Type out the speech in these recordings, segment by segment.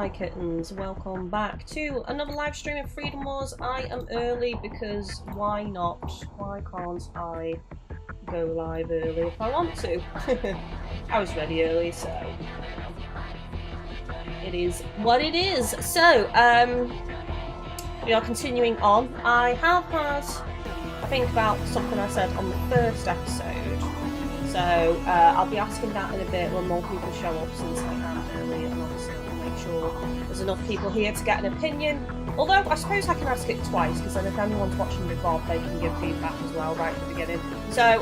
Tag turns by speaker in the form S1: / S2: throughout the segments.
S1: my kittens, welcome back to another live stream of Freedom Wars. I am early because why not? Why can't I go live early if I want to? I was ready early, so it is what it is. So, we are continuing on. I have had, I think, about something I said on the first episode. So I'll be asking that in a bit when more people show up, since I am early, and obviously I'll make sure there's enough people here to get an opinion. Although I suppose I can ask it twice, because then if anyone's watching the VOD, they can give feedback as well right at the beginning. So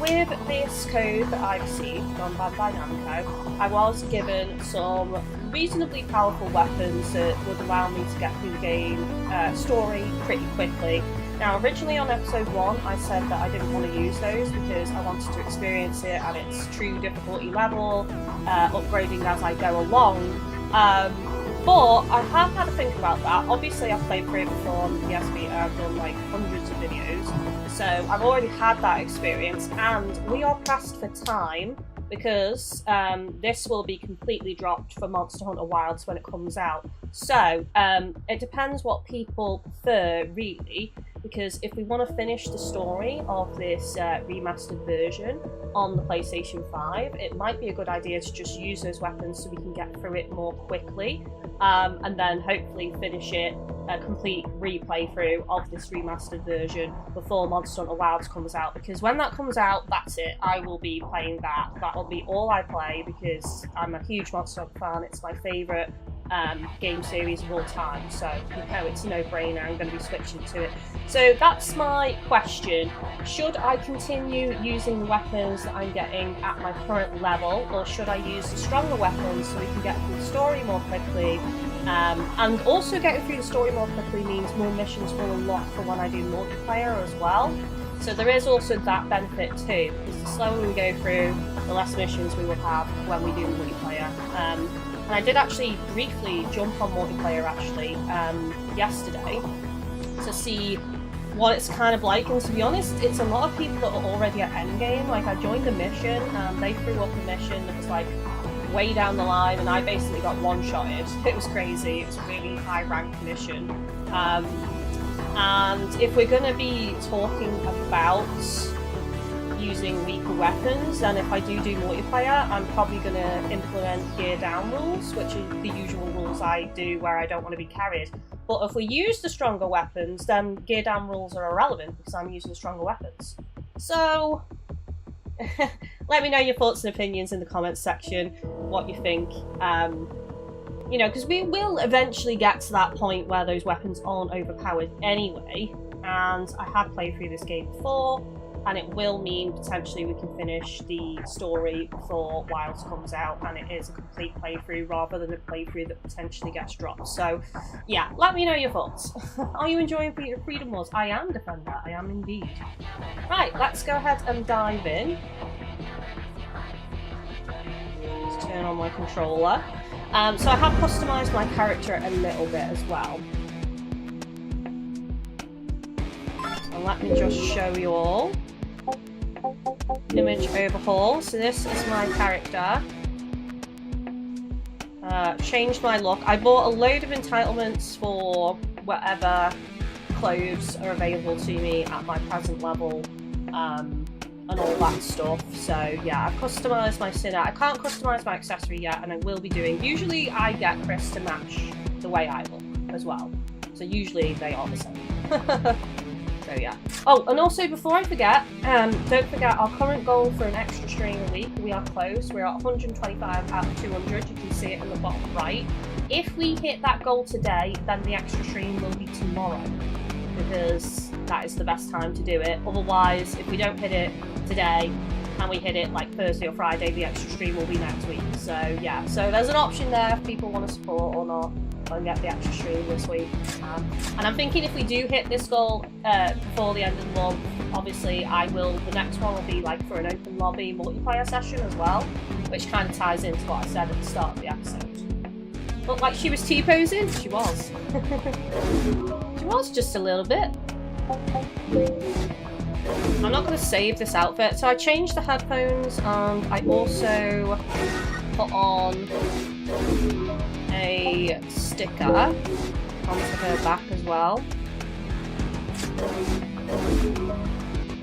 S1: with this code that I received from BandaiNamco, I was given some reasonably powerful weapons that would allow me to get through the game story pretty quickly. Now, originally on episode 1, I said that I didn't want to use those because I wanted to experience it at its true difficulty level, upgrading as I go along. But I have had to think about that. Obviously, I've played through it before on the PS Vita, I've done like hundreds of videos, so I've already had that experience, and we are pressed for time because this will be completely dropped for Monster Hunter Wilds when it comes out. So it depends what people prefer, really, because if we want to finish the story of this remastered version on the PlayStation 5, it might be a good idea to just use those weapons so we can get through it more quickly, and then hopefully finish it, a complete replay through of this remastered version before Monster Hunter Wilds comes out, because when that comes out, that's it. I will be playing that. That'll be all I play because I'm a huge Monster Hunter fan. It's my favourite game series of all time, so you know it's a no-brainer. I'm going to be switching to it. So that's my question. Should I continue using the weapons that I'm getting at my current level, or should I use the stronger weapons so we can get through the story more quickly? And also getting through the story more quickly means more missions will unlock for when I do multiplayer as well. So there is also that benefit too, because the slower we go through, the less missions we will have when we do multiplayer. And I did actually briefly jump on multiplayer yesterday to see what it's kind of like, and to be honest, it's a lot of people that are already at endgame. Like, I joined the mission and they threw up a mission that was like way down the line, and I basically got one-shotted. It was crazy. It was a really high-ranked mission. And if we're going to be talking about using weaker weapons, then if I do multiplayer, I'm probably going to implement gear down rules, which are the usual rules I do where I don't want to be carried. But if we use the stronger weapons, then gear down rules are irrelevant because I'm using the stronger weapons. So let me know your thoughts and opinions in the comments section, what you think. You know, because we will eventually get to that point where those weapons aren't overpowered anyway, and I have played through this game before, and it will mean potentially we can finish the story before Wilds comes out, and it is a complete playthrough rather than a playthrough that potentially gets dropped. So yeah, let me know your thoughts. Are you enjoying Freedom Wars? I am, Defender, I am indeed. Right, let's go ahead and dive in. Let's turn on my controller. So I have customised my character a little bit as well. So let me just show you all. Image overhaul. So this is my character. Changed my look. I bought a load of entitlements for whatever clothes are available to me at my present level, and all that stuff. So yeah, I've customised my Sinner. I can't customise my accessory yet, and I will be doing. Usually I get Chris to match the way I look as well. So usually they are the same. So yeah. Oh, and also before I forget, don't forget our current goal for an extra stream a week. We are close. We're at 125 out of 200. You can see it in the bottom right. If we hit that goal today, then the extra stream will be tomorrow, because that is the best time to do it. Otherwise, if we don't hit it today and we hit it like Thursday or Friday, the extra stream will be next week. So yeah, so there's an option there if people want to support or not and get the extra stream this week. And I'm thinking if we do hit this goal before the end of the month, obviously the next one will be like for an open lobby multiplayer session as well, which kind of ties into what I said at the start of the episode. Looked like she was T-posing? She was. She was just a little bit. I'm not going to save this outfit, so I changed the headphones, and I also put on a sticker onto her back as well.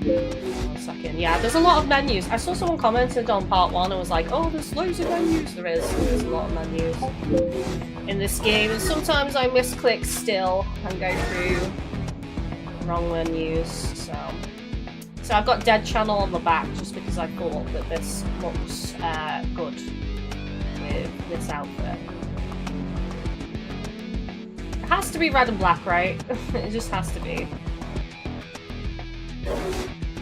S1: 1 second. Yeah, there's a lot of menus. I saw someone commented on part 1 and was like, oh, there's loads of menus. There's a lot of menus in this game, and sometimes I misclick still and go through wrong menus. So I've got Dead Channel on the back just because I thought that this looks good with this outfit. It has to be red and black, right? It just has to be.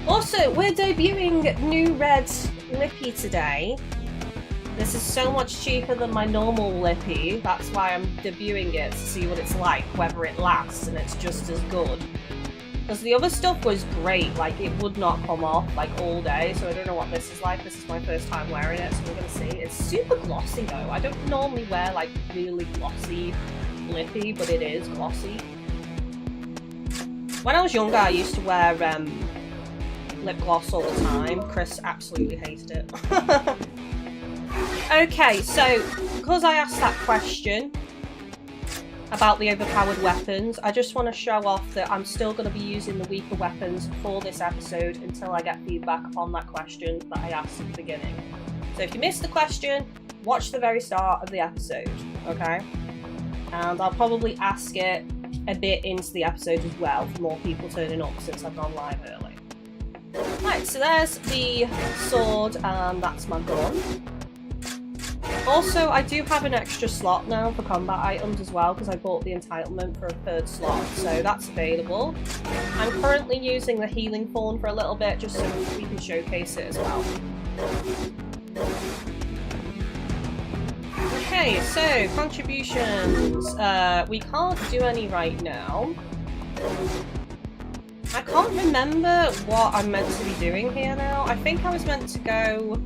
S1: Also, we're debuting new red lippy today. This is so much cheaper than my normal lippy. That's why I'm debuting it, to see what it's like, whether it lasts and it's just as good. Because the other stuff was great, like it would not come off like all day, so I don't know what this is like. This is my first time wearing it, so we're gonna see. It's super glossy though. I don't normally wear like really glossy lippy, but it is glossy. When I was younger, I used to wear lip gloss all the time. Chris absolutely hated it. Okay, so because I asked that question about the overpowered weapons, I just want to show off that I'm still going to be using the weaker weapons for this episode until I get feedback on that question that I asked at the beginning. So if you missed the question, watch the very start of the episode, okay? And I'll probably ask it a bit into the episode as well for more people turning up since I've gone live early. Right, so there's the sword and that's my gun. Also, I do have an extra slot now for combat items as well because I bought the entitlement for a 3rd slot, so that's available. I'm currently using the healing thorn for a little bit just so we can showcase it as well. Okay, so contributions. We can't do any right now. I can't remember what I'm meant to be doing here now. I think I was meant to go...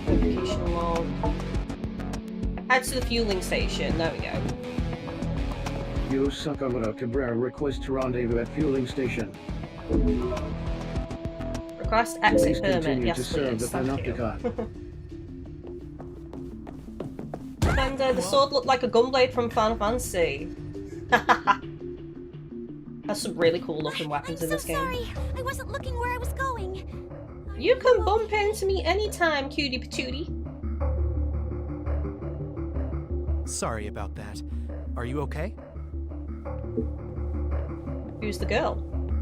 S1: notification log. Head to the fueling station. There we go.
S2: Cobra request to rendezvous at fueling station.
S1: Request exit
S2: Please
S1: permit. Yes,
S2: to serve
S1: please.
S2: the Panopticon.
S1: And the sword looked like a gunblade from Final Fantasy. There's some really cool looking weapons in this game.
S3: I'm so sorry. I wasn't looking where I was going.
S1: You can bump into me anytime, cutie patootie.
S4: Sorry about that. Are you okay?
S1: Who's the girl?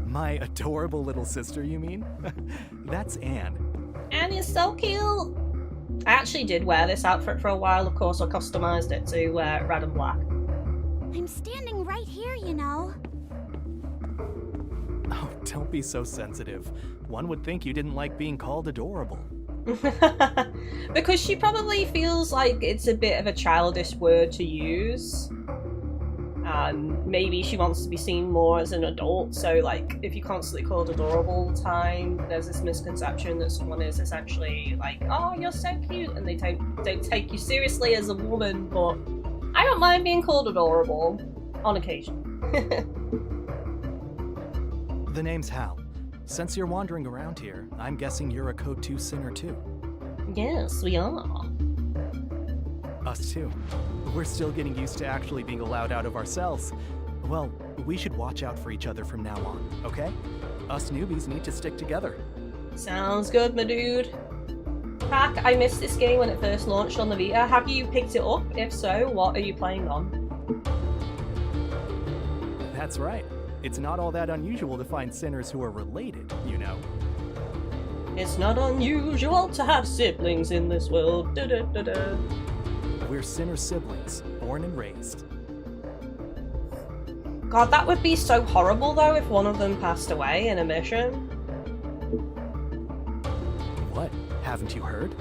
S4: My adorable little sister, you mean? That's Anne.
S1: Anne is so cute! I actually did wear this outfit for a while. Of course, I customized it to red and black.
S3: I'm standing right here, you know.
S4: Oh, don't be so sensitive. One would think you didn't like being called adorable.
S1: Because she probably feels like it's a bit of a childish word to use. And maybe she wants to be seen more as an adult, so like, if you're constantly called adorable all the time, there's this misconception that someone is essentially like, oh, you're so cute, and they don't take you seriously as a woman, but I don't mind being called adorable, on occasion.
S4: The name's Hal. Since you're wandering around here, I'm guessing you're a Code 2 sinner too.
S1: Yes, we are.
S4: Us too. We're still getting used to actually being allowed out of our cells. Well, we should watch out for each other from now on, okay? Us newbies need to stick together.
S1: Sounds good, my dude. Pack, I missed this game when it first launched on the Vita. Have you picked it up? If so, what are you playing on?
S4: That's right. It's not all that unusual to find sinners who are related, you know.
S1: It's not unusual to have siblings in this world. Da -da -da -da.
S4: We're sinner siblings, born and raised.
S1: God, that would be so horrible though if one of them passed away in a mission.
S4: What? Haven't you heard?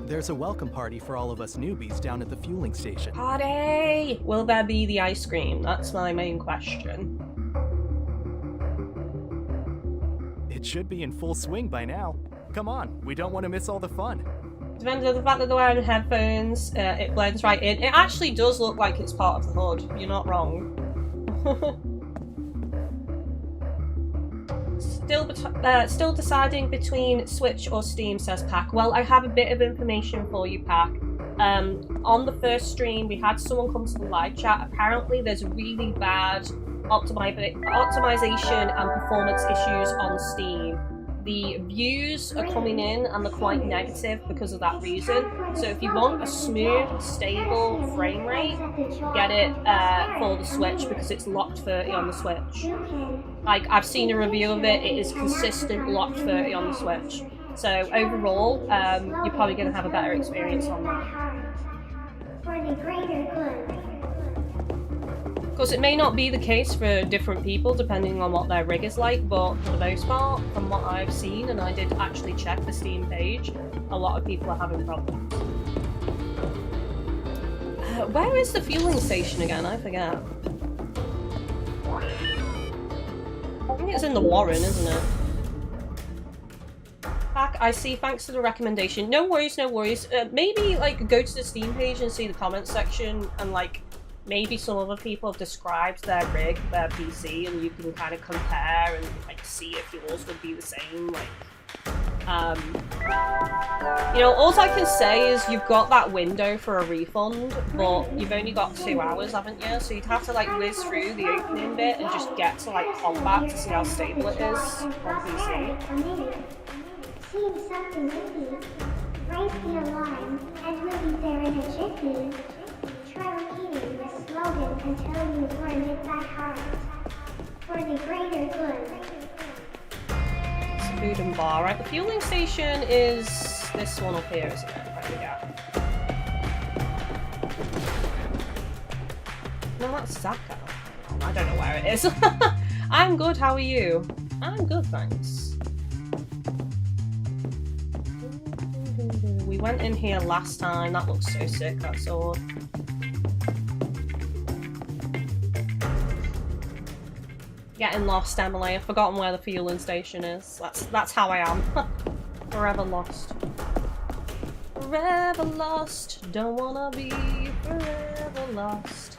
S4: There's a welcome party for all of us newbies down at the fueling station.
S1: Party! Will there be the ice cream? That's my main question.
S4: It should be in full swing by now. Come on, we don't want to miss all the fun.
S1: Depending on the fact that they're wearing headphones, it blends right in. It actually does look like it's part of the hood. You're not wrong. Still deciding between Switch or Steam, says Pack. Well, I have a bit of information for you, Pack. On the first stream, we had someone come to the live chat. Apparently, there's really bad optimization and performance issues on Steam. The views are coming in and they're quite negative because of that reason. So if you want a smooth, stable frame rate, get it for the Switch because it's locked 30 on the Switch. Like, I've seen a review of it, it is consistent locked 30 on the Switch. So overall, you're probably going to have a better experience on that.
S5: For the greater good.
S1: Of course, it may not be the case for different people depending on what their rig is like, but for the most part, from what I've seen, and I did actually check the Steam page, a lot of people are having problems. Where is the fueling station again? I forget. I think it's in the Warren, isn't it? Back, I see, thanks for the recommendation. No worries, no worries. Maybe, like, go to the Steam page and see the comments section, and, like, maybe some other people have described their rig, their PC, and you can kind of compare and, like, see if yours would be the same, like... You know, all I can say is you've got that window for a refund, but you've only got 2 hours, haven't you? So you'd have to, like, whiz through the opening bit and just get to, like, combat to see how stable it is on PC.
S5: Seeing something icky, raise the alarm, and we'll be there in a jiffy. Try repeating the slogan until you learn it by heart. For the greater good.
S1: It's food and bar, right? The fueling station is this one up here, isn't it? Right, yeah. No, that's Zaka. I don't know where it is. I'm good, how are you? I'm good, thanks. We went in here last time. That looks so sick, that sword. Getting lost, Emily. I've forgotten where the fueling station is. That's how I am. Forever lost. Forever lost. Don't wanna be forever lost.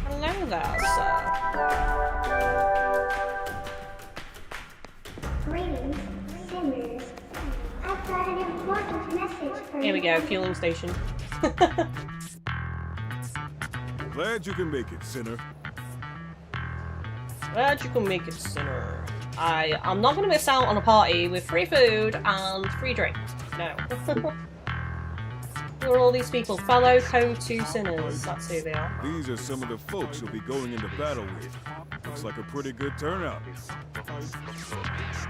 S1: Hello there, sir.
S5: Greetings, sinners. I've got an important message for you.
S1: Here we go, fueling station.
S6: Glad you can make it, sinner.
S1: Glad you can make it, sinner. I'm not going to miss out on a party with free food and free drink. No. Who are all these people? Fellow Code 2 sinners. That's who they are.
S6: These are some of the folks you'll be going into battle with. Looks like a pretty good turnout.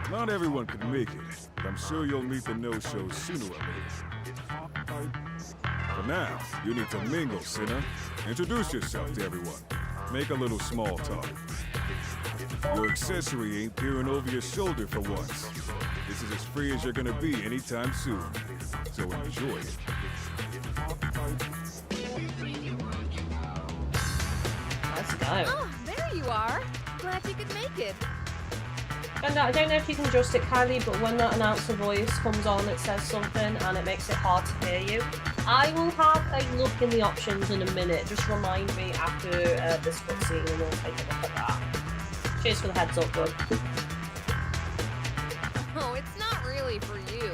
S6: Not everyone can make it, but I'm sure you'll meet the no-shows sooner or later. For now, you need to mingle, sinner. Introduce yourself to everyone. Make a little small talk. Your accessory ain't peering over your shoulder for once. This is as free as you're gonna be anytime soon. So enjoy it.
S1: Let's go.
S7: Oh, there you are. Glad you could make it.
S1: And I don't know if you can adjust it, Kylie, but when that announcer voice comes on, it says something and it makes it hard to hear you. I will have a look in the options in a minute. Just remind me after this cutscene and we'll take a look at that. Cheers for the heads up, bud.
S7: Oh, it's not really for you.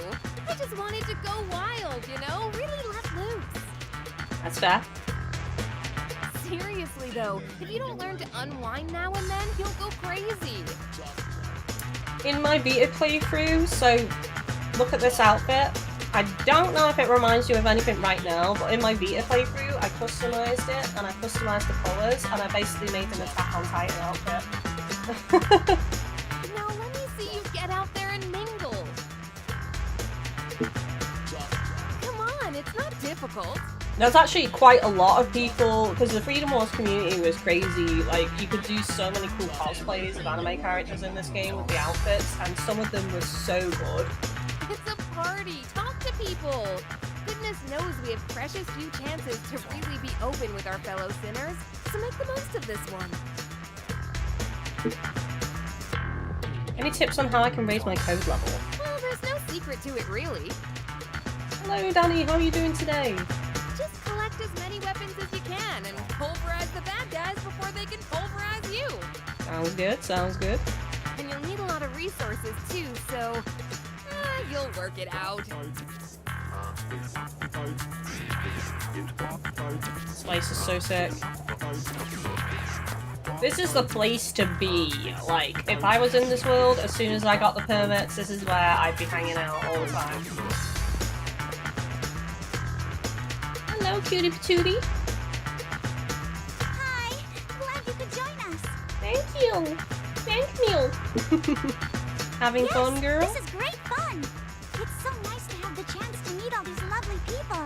S7: I just wanted to go wild, you know? Really let loose.
S1: That's fair.
S7: Seriously, though, if you don't learn to unwind now and then, you'll go crazy.
S1: In my beta playthrough, so look at this outfit. I don't know if it reminds you of anything right now, but in my beta playthrough, I customized it, and I customized the colours, and I basically made an Attack on Titan outfit.
S7: Now let me see you get out there and mingle. Come on, it's not difficult.
S1: There's actually quite a lot of people, because the Freedom Wars community was crazy. Like, you could do so many cool cosplays of anime characters in this game with the outfits, and some of them were so good.
S7: It's a party. Talk to people. Goodness knows we have precious few chances to really be open with our fellow sinners, so make the most of this one.
S1: Any tips on how I can raise my code level?
S7: Well, there's no secret to it, really.
S1: Hello, Danny. How are you doing today?
S7: Just collect as many weapons as you can and pulverize the bad guys before they can pulverize you.
S1: Sounds good. Sounds good.
S7: And you'll need a lot of resources, too, so... you'll You'll work it out.
S1: This place is so sick. This is the place to be. Like, if I was in this world, as soon as I got the permits, this is where I'd be hanging out all the time. Hello, cutie patootie.
S3: Hi! Glad you could join us.
S1: Thank you. Thank you. Having
S3: Yes,
S1: fun, girl?
S3: This is great fun. It's so nice to have the chance to meet all these lovely people.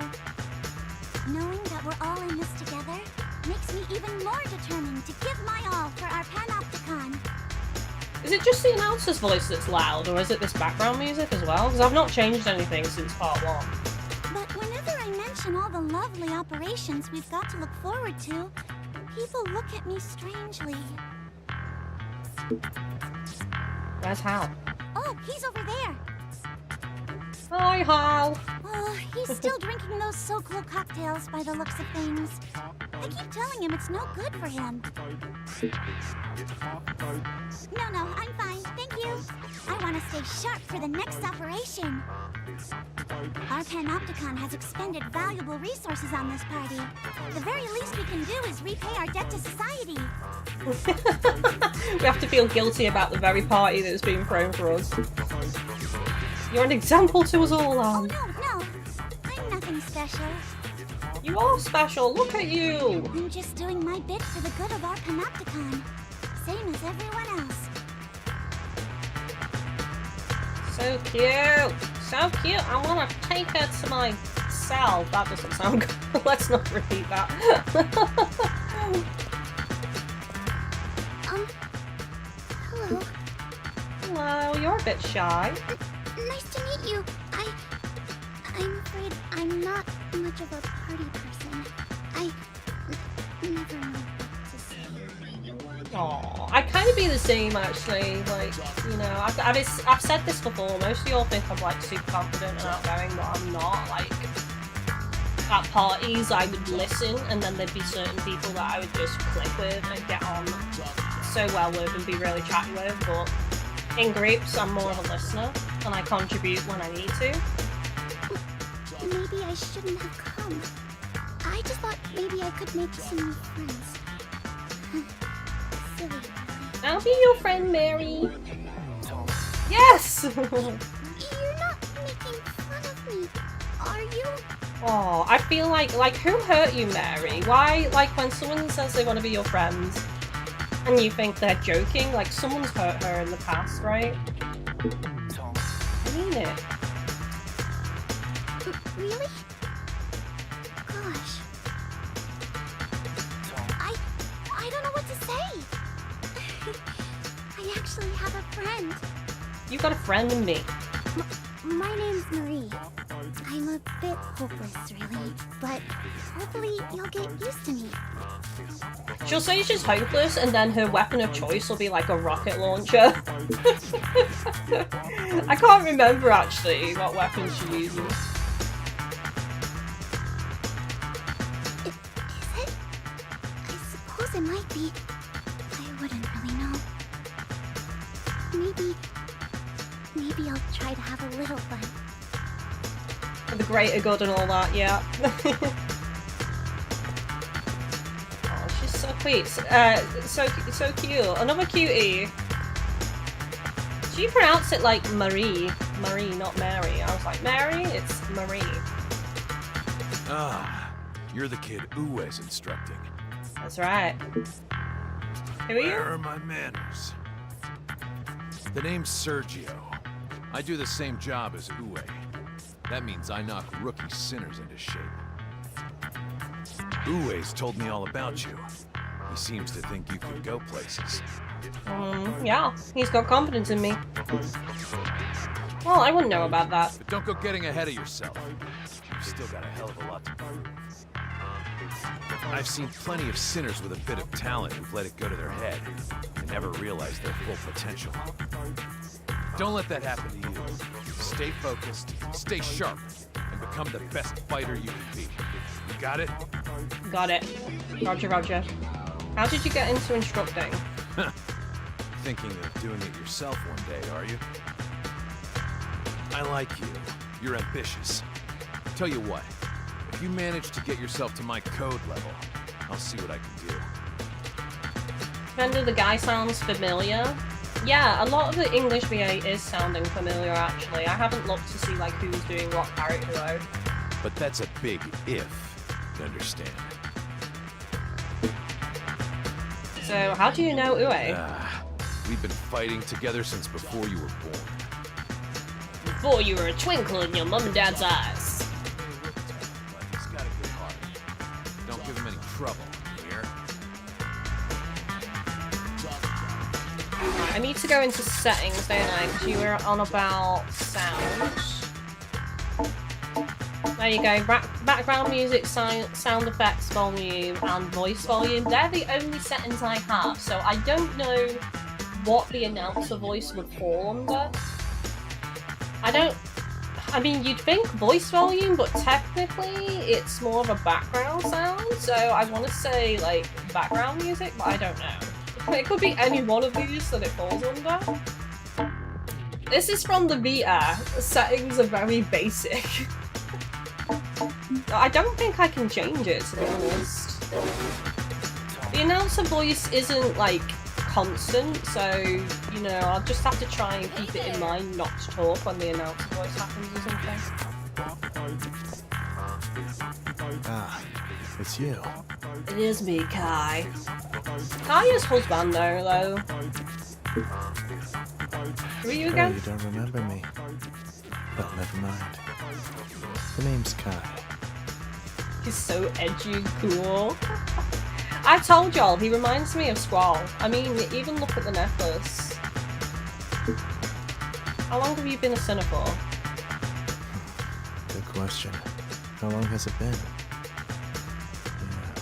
S3: Knowing that we're all in this together makes me even more determined to give my all for our Panopticon.
S1: Is it just the announcer's voice that's loud, or is it this background music as well? Because I've not changed anything since part 1.
S3: But whenever I mention all the lovely operations we've got to look forward to, people look at me strangely.
S1: Where's Hal?
S3: Oh, he's over there.
S1: Hi, Hal.
S3: Oh, he's still drinking those so-called cocktails by the looks of things. I keep telling him it's no good for him. No, I'm fine, thank you. I want to stay sharp for the next operation. Our Panopticon has expended valuable resources on this party. The very least we can do is repay our debt to society.
S1: We have to feel guilty about the very party that's being thrown for us. You're an example to us all,
S3: Oh,
S1: Anne.
S3: no. I'm nothing special.
S1: You are special, look at you!
S3: I'm just doing my bit for the good of our Panopticon. Same as everyone else.
S1: So cute! So cute! I want to take her to my cell. That doesn't sound good. Let's not repeat that.
S3: Hello.
S1: Hello, you're a bit shy.
S3: Nice to meet you. I'm afraid I'm not much of a party person. I never know what to say.
S1: Aw, I kind of be the same actually. Like, you know, I've said this before. Most of y'all think I'm like super confident and outgoing, but I'm not. Like, at parties, I would listen, and then there'd be certain people that I would just click with and get on so well with and be really chatty with. But in groups, I'm more of a listener, and I contribute when I need to.
S3: Maybe I shouldn't have come. I just thought maybe I could make some new friends. Silly.
S1: I'll be your friend, Mary. Yes!
S3: You're not making fun of me, are you?
S1: Oh, I feel like who hurt you, Mary? Why, like, when someone says they want to be your friends and you think they're joking, like, someone's hurt her in the past, right? I mean it.
S3: Really? Gosh. I don't know what to say. I actually have a friend.
S1: You got a friend in me.
S3: My name's Marie. I'm a bit hopeless, really, but hopefully you'll get used to me.
S1: She'll say she's hopeless, and then her weapon of choice will be like a rocket launcher. I can't remember actually what weapon she uses.
S3: Is it? I suppose it might be. I wouldn't really know. Maybe I'll try to have a little fun.
S1: For the greater good and all that, yeah. Oh, she's so sweet. So cute. Another cutie. Do you pronounce it like Marie? Marie, not Mary. I was like, Mary? It's Marie.
S8: Ah, you're the kid Uwe's instructing.
S1: That's right. Who are you?
S8: Where are my manners? The name's Sergio. I do the same job as Uwe. That means I knock rookie sinners into shape. Uwe's told me all about you. He seems to think you could go places.
S1: Yeah, he's got confidence in me. Well, I wouldn't know about that.
S8: But don't go getting ahead of yourself. You've still got a hell of a lot to prove. I've seen plenty of sinners with a bit of talent who've let it go to their head and never realized their full potential. Don't let that happen to you. Stay focused, stay sharp, and become the best fighter you can be. You got it?
S1: Got it. Roger, roger. How did you get into instructing?
S8: Thinking of doing it yourself one day, are you? I like you. You're ambitious. Tell you what, if you manage to get yourself to my code level, I'll see what I can do.
S1: Kind of the guy sounds familiar. Yeah, a lot of the English VA is sounding familiar actually. I haven't looked to see like who's doing what character though.
S8: But that's a big if, you understand?
S1: So how do you know Ue?
S8: We've been fighting together since before you were born.
S1: Before you were a twinkle in your mum and dad's eyes.
S8: He's got a good heart. Don't give him any trouble, here.
S1: Right, I need to go into settings, don't I? Because you were on about sound. There you go. Background music, sound effects volume, and voice volume. They're the only settings I have, so I don't know what the announcer voice would fall under. I mean, you'd think voice volume, but technically it's more of a background sound, so I want to say, like, background music, but I don't know. It could be any one of these that it falls under. This is from the Vita. The settings are very basic. I don't think I can change it, to be honest. The announcer voice isn't, like, constant, so, you know, I'll just have to try and keep it in mind not to talk when the announcer voice happens or something.
S4: Ah, it's you.
S1: It is me, Kai. Kai is husbando, though. Who are you
S4: Oh,
S1: again?
S4: you don't remember me. Well, never mind. The name's Kai.
S1: He's so edgy and cool. I told y'all, he reminds me of Squall. I mean, even look at the necklace. How long have you been a sinner for?
S4: Good question. How long has it been? Yeah.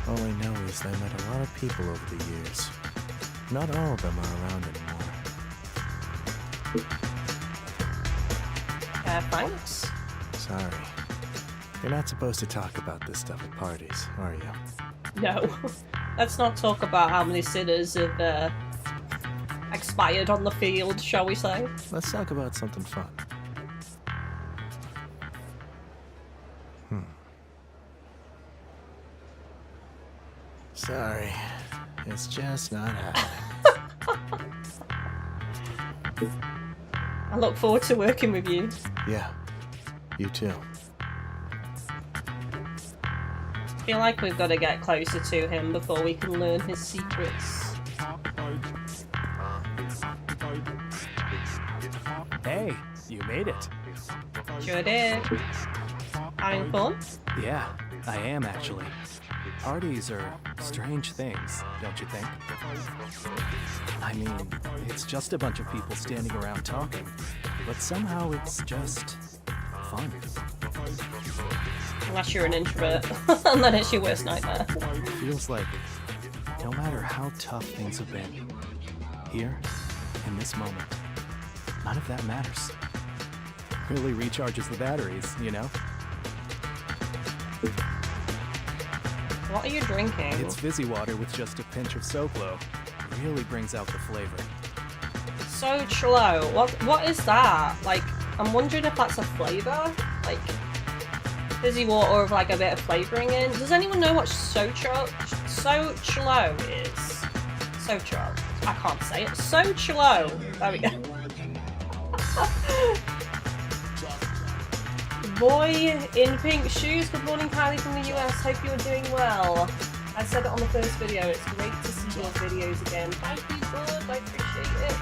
S4: All I know is I met a lot of people over the years. Not all of them are around anymore.
S1: Thanks.
S4: Sorry. You're not supposed to talk about this stuff at parties, are you?
S1: No. Let's not talk about how many sinners have expired on the field, shall we say.
S4: Let's talk about something fun. Sorry. It's just not happening.
S1: I look forward to working with you.
S4: Yeah. You too.
S1: I feel like we've got to get closer to him before we can learn his secrets.
S4: Hey, you made it.
S1: Sure did. Having fun?
S4: Yeah, I am actually. Parties are strange things, don't you think? I mean, it's just a bunch of people standing around talking, but somehow it's just fun.
S1: Unless you're an introvert, and then it's your worst nightmare.
S4: It feels like no matter how tough things have been, here, in this moment, none of that matters. Really recharges the batteries, you know?
S1: What are you drinking?
S4: It's fizzy water with just a pinch of Soplo. Really brings out the flavor.
S1: So slow. What is that? Like, I'm wondering if that's a flavour? Like, fizzy water with like a bit of flavouring in? Does anyone know what Sochlo is? Sochlo. I can't say it. Sochlo. There we go. Boy in pink shoes. Good morning, Kylie from the US. Hope you're doing well. I said it on the first video. It's great to see your videos again. Thank you, bud. I appreciate it.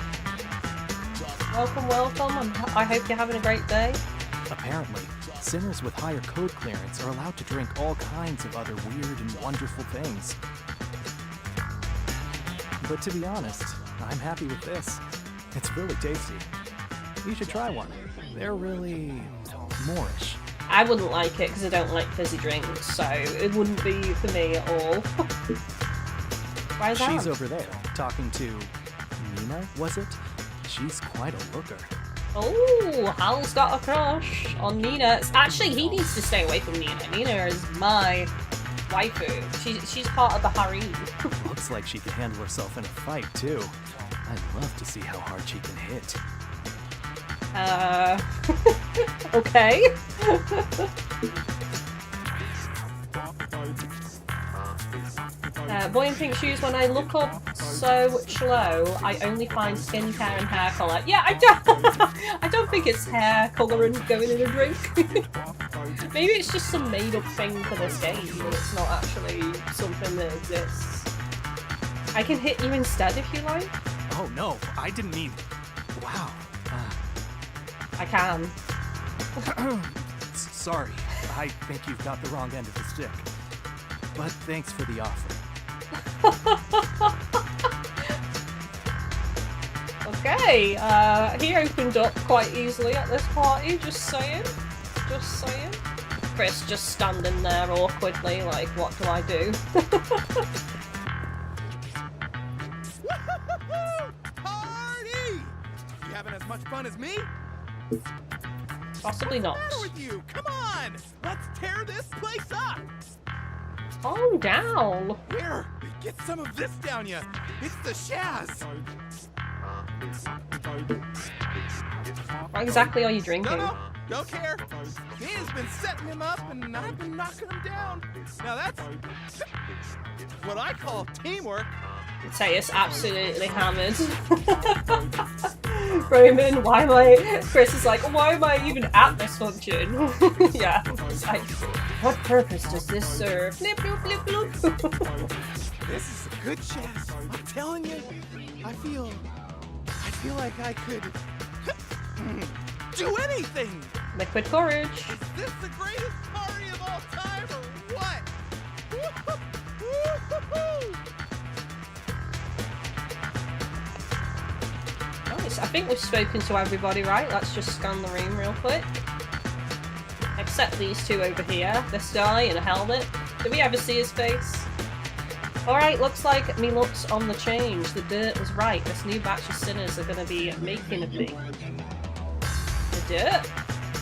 S1: Welcome, welcome. I hope you're having a great day.
S4: Apparently, sinners with higher code clearance are allowed to drink all kinds of other weird and wonderful things. But to be honest, I'm happy with this. It's really tasty. You should try one. They're really Moorish.
S1: I wouldn't like it because I don't like fizzy drinks, so it wouldn't be for me at all. Where's that?
S4: She's over there, talking to Nina, was it? She's quite a looker.
S1: Oh, Hal's got a crush on Nina. Actually, he needs to stay away from Nina. Nina is my waifu. She's part of the harem.
S4: Looks like she can handle herself in a fight, too. I'd love to see how hard she can hit.
S1: Okay. Boy in pink shoes, when I look up so low, I only find skincare and hair colour. Yeah, I don't think it's hair colour and going in a drink. Maybe it's just some made up thing for this game, and it's not actually something that exists. I can hit you instead if you like.
S4: Oh no, I didn't mean... Wow.
S1: I can.
S4: Sorry, I think you've got the wrong end of the stick. But thanks for the offer.
S1: Okay, he opened up quite easily at this party, just saying. Just saying. Chris just standing there awkwardly, like, what do I do?
S8: Party! You having as much fun as me?
S1: Possibly not.
S8: What's the matter with you? Come on! Let's tear this place up!
S1: Calm down.
S8: Here, get some of this down ya. It's the Shaz.
S1: What exactly are you drinking?
S8: No, don't care. Dana's been setting him up and I've been knocking him down. Now that's what I call teamwork.
S1: I'd say it's absolutely hammered. Roman, why am I... Chris is like, why am I even at this function? Yeah, it's like, what purpose does this serve? Blip, bloop, blip, bloop.
S8: This is a good chance. I'm telling you, I feel like I could do anything.
S1: Liquid courage.
S8: Is this the greatest party of all time or what?
S1: Nice. I think we've spoken to everybody, right? Let's just scan the room real quick. Except these two over here. This guy in a helmet. Did we ever see his face? Alright, looks like me luck's on the change. The dirt was right. This new batch of sinners are going to be making of me. The dirt?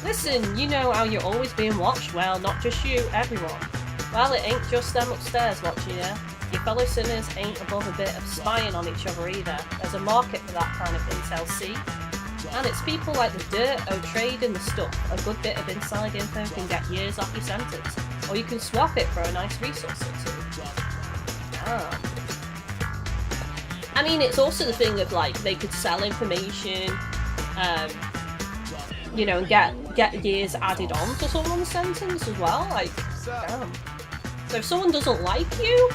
S1: Listen, you know how you're always being watched. Well, not just you, everyone. Well, it ain't just them upstairs watching you. Your fellow sinners ain't above a bit of spying on each other either. There's a market for that kind of intel, see? And it's people like the dirt who trade in the stuff. A good bit of inside info can get years off your sentence. Or you can swap it for a nice resource or two. Oh. I mean, it's also the thing of, like, they could sell information, you know, and get years added on to someone's sentence as well. Like, damn. So if someone doesn't like you,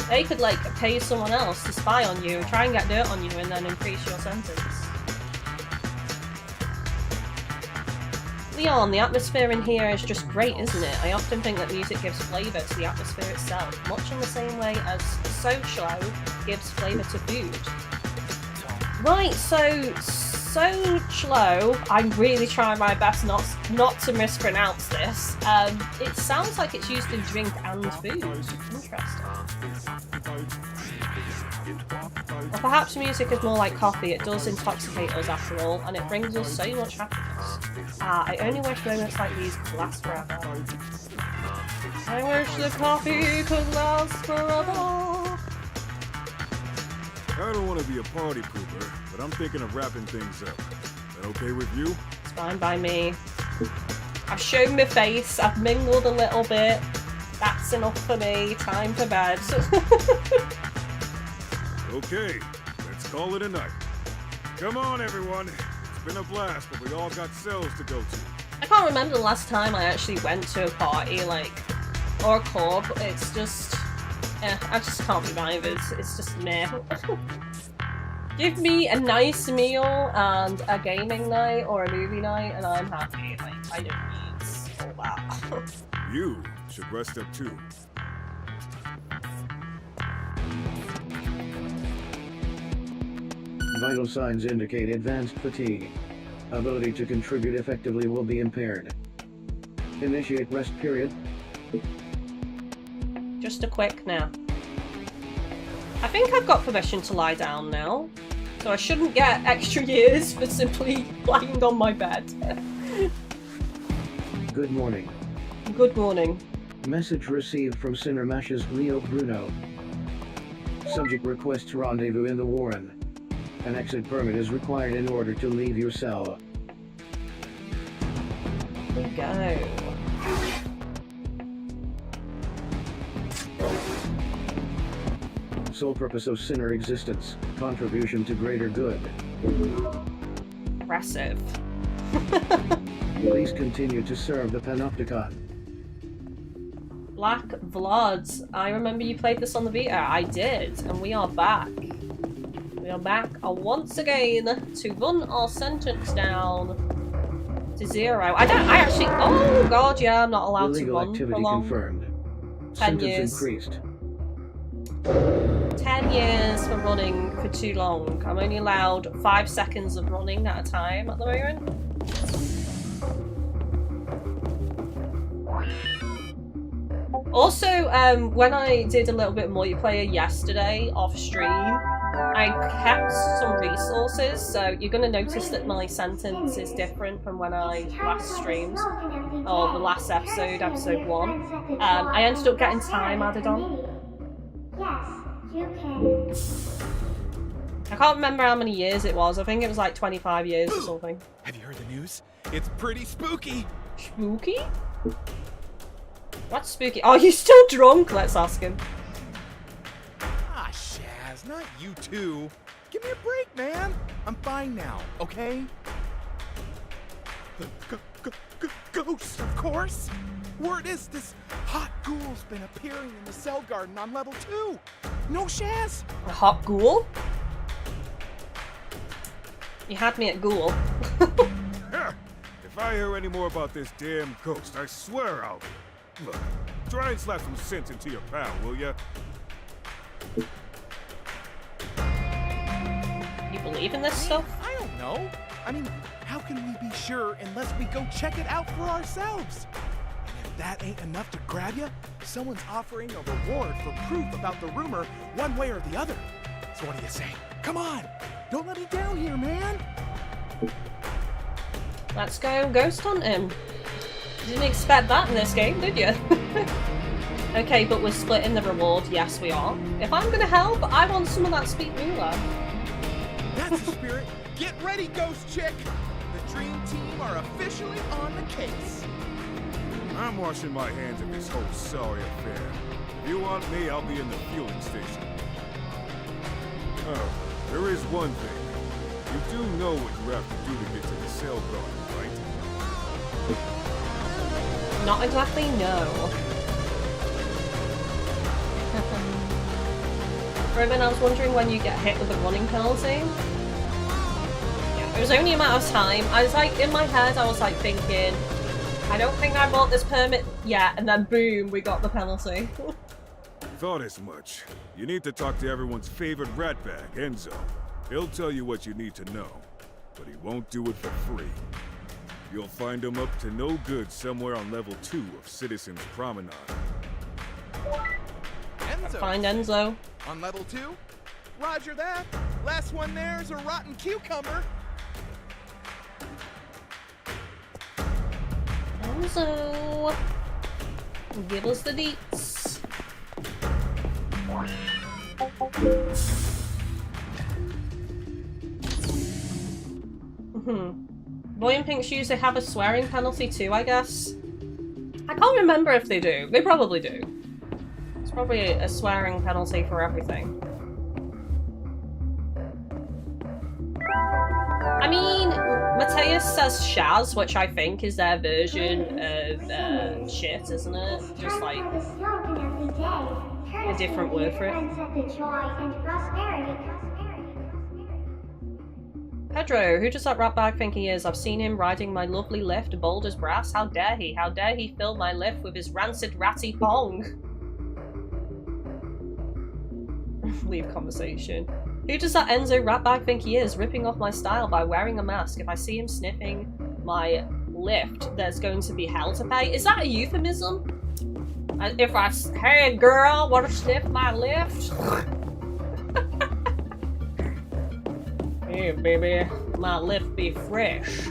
S1: they could, like, pay someone else to spy on you, try and get dirt on you, and then increase your sentence. Leon, the atmosphere in here is just great, isn't it? I often think that music gives flavour to the atmosphere itself, much in the same way as Socializing gives flavour to food. Right, so Socializing, I'm really trying my best not to mispronounce this. It sounds like it's used in drink and food. Interesting. Or perhaps music is more like coffee. It does intoxicate us after all, and it brings us so much happiness. I only wish moments like these could last forever. I wish the coffee could last forever.
S6: I don't want to be a party pooper, but I'm thinking of wrapping things up. Is that okay with you?
S1: It's fine by me. I've shown my face, I've mingled a little bit. That's enough for me. Time for bed.
S6: Okay, let's call it a night. Come on, everyone. It's been a blast, but we all got cells to go to.
S1: I can't remember the last time I actually went to a party, like, or a club. It's just, I just can't be bothered. It's just meh. Give me a nice meal and a gaming night or a movie night, and I'm happy. Like, I don't need all that.
S6: You should rest up too.
S2: Vital signs indicate advanced fatigue. Ability to contribute effectively will be impaired. Initiate rest period.
S1: Just a quick nap. I think I've got permission to lie down now, so I shouldn't get extra years for simply lying on my bed.
S2: Good morning.
S1: Good morning.
S2: Message received from Sinner Mash's Leo Bruno. Subject requests rendezvous in the Warren. An exit permit is required in order to leave your cell.
S1: we go.
S2: Sole purpose of sinner existence. Contribution to greater good.
S1: Impressive.
S2: Please continue to serve the Panopticon.
S1: Black Vlad. I remember you played this on the Vita. I did, and we are back. We are back once again to run our sentence down to 0. I actually. Oh god, yeah, I'm not allowed to
S2: Illegal
S1: run
S2: activity
S1: for long.
S2: confirmed.
S1: 10
S2: Sentence
S1: years.
S2: increased.
S1: 10 years for running for too long. I'm only allowed 5 seconds of running at a time at the moment. Also, when I did a little bit multiplayer yesterday off stream, I kept some resources, so you're going to notice that my sentence is different from when I last streamed, or the last episode, episode 1. I ended up getting time added on.
S5: Yes, you can.
S1: I can't remember how many years it was. I think it was like 25 years or something.
S8: Have you heard the news? It's pretty spooky.
S1: Spooky? What's spooky? Are you still drunk? Let's ask him.
S8: Ah, Shaz, not you too. Give me a break, man. I'm fine now, okay? The ghost, of course. Word is this hot ghoul's been appearing in the cell garden on level 2. No, Shaz?
S1: A hot ghoul? You had me at ghoul.
S6: If I hear any more about this damn ghost, I swear I'll... Look, try and slap some sense into your pal, will ya?
S1: You believe in this stuff?
S8: I don't know. I mean, how can we be sure unless we go check it out for ourselves? And if that ain't enough to grab you, someone's offering a reward for proof about the rumor one way or the other. So what do you say? Come on! Don't let me down here, man!
S1: Let's go ghost hunt him. You didn't expect that in this game, did you? Okay, but we're splitting the reward. Yes, we are. If I'm gonna help, I want some of that sweet moolah.
S8: That's the spirit. Get ready, ghost chick! The dream team are officially on the case.
S6: I'm washing my hands of this whole sorry affair. If you want me, I'll be in the fueling station. Oh, there is one thing. You do know what you have to do to get to the cell garden, right?
S1: Not exactly, no. Robin, I was wondering when you get hit with a running penalty. Yeah, it was only a matter of time. I was like, in my head, I was like thinking, I don't think I bought this permit yet, and then boom, we got the penalty.
S6: Thought as much. You need to talk to everyone's favorite ratbag, Enzo. He'll tell you what you need to know, but he won't do it for free. You'll find him up to no good somewhere on level 2 of Citizens Promenade.
S8: Enzo.
S1: Find Enzo.
S8: On level 2? Roger that. Last one there's a rotten cucumber.
S1: Enzo. Give us the deets. Boy in pink shoes, they have a swearing penalty too, I guess. I can't remember if they do. They probably do. It's probably a swearing penalty for everything. I mean, Mateus says Shaz, which I think is their version of shit, isn't it? Just like a different word for it. Pedro, who does that rat bag think he is? I've seen him riding my lovely lift, bold as brass. How dare he? How dare he fill my lift with his rancid ratty pong? Leave conversation. Who does that Enzo rat bag think he is? Ripping off my style by wearing a mask. If I see him sniffing my lift, there's going to be hell to pay. Is that a euphemism? If I... Hey girl, wanna sniff my lift? Hey baby, my lift be fresh.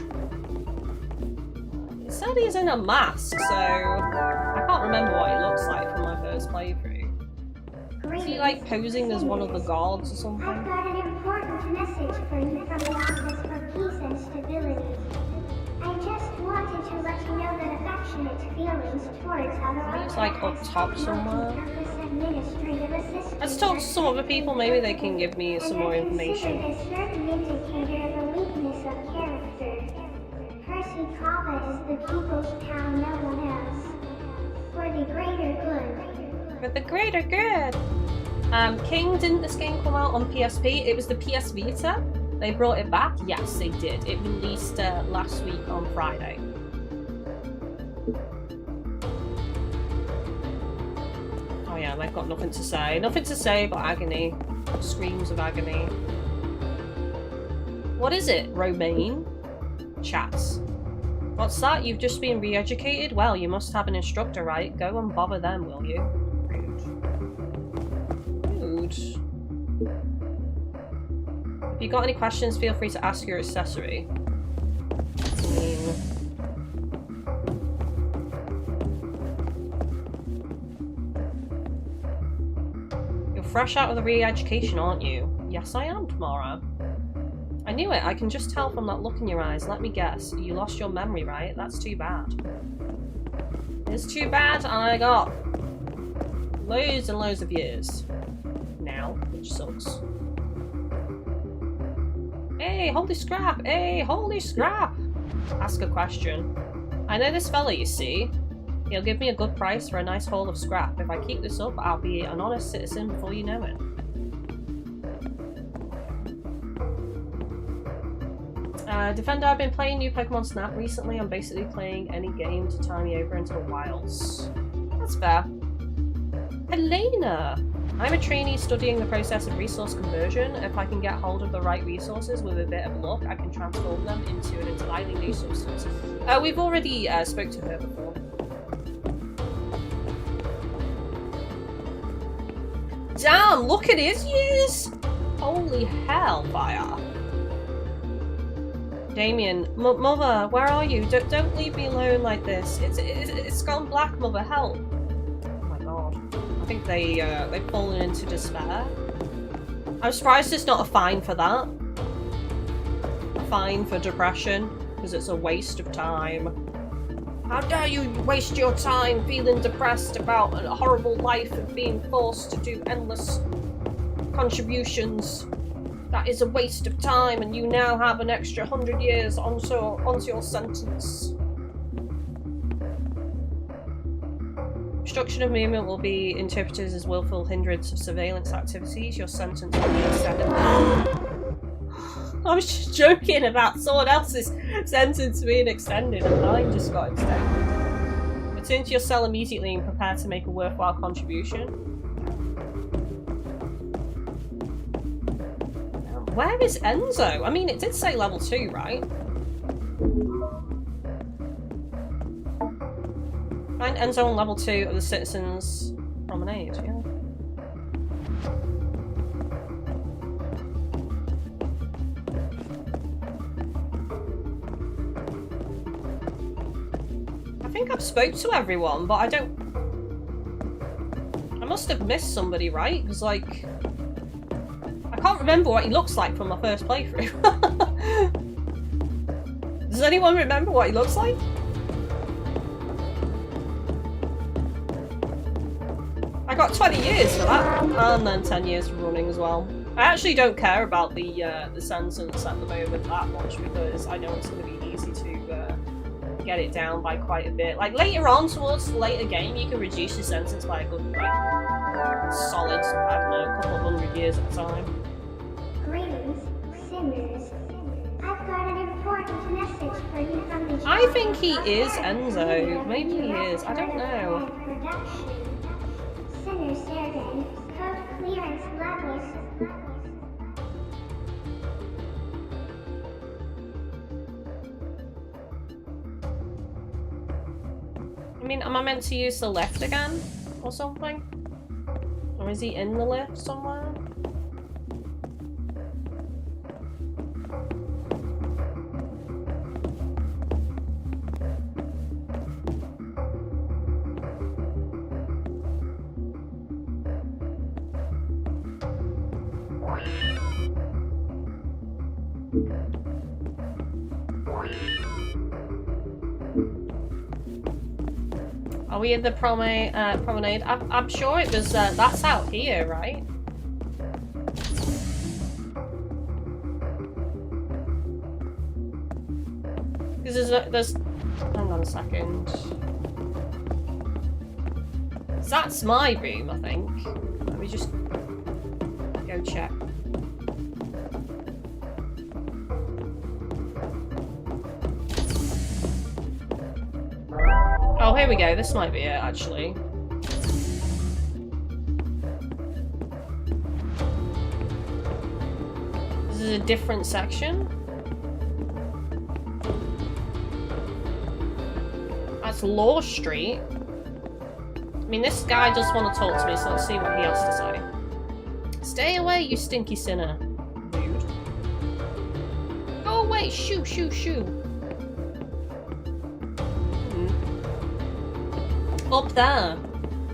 S1: He said he's in a mask, so I can't remember what he looks like from my first playthrough. Is he like posing as one of the gods or something?
S5: I've got an important message for you from the Office for Peace and Stability. I just wanted to let you know that affectionate feelings towards other
S1: It's like up top somewhere. Let's talk to some other people, maybe they can give me some more information.
S5: A certain indicator of a weakness of character. Cobra is the people's pal, no one else. For the greater good.
S1: For the greater good! King, didn't this game come out on PSP? It was the PS Vita. They brought it back? Yes, they did. It released last week on Friday. Oh yeah, they've got nothing to say. Nothing to say but agony. Screams of agony. What is it, Romaine? Chats. What's that? You've just been re-educated? Well, you must have an instructor, right? Go and bother them, will you? Rude. If you've got any questions, feel free to ask your accessory. That's mean. You're fresh out of the re-education, aren't you? Yes, I am, Tamara. I knew it. I can just tell from that look in your eyes. Let me guess. You lost your memory, right? That's too bad. It's too bad, and I got loads and loads of years now, which sucks. Hey, holy scrap! Hey, holy scrap! Ask a question. I know this fella, you see. He'll give me a good price for a nice haul of scrap. If I keep this up, I'll be an honest citizen before you know it. Defender, I've been playing new Pokemon Snap recently. I'm basically playing any game to tie me over into the wilds. That's fair. Helena! I'm a trainee studying the process of resource conversion. If I can get hold of the right resources with a bit of luck, I can transform them into an entirely new substance. We've already spoke to her before. Damn, look at his years! Holy hell, fire. Damien, Mother, where are you? Don't leave me alone like this. It's gone black, Mother. Help! Oh my god. I think they've fallen into despair. I'm surprised it's not a fine for that. A fine for depression, because it's a waste of time. How dare you waste your time feeling depressed about a horrible life of being forced to do endless contributions. That is a waste of time, and you now have an extra 100 years onto your sentence. Obstruction of movement will be interpreted as willful hindrance of surveillance activities. Your sentence will be extended. I was just joking about someone else's sentence being extended, and mine just got extended. Return to your cell immediately and prepare to make a worthwhile contribution. Where is Enzo? I mean, it did say level 2, right? Find Enzo on level 2 of the Citizens Promenade, yeah. I think I've spoke to everyone, but I don't... I must have missed somebody, right? Because, like... I can't remember what he looks like from my first playthrough. Does anyone remember what he looks like? I got 20 years for that, and then 10 years for running as well. I actually don't care about the sentence at the moment that much, because I know it's going to be easy to get it down by quite a bit. Like later on, towards the later game, you can reduce your sentence by a good, like, solid, I don't know, a couple of 100 years at a time.
S5: Greetings, sinners. I've got an important message for you from the
S1: I think he is Enzo. Maybe he is. I don't know.
S5: Sinner survey. Code clearance levels.
S1: I mean, am I meant to use the lift again? Or something? Or is he in the lift somewhere? Are we at the promenade? I'm sure it was, that's out here, right? Because there's... Hang on a second. That's my room, I think. Let me just go check. Oh, here we go. This might be it, actually. This is a different section. That's Law Street. I mean, this guy does want to talk to me, so let's see what he has to say. Stay away, you stinky sinner. Rude. Go away! Shoo, shoo, shoo. Up there.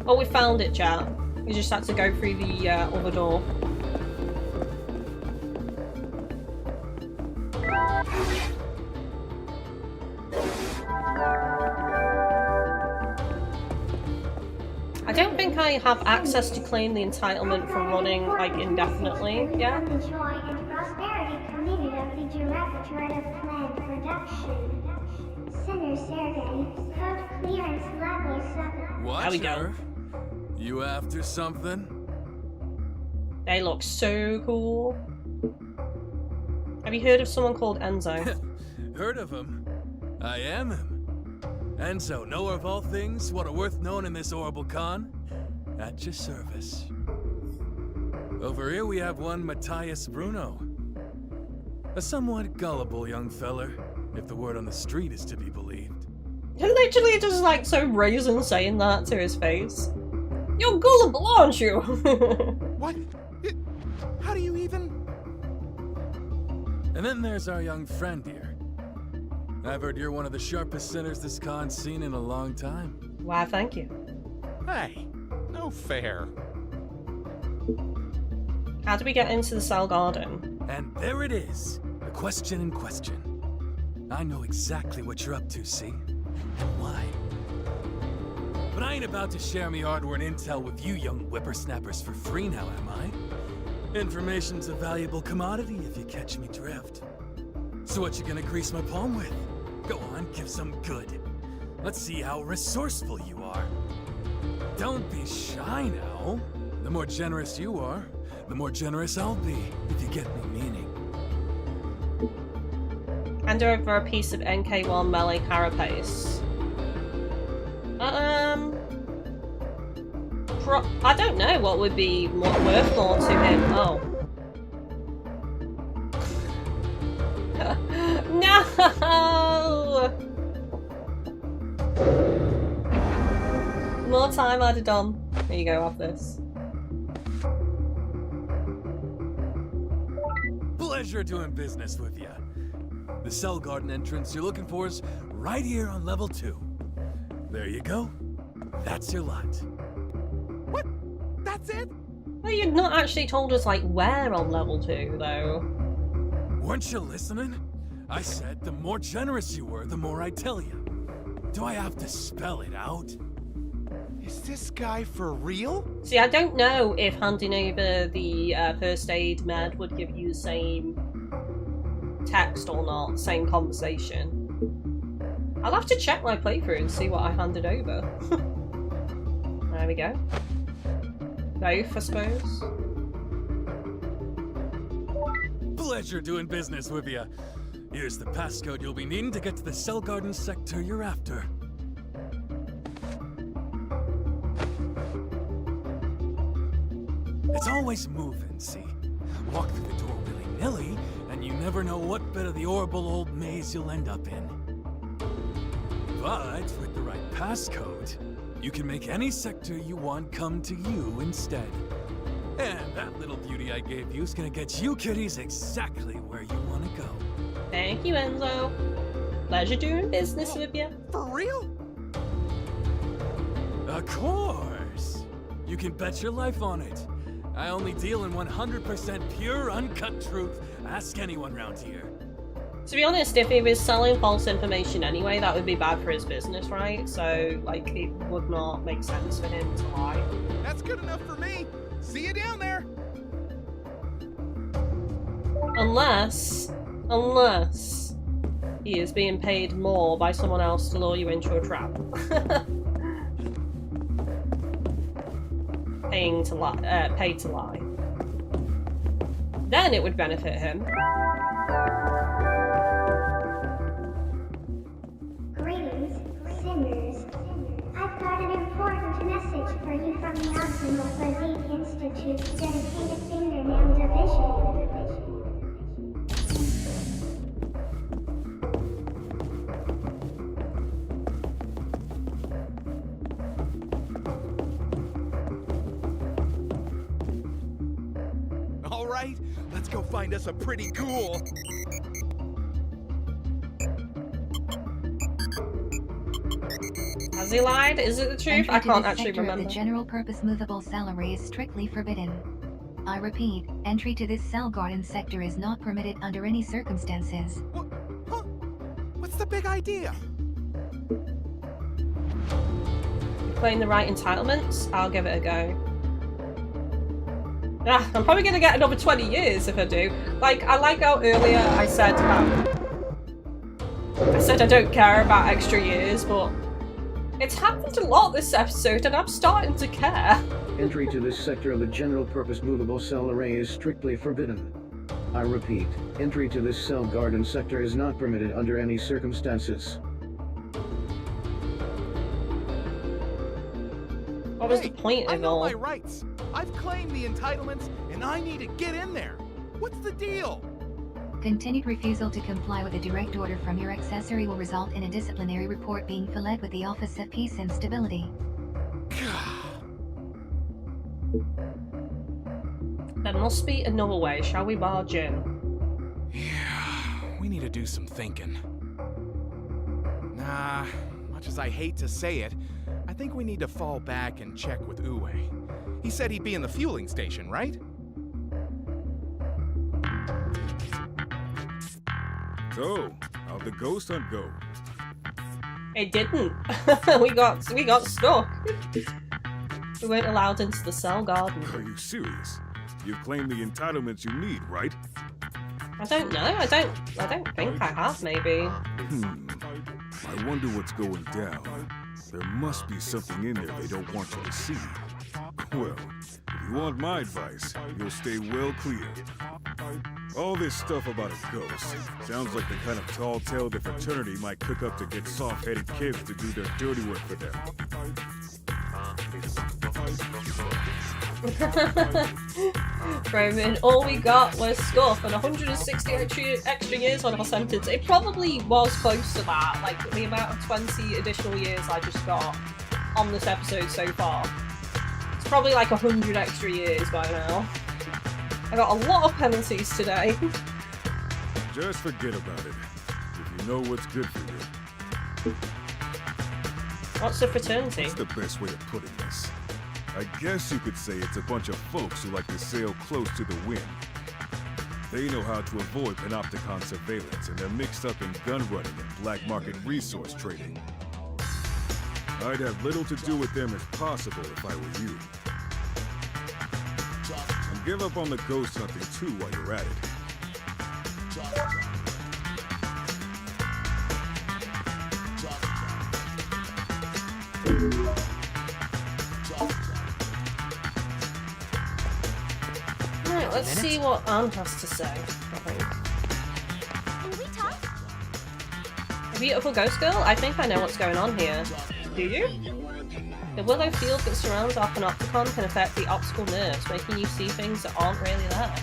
S1: Oh, we found it, chat. We just had to go through the other door. I don't think I have access to claim the entitlement for running, like, indefinitely yet.
S5: The joy and prosperity permitted of the Directorate of Planned Production. Center survey, code clearance level 7.
S1: There we go.
S8: You after something?
S1: They look so cool. Have you heard of someone called Enzo?
S8: Heard of him? I am him. Enzo, knower of all things, what are worth knowing in this horrible con? At your service. Over here we have one Matthias Bruno. A somewhat gullible young feller, if the word on the street is to be believed.
S1: Literally just like so brazen saying that to his face. You're gullible, aren't you?
S9: What? How do you even...
S8: And then there's our young friend here. I've heard you're one of the sharpest sinners this con's seen in a long time.
S1: Why, thank you.
S9: Hey, no fair.
S1: How do we get into the cell garden?
S8: And there it is, the question in question. I know exactly what you're up to, see? And why. But I ain't about to share me hard-earned intel with you young whippersnappers for free now, am I? Information's a valuable commodity if you catch me drift. So what you gonna grease my palm with? Go on, give some good. Let's see how resourceful you are. Don't be shy now. The more generous you are, the more generous I'll be, if you get me meaning.
S1: Hand over a piece of NK1 melee carapace. I don't know what would be worth more to him. Oh. No! More time I'd have done. There you go, have this.
S8: Pleasure doing business with you. The cell garden entrance you're looking for is right here on level 2. There you go. That's your lot.
S9: What? That's it?
S1: Well, you've not actually told us, like, where on level 2, though.
S8: Weren't you listening? I said the more generous you were, the more I tell you. Do I have to spell it out?
S9: Is this guy for real?
S1: See, I don't know if handing over the first aid med would give you the same text or not, same conversation. I'll have to check my playthrough and see what I handed over. There we go. Both, I suppose.
S8: Pleasure doing business with you. Here's the passcode you'll be needing to get to the cell garden sector you're after. It's always moving, see? Walk through the door willy-nilly, and you never know what bit of the horrible old maze you'll end up in. But with the right passcode, you can make any sector you want come to you instead. And that little beauty I gave you is gonna get you kiddies exactly where you want to go.
S1: Thank you, Enzo. Pleasure doing business with you.
S9: For real?
S8: Of course! You can bet your life on it. I only deal in 100% pure, uncut truth. Ask anyone round here.
S1: To be honest, if he was selling false information anyway, that would be bad for his business, right? So, like, it would not make sense for him to lie.
S9: That's good enough for me. See you down there.
S1: Unless he is being paid more by someone else to lure you into a trap. Paid to lie. Then it would benefit him.
S5: Greetings, sinners. I've got an important message for you from the Optimal Physique Institute's dedicated fingernail division.
S9: All right, let's go find us a pretty ghoul.
S1: Has he lied? Is it the truth? I can't actually remember.
S10: The general purpose movable cell array is strictly forbidden. I repeat, entry to this cell garden sector is not permitted under any circumstances.
S9: What? Huh? What's the big idea?
S1: Playing the right entitlements? I'll give it a go. Ah, I'm probably gonna get another 20 years if I do. Like, I like how earlier I said I don't care about extra years, but it's happened a lot this episode and I'm starting to care.
S2: Entry to this sector of the general purpose movable cell array is strictly forbidden. I repeat, entry to this cell garden sector is not permitted under any circumstances.
S1: What was the point
S9: I
S1: of
S9: know
S1: all?
S9: my rights. I've claimed the entitlements, and I need to get in there. What's the deal?
S10: Continued refusal to comply with a direct order from your accessory will result in a disciplinary report being filed with the Office of Peace and Stability.
S1: There must be another way. Shall we barge in?
S9: Yeah, we need to do some thinking. Nah, much as I hate to say it, I think we need to fall back and check with Uwe. He said he'd be in the fueling station, right?
S6: So, how'd the ghost hunt go?
S1: It didn't. we got stuck. We weren't allowed into the cell garden.
S6: Are you serious? You've claimed the entitlements you need, right?
S1: I don't know. I don't think I have, maybe.
S6: I wonder what's going down. There must be something in there they don't want you to see. Well, if you want my advice, you'll stay well clear. All this stuff about a ghost sounds like the kind of tall tale the fraternity might cook up to get soft-headed kids to do their dirty work for them.
S1: Roman, all we got was scuff and 160 extra years on our sentence. It probably was close to that, like the amount of 20 additional years I just got on this episode so far. It's probably like 100 extra years by now. I got a lot of penalties today.
S6: Just forget about it, if you know what's good for you.
S1: What's a fraternity?
S6: What's the best way of putting this? I guess you could say it's a bunch of folks who like to sail close to the wind. They know how to avoid panopticon surveillance, and they're mixed up in gun running and black market resource trading. I'd have little to do with them as possible if I were you. And give up on the ghost hunting too while you're at it.
S1: Right, let's see what Anne has to say, I think.
S3: Can we talk?
S1: A beautiful ghost girl? I think I know what's going on here. Do you? The willow field that surrounds our panopticon can affect the optical nerves, making you see things that aren't really there.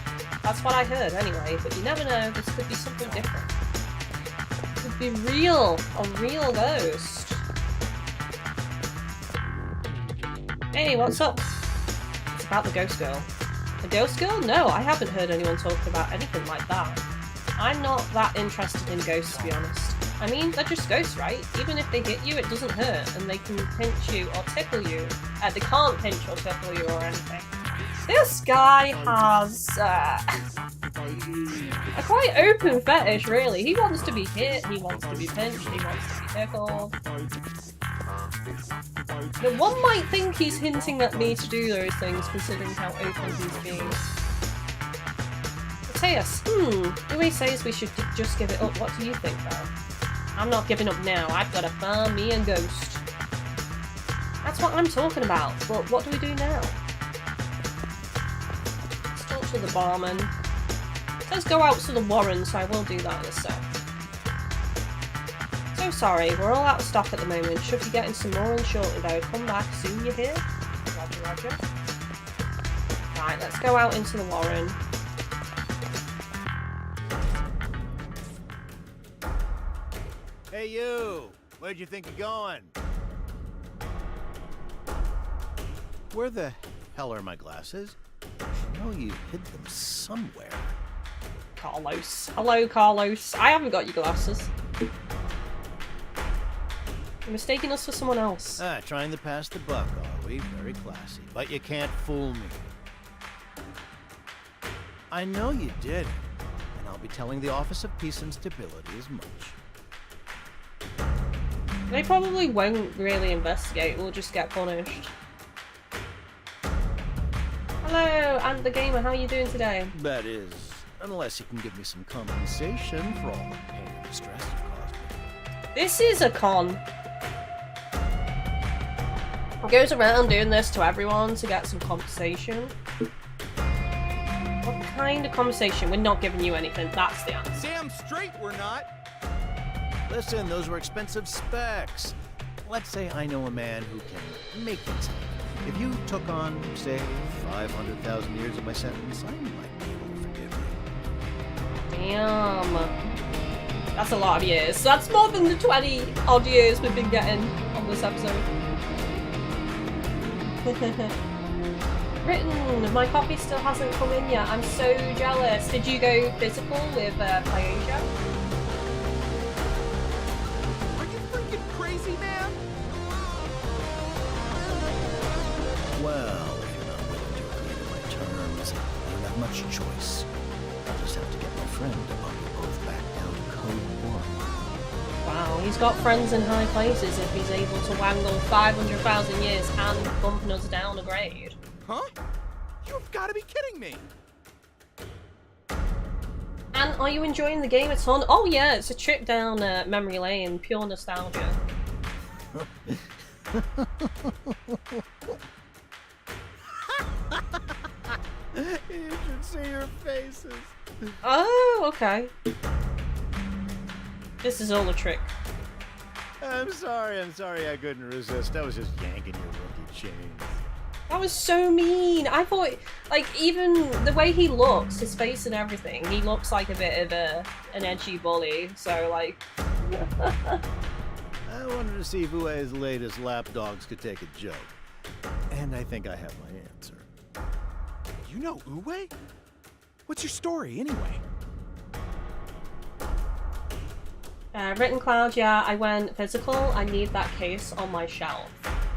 S1: That's what I heard anyway, but you never know, this could be something different. It could be real, a real ghost. Hey, what's up? It's about the ghost girl. A ghost girl? No, I haven't heard anyone talking about anything like that. I'm not that interested in ghosts, to be honest. I mean, they're just ghosts, right? Even if they hit you, it doesn't hurt, and they can pinch you or tickle you. They can't pinch or tickle you or anything. This guy has, a quite open fetish, really. He wants to be hit, he wants to be pinched, he wants to be tickled. Now, one might think he's hinting at me to do those things, considering how open he's being. Matthias, Louis says we should just give it up. What do you think, though? I'm not giving up now. I've got to find me a ghost. That's what I'm talking about. But what do we do now? Let's talk to the barman. Let's go out to the Warren, so I will do that in a sec. So sorry, we're all out of stock at the moment. Should be getting some more in shortly though. Come back soon, you hear? Roger, roger. Right, let's go out into the Warren.
S11: Hey you! Where'd you think you're going? Where the hell are my glasses? I know you hid them somewhere.
S1: Carlos. Hello, Carlos. I haven't got your glasses. You're mistaking us for someone else.
S11: Trying to pass the buck, are we? Very classy. But you can't fool me. I know you did, and I'll be telling the Office of Peace and Stability as much.
S1: They probably won't really investigate, we'll just get punished. Hello, Ant the Gamer, how are you doing today?
S11: That is, unless you can give me some compensation for all the pain and stress you caused me.
S1: This is a con. It goes around doing this to everyone to get some compensation. What kind of compensation? We're not giving you anything, that's the answer.
S9: Damn straight we're not!
S11: Listen, those were expensive specs. Let's say I know a man who can make things happen. If you took on, say, 500,000 years of my sentence, I might be able to forgive you.
S1: Damn. That's a lot of years. That's more than the 20 odd years we've been getting on this episode. Written, my copy still hasn't come in yet. I'm so jealous. Did you go physical with Pyasia?
S9: Are you freaking crazy, man?
S11: Well, if you're not willing to agree to my terms, I don't have much choice. I'll just have to get my friend to bump you both back down to Code 1.
S1: Wow, he's got friends in high places if he's able to wangle 500,000 years and bumping us down a grade.
S9: Huh? You've got to be kidding me!
S1: And are you enjoying the game a ton? Oh yeah, it's a trip down memory lane, pure nostalgia.
S11: You should see your faces.
S1: Oh, okay. This is all a trick.
S11: I'm sorry I couldn't resist. I was just yanking your rookie chains.
S1: That was so mean. I thought, like, even the way he looks, his face and everything, he looks like a bit of an edgy bully. So, like...
S11: I wanted to see if Ue's latest lapdogs could take a joke. And I think I have my answer.
S9: You know Uwe? What's your story, anyway?
S1: Written Cloud, yeah, I went physical. I need that case on my shelf.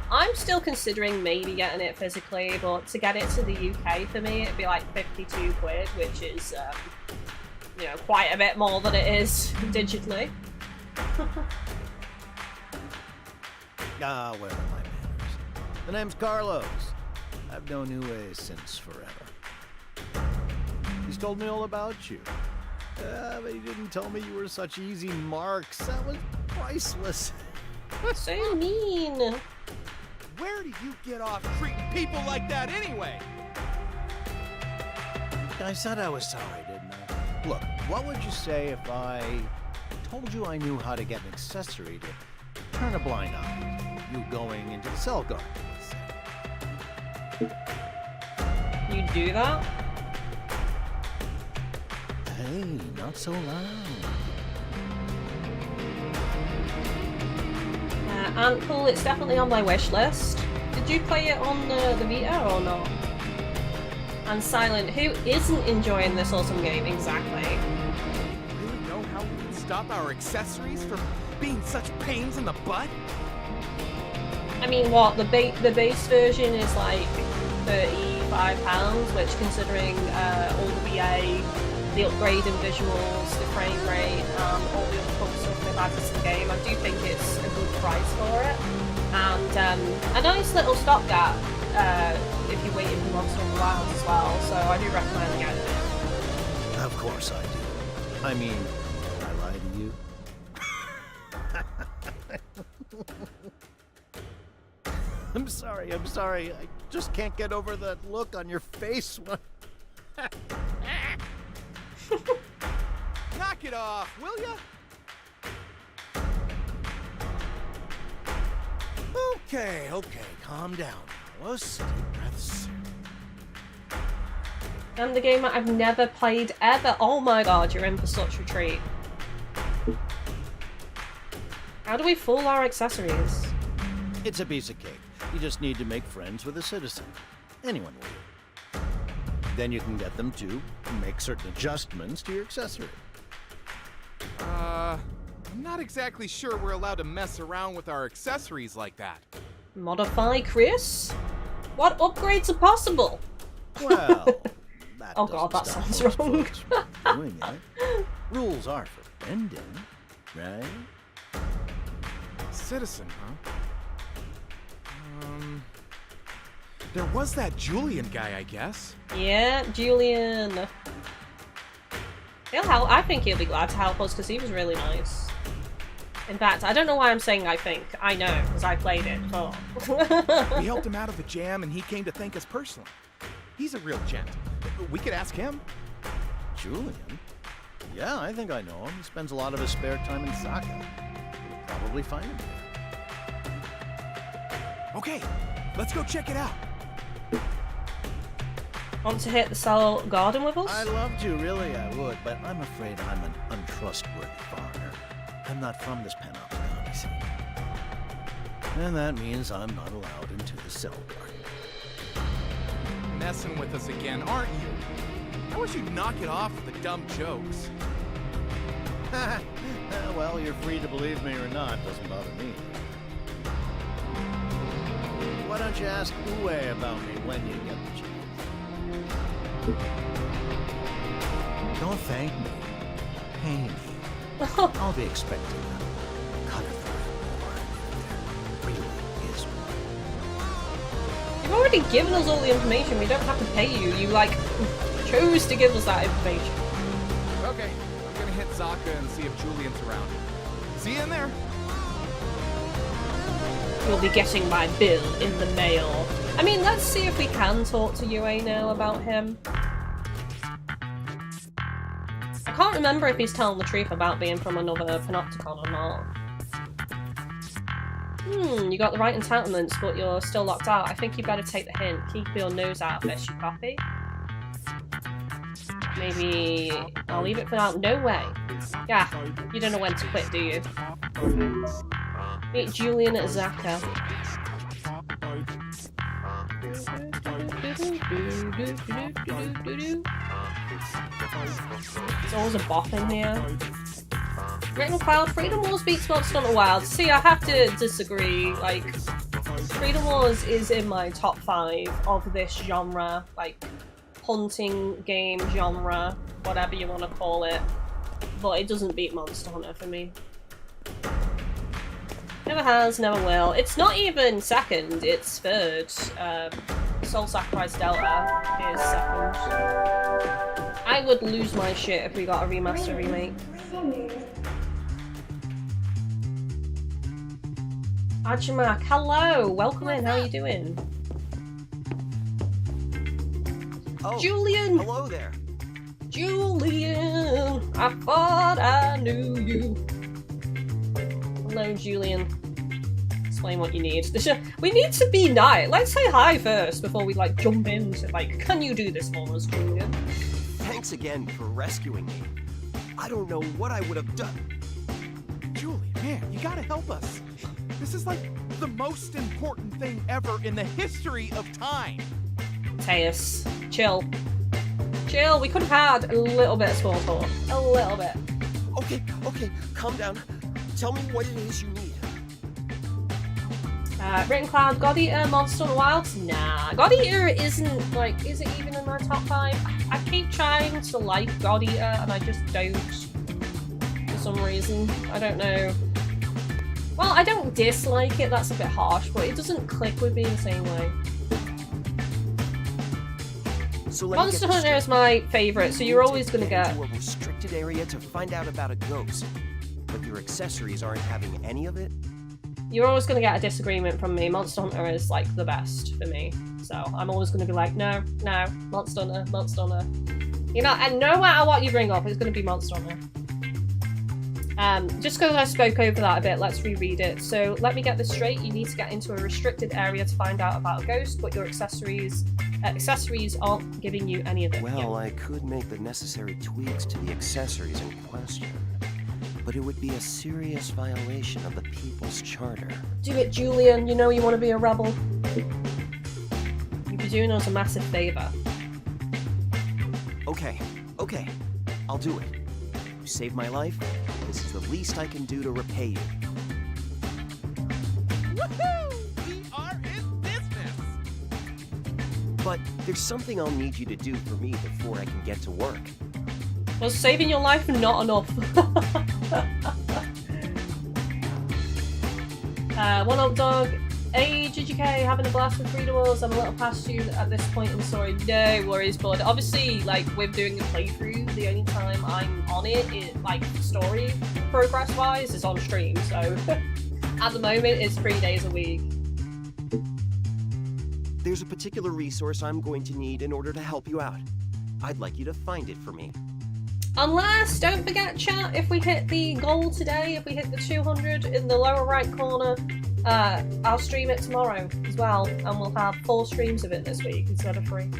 S1: I'm still considering maybe getting it physically, but to get it to the UK for me, it'd be like 52 quid, which is, you know, quite a bit more than it is digitally.
S11: Ah, well, my manners. The name's Carlos. I've known Uwe since forever. He's told me all about you. But he didn't tell me you were such easy marks. That was priceless.
S1: So mean.
S9: Where do you get off treating people like that anyway?
S11: I said I was sorry, didn't I? Look, what would you say if I told you I knew how to get an accessory to turn a blind eye? You going into the cell guard, let's say.
S1: You do that?
S11: Hey, not so loud.
S1: Antpool, it's definitely on my wish list. Did you play it on the Vita or not? And Silent, who isn't enjoying this awesome game exactly?
S9: Really know how we can stop our accessories from being such pains in the butt?
S1: I mean, what, the base version is like £35, which considering all the VA the upgrade in visuals, the frame rate, all the other fun stuff they've added to the game. I do think it's a good price for it. And a nice little stopgap if you're waiting for Monster of the Wilds as well, so I do recommend getting it.
S11: Of course I do. I mean, did I lie to you? I'm sorry. I just can't get over that look on your face when...
S9: Knock it off, will ya?
S11: Okay, calm down, fellas. Deep breaths.
S1: And the game that I've never played ever. Oh my god, you're in for such a treat. How do we fool our accessories?
S11: It's a piece of cake. You just need to make friends with a citizen. Anyone will. Then you can get them to make certain adjustments to your accessory.
S9: I'm not exactly sure we're allowed to mess around with our accessories like that.
S1: Modify, Chris? What upgrades are possible?
S11: Well, that
S1: oh god, that
S11: doesn't
S1: sounds
S11: stop
S1: wrong.
S11: most folks from doing it. Rules are for bending, right?
S9: Citizen, huh? There was that Julian guy, I guess.
S1: Yeah, Julian. He'll help. I think he'll be glad to help us because he was really nice. In fact, I don't know why I'm saying I think. I know, because I played it before.
S9: We helped him out of the jam and he came to thank us personally. He's a real gent. We could ask him.
S11: Julian? Yeah, I think I know him. He spends a lot of his spare time in Saka. You'll probably find him there.
S9: Okay, let's go check it out.
S1: Want to hit the cell garden with us?
S11: I'd love to, really I would, but I'm afraid I'm an untrustworthy foreigner. I'm not from this panopticon, you see. And that means I'm not allowed into the cell garden.
S9: Messing with us again, aren't you? I wish you'd knock it off with the dumb jokes.
S11: Well, you're free to believe me or not, doesn't bother me. Why don't you ask Uwe about me when you get the chance? Don't thank me. Pay me. I'll be expecting a cut of the reward if there really is one.
S1: You've already given us all the information. We don't have to pay you. You, like, chose to give us that information.
S9: Okay, I'm gonna hit Zaka and see if Julian's around. See you in there.
S1: You'll be getting my bill in the mail. I mean, let's see if we can talk to Yue now about him. I can't remember if he's telling the truth about being from another panopticon or not. You got the right entitlements, but you're still locked out. I think you better take the hint. Keep your nose out of this, you copy? Maybe I'll leave it for now. No way. Yeah, you don't know when to quit, do you? Meet Julian at Zaka. There's always a bop in here. Written Cloud, Freedom Wars beats Monster Hunter Wild. See, I have to disagree. Like, Freedom Wars is in my top 5 of this genre. Like, hunting game genre, whatever you want to call it. But it doesn't beat Monster Hunter for me. Never has, never will. It's not even second, it's third. Soul Sacrifice Delta is second. I would lose my shit if we got a remaster remake. Ajimak, hello! Welcome in, how are you doing?
S12: Oh,
S1: Julian!
S12: Hello there.
S1: Julian! I thought I knew you. Hello, Julian. Explain what you need. We need to be nice. Let's say hi first before we like jump into like, can you do this for us, Julian?
S12: Thanks again for rescuing me. I don't know what I would have done.
S9: Julian, man, you gotta help us. This is like the most important thing ever in the history of time.
S1: Teus, chill. Chill, we could have had a little bit of small talk. A little bit.
S12: Okay, calm down. Tell me what it is you need.
S1: Written Cloud, God Eater, Monster on the Wilds? Nah, God Eater isn't, like, is it even in my top 5? I keep trying to like God Eater and I just don't, for some reason. I don't know. Well, I don't dislike it, that's a bit harsh, but it doesn't click with me in the same way.
S12: So
S1: Monster Hunter is my favourite, so you're always gonna get
S12: into a restricted area to find out about a ghost, but your accessories aren't having any of it?
S1: You're always going to get a disagreement from me. Monster Hunter is like the best for me. So I'm always going to be like, no, Monster Hunter, Monster Hunter. You know, and no matter what you bring up, it's going to be Monster Hunter. Just because I spoke over that a bit, let's reread it. So let me get this straight. You need to get into a restricted area to find out about a ghost, but your accessories aren't giving you any of it.
S12: Well, I could make the necessary tweaks to the accessories in question, but it would be a serious violation of the People's Charter.
S1: Do it, Julian. You know you want to be a rebel. You'd be doing us a massive favour.
S12: Okay, I'll do it. You saved my life. This is the least I can do to repay you.
S9: Woohoo! We are in business!
S12: But there's something I'll need you to do for me before I can get to work.
S1: Was saving your life not enough? One up, dog. Hey, GGK, having a blast with Freedom Wars. I'm a little past you at this point in the story. No worries, bud. Obviously, like, with doing a playthrough, the only time I'm on it, like, story progress-wise, is on stream. So, at the moment, it's 3 days a week.
S12: There's a particular resource I'm going to need in order to help you out. I'd like you to find it for me.
S1: Unless, don't forget, chat, if we hit the goal today, if we hit the 200 in the lower right corner, I'll stream it tomorrow as well, and we'll have 4 streams of it this week instead of 3.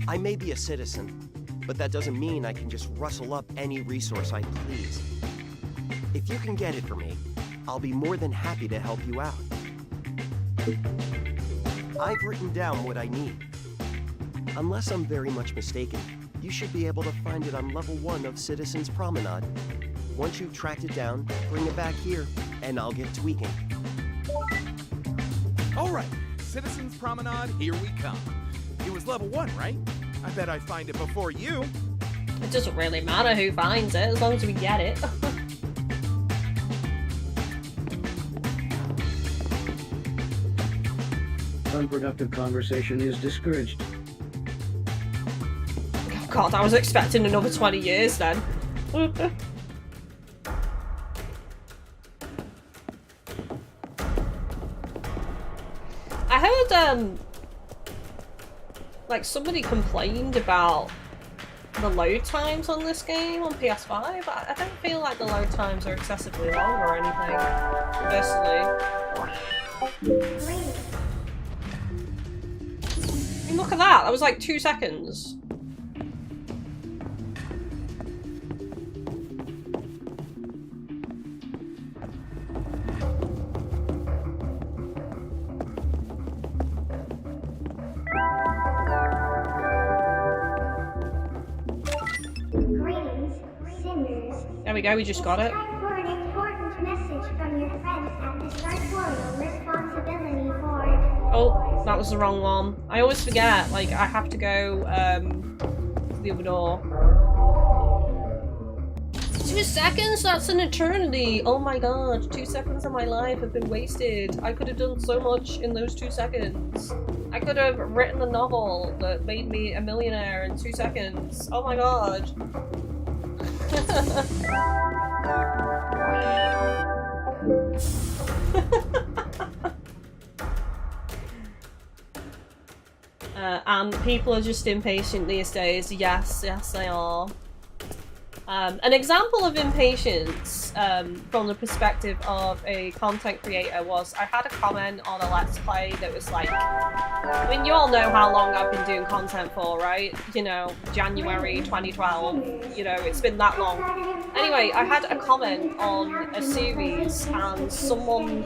S12: I may be a citizen, but that doesn't mean I can just rustle up any resource I please. If you can get it for me, I'll be more than happy to help you out. I've written down what I need. Unless I'm very much mistaken, you should be able to find it on level 1 of Citizen's Promenade. Once you've tracked it down, bring it back here, and I'll get tweaking.
S9: Alright, Citizen's Promenade, here we come. It was level 1, right? I bet I find it before you.
S1: It doesn't really matter who finds it, as long as we get it.
S2: Unproductive conversation is discouraged.
S1: God, I was expecting another 20 years then. I heard, like, somebody complained about the load times on this game on PS5. I don't feel like the load times are excessively long or anything, personally. I mean, look at that, that was like 2 seconds. There we go, we just got it.
S5: For an important message from your friends at the sartorial, responsibility for...
S1: Oh, that was the wrong one. I always forget, like, I have to go to the other door. 2 seconds? That's an eternity! Oh my god, 2 seconds of my life have been wasted. I could have done so much in those 2 seconds. I could have written a novel that made me a millionaire in 2 seconds. Oh my god. And people are just impatient these days. Yes, they are. An example of impatience from the perspective of a content creator was I had a comment on a Let's Play that was like, I mean, you all know how long I've been doing content for, right? You know, January 2012, you know, it's been that long. Anyway, I had a comment on a series and someone...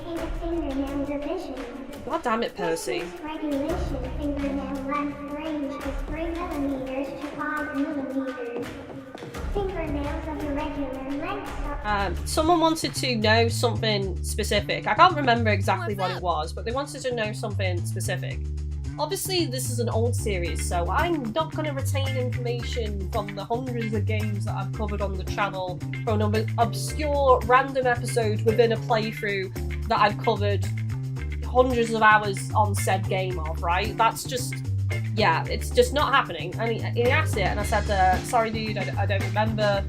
S1: God damn it, Percy.
S5: Regulation fingernail length range is 3 millimeters to 5 millimeters. Fingernails of irregular length
S1: Someone wanted to know something specific. I can't remember exactly what it was, but they wanted to know something specific. Obviously, this is an old series, so I'm not going to retain information from the hundreds of games that I've covered on the channel from an obscure random episode within a playthrough that I've covered hundreds of hours on said game of, right? That's just, yeah, it's just not happening. And he asked it, and I said, sorry dude, I don't remember.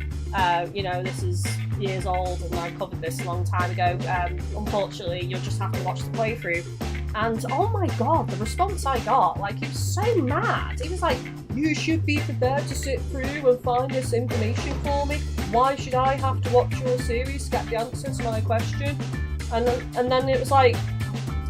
S1: You know, this is years old, and I covered this a long time ago. Unfortunately, you'll just have to watch the playthrough. And oh my god, the response I got, like, he was so mad. He was like, you should be prepared to sit through and find this information for me. Why should I have to watch your series to get the answer to my question? And then it was like,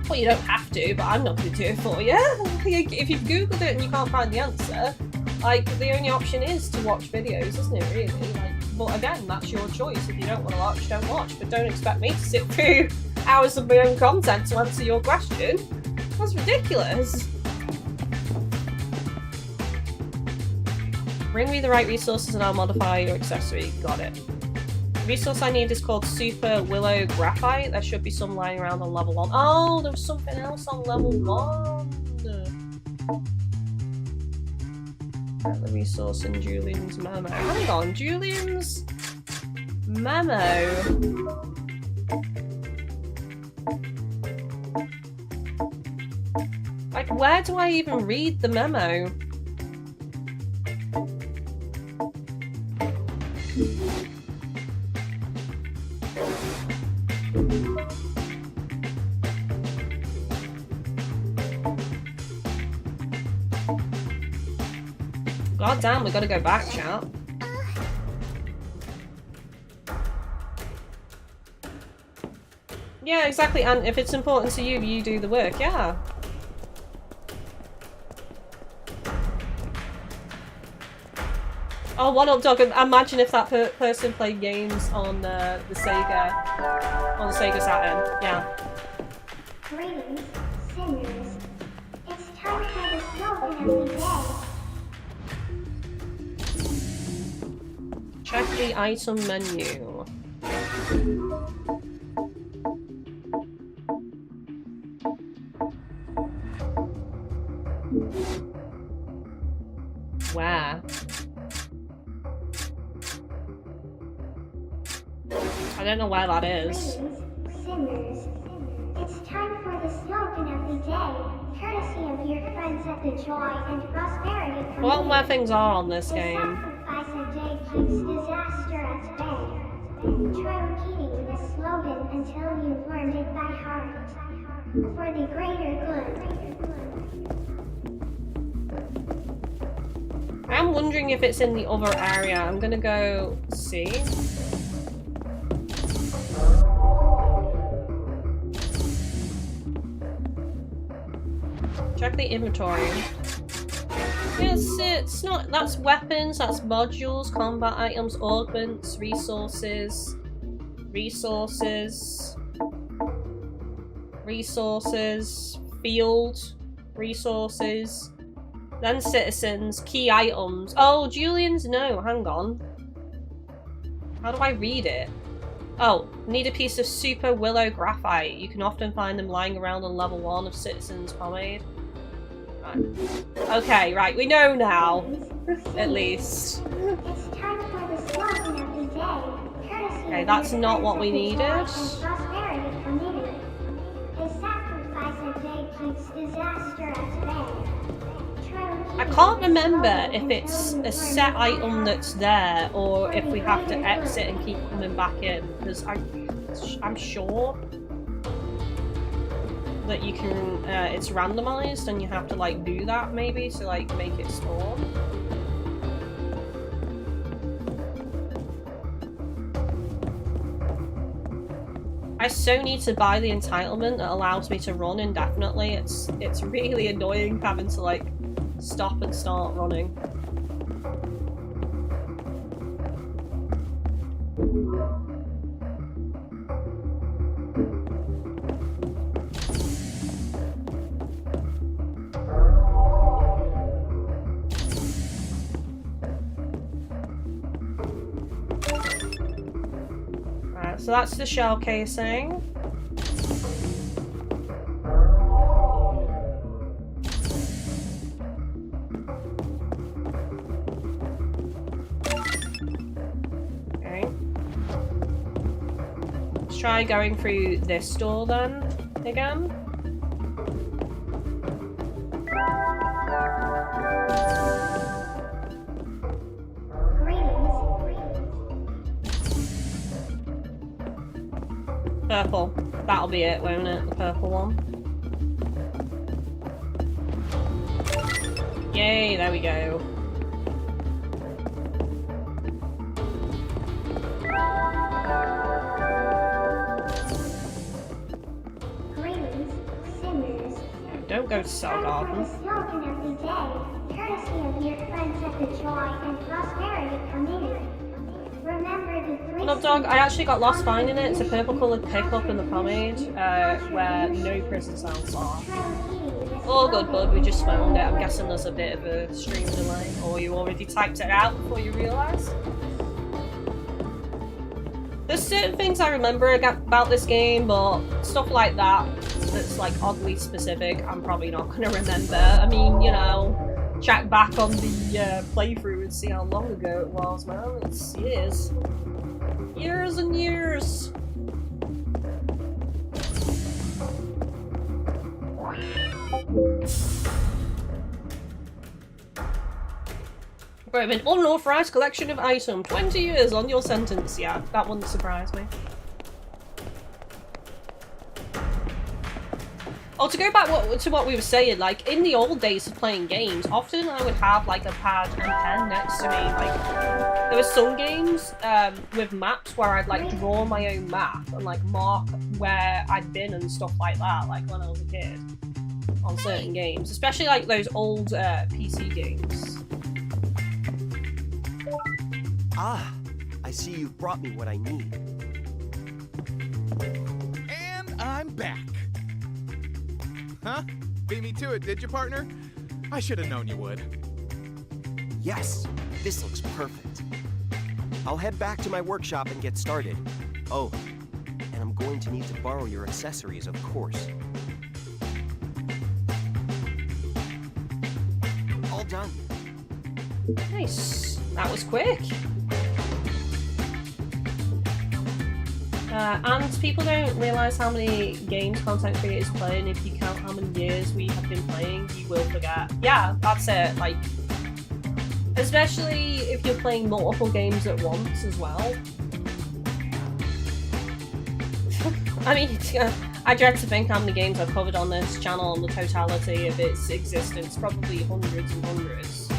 S1: well, you don't have to, but I'm not going to do it for you. If you've googled it and you can't find the answer, like, the only option is to watch videos, isn't it, really? Like, but again, that's your choice. If you don't want to watch, don't watch. But don't expect me to sit through hours of my own content to answer your question. That's ridiculous. Bring me the right resources and I'll modify your accessory. Got it. The resource I need is called Super Willow Graphite. There should be some lying around on level 1. Oh, there was something else on level 1. Get the resource in Julian's memo. Hang on, Julian's memo. Like, where do I even read the memo? God damn, we gotta go back, chat. Yeah, exactly, and if it's important to you, you do the work, yeah. Oh, one up dog, imagine if that person played games on the Sega Saturn, yeah.
S5: Greetings, sinners. It's time for the slogan of the day.
S1: Check the item menu. Where? I don't know where that is.
S5: Greetings, sinners. It's time for the slogan of the day, courtesy of your friends at the Joy and Prosperity Committee.
S1: I wonder where things are on this game.
S5: Sacrifice a day keeps disaster at bay. Try repeating this slogan until you've learned it by heart. For the greater good.
S1: I'm wondering if it's in the other area. I'm gonna go see. Check the inventory. Yes, it's not. That's weapons, that's modules, combat items, augments, resources, field, resources, then citizens, key items. Oh, Julian's, no, hang on. How do I read it? Oh, need a piece of Super Willow Graphite. You can often find them lying around on level 1 of Citizens Pomade. Right. Okay, right, we know now. At least.
S5: It's time for the slogan of the day.
S1: Okay, that's not what we needed.
S5: Prosperity Committee. A sacrifice a day keeps disaster at bay.
S1: I can't remember if it's a set item that's there or if we have to exit and keep coming back in, because I'm sure that you can, it's randomized and you have to like do that maybe to like make it spawn. I so need to buy the entitlement that allows me to run indefinitely. It's really annoying having to like stop and start running. So that's the shell casing. Okay. Let's try going through this door then, again. Purple. That'll be it, won't it? The purple one. Yay, there we go.
S5: Greetings, sinners.
S1: Don't go to Cell Garden.
S5: Slogan of the day, courtesy of your friends at the Joy and Prosperity Committee. Remember the three...
S1: Love dog, I actually got lost finding it. It's a purple coloured pickup in the pomade, where no prison sounds are. All good, bud, we just found it. I'm guessing there's a bit of a stream delay, or you already typed it out before you realised. There's certain things I remember about this game, but stuff like that, that's like oddly specific, I'm probably not going to remember. I mean, you know, check back on the playthrough and see how long ago it was, man. It's years. Years and years. Right, an unauthorized collection of items. 20 years on your sentence. Yeah, that wouldn't surprise me. Oh, to go back to what we were saying, like, in the old days of playing games, often I would have, like, a pad and pen next to me. Like, there were some games with maps where I'd, like, draw my own map and, like, mark where I'd been and stuff like that, like, when I was a kid. On certain games. Especially, like, those old PC games.
S12: Ah, I see you've brought me what I need.
S9: And I'm back. Huh? Beat me to it, did you, partner? I should have known you would.
S12: Yes, this looks perfect. I'll head back to my workshop and get started. Oh, and I'm going to need to borrow your accessories, of course. All done.
S1: Nice. That was quick. And people don't realise how many games content creators play, and if you count how many years we have been playing, you will forget. Yeah, that's it. Like, especially if you're playing multiple games at once as well. I mean, I dread to think how many games I've covered on this channel on the totality of its existence. Probably hundreds and hundreds.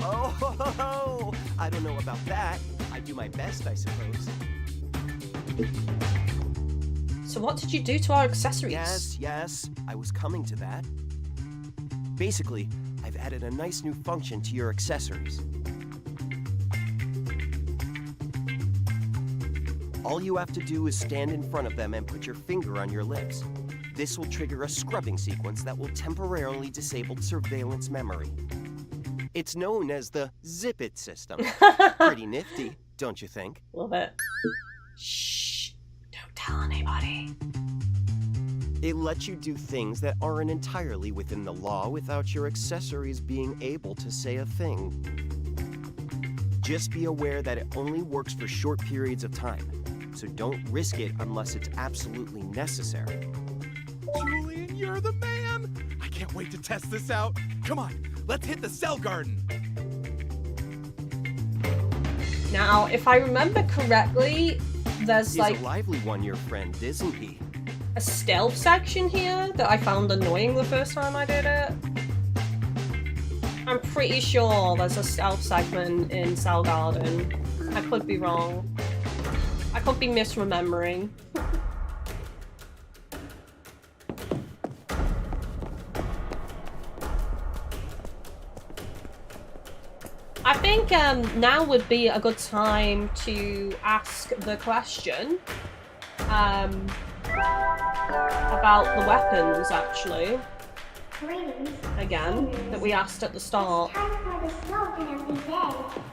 S12: Oh, I don't know about that. I do my best, I suppose.
S1: So what did you do to our accessories?
S12: Yes, I was coming to that. Basically, I've added a nice new function to your accessories. All you have to do is stand in front of them and put your finger on your lips. This will trigger a scrubbing sequence that will temporarily disable surveillance memory. It's known as the Zip It system. Pretty nifty, don't you think?
S1: Love it. Shh, don't tell anybody.
S12: It lets you do things that aren't entirely within the law without your accessories being able to say a thing. Just be aware that it only works for short periods of time, so don't risk it unless it's absolutely necessary.
S9: Julian, you're the man! I can't wait to test this out. Come on, let's hit the cell garden.
S1: Now, if I remember correctly, there's
S12: He's
S1: like
S12: a lively one, your friend, isn't he?
S1: a stealth section here that I found annoying the first time I did it. I'm pretty sure there's a stealth segment in Cell Garden. I could be wrong. I could be misremembering. I think now would be a good time to ask the question about the weapons, actually.
S5: Greetings,
S1: again, that we asked at the start.
S5: It's time for the slogan of the day,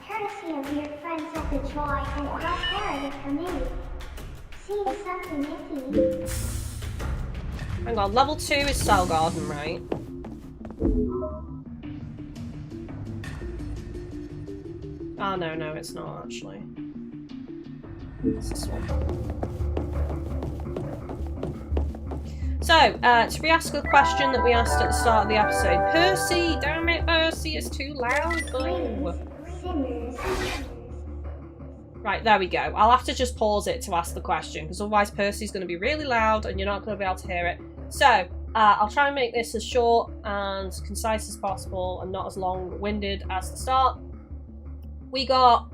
S5: courtesy of your friends at the Joy and Prosperity Committee. See something icky.
S1: Hang on, level 2 is Cell Garden, right? Oh, no, it's not actually. It's this one. So, to re-ask a question that we asked at the start of the episode. Percy! Damn it, Percy, it's too loud. Oh. Right, there we go. I'll have to just pause it to ask the question, because otherwise Percy's going to be really loud and you're not going to be able to hear it. So, I'll try and make this as short and concise as possible and not as long-winded as the start. We got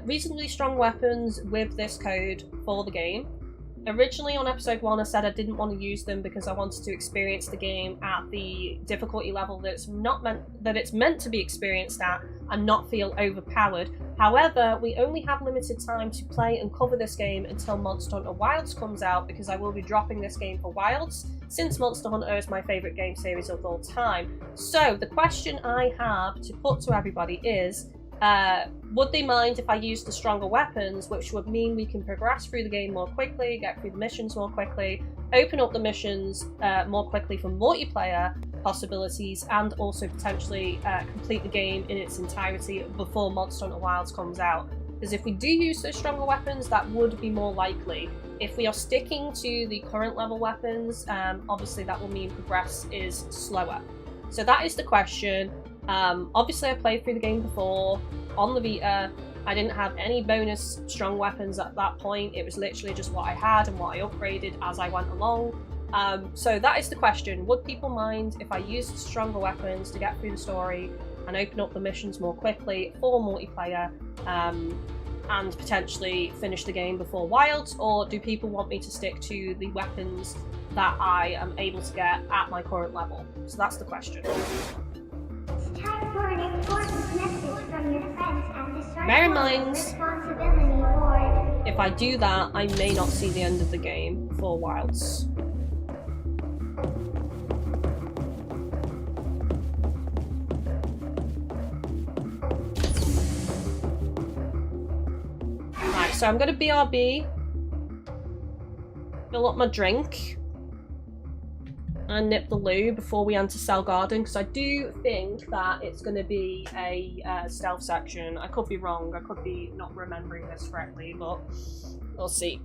S1: reasonably strong weapons with this code for the game. Originally on episode 1 I said I didn't want to use them because I wanted to experience the game at the difficulty level that it's meant to be experienced at and not feel overpowered. However, we only have limited time to play and cover this game until Monster Hunter Wilds comes out, because I will be dropping this game for Wilds, since Monster Hunter is my favourite game series of all time. So the question I have to put to everybody is, would they mind if I used the stronger weapons, which would mean we can progress through the game more quickly, get through the missions more quickly, open up the missions more quickly for multiplayer possibilities, and also potentially complete the game in its entirety before Monster Hunter Wilds comes out? Because if we do use those stronger weapons, that would be more likely. If we are sticking to the current level weapons, obviously that will mean progress is slower. So that is the question. Obviously I played through the game before on the Vita. I didn't have any bonus strong weapons at that point. It was literally just what I had and what I upgraded as I went along. So that is the question. Would people mind if I used stronger weapons to get through the story and open up the missions more quickly for multiplayer, and potentially finish the game before Wilds? Or do people want me to stick to the weapons that I am able to get at my current level? So that's the question.
S5: Time for an important message from your friends at the
S1: Bear in
S5: Social
S1: mind,
S5: Responsibility Board.
S1: if I do that, I may not see the end of the game for Wilds. Right, so I'm going to BRB, fill up my drink, and nip the loo before we enter Cell Garden, because I do think that it's going to be a stealth section. I could be wrong, I could be not remembering this correctly, but we'll see.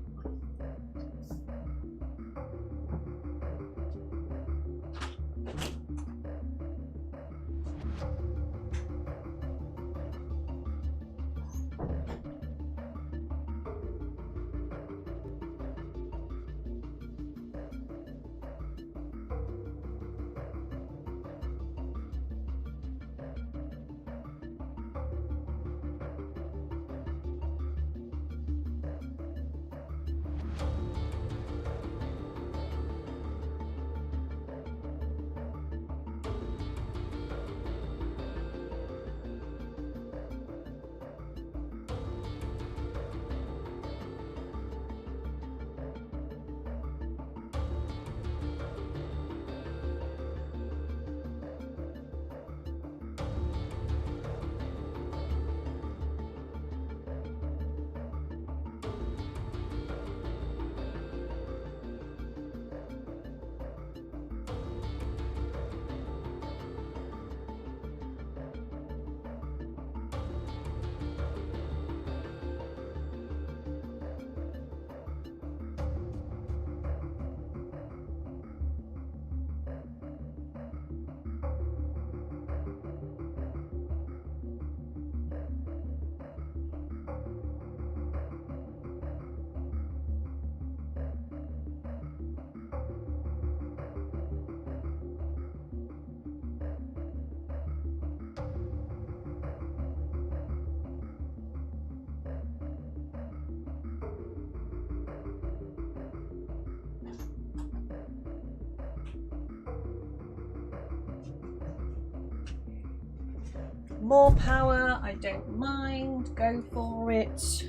S1: More power, I don't mind, go for it.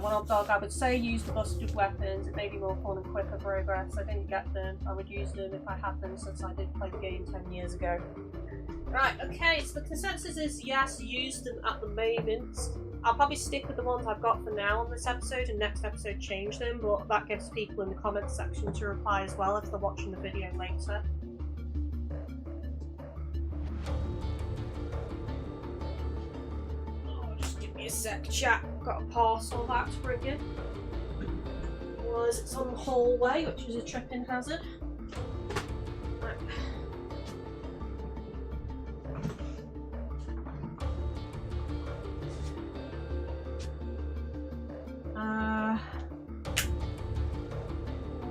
S1: One old dog, I would say use the busted weapons. It may be more fun and quicker progress. I didn't get them. I would use them if I had them since I did play the game 10 years ago. Right, okay, so the consensus is yes, use them at the moment. I'll probably stick with the ones I've got for now on this episode, and next episode change them, but that gives people in the comments section to reply as well if they're watching the video later. Oh, just give me a sec, chat. Got a parcel back to bring in. Otherwise it's on the hallway, which is a tripping hazard. Right.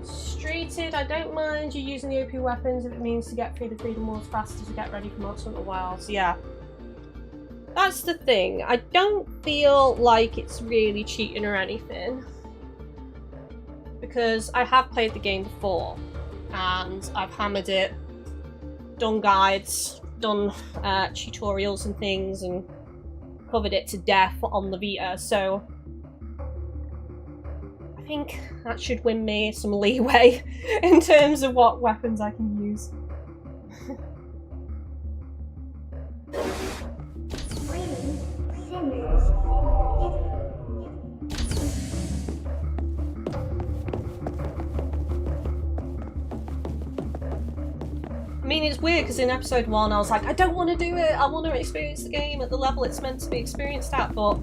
S1: Streeted, I don't mind you using the OP weapons if it means to get through the Freedom Wars faster to get ready for Monster Hunter Wilds. Yeah. That's the thing. I don't feel like it's really cheating or anything. Because I have played the game before. And I've hammered it. Done guides. Done tutorials and things. And covered it to death on the Vita. So I think that should win me some leeway in terms of what weapons I can use. I mean, it's weird because in episode 1 I was like, I don't want to do it, I want to experience the game at the level it's meant to be experienced at, but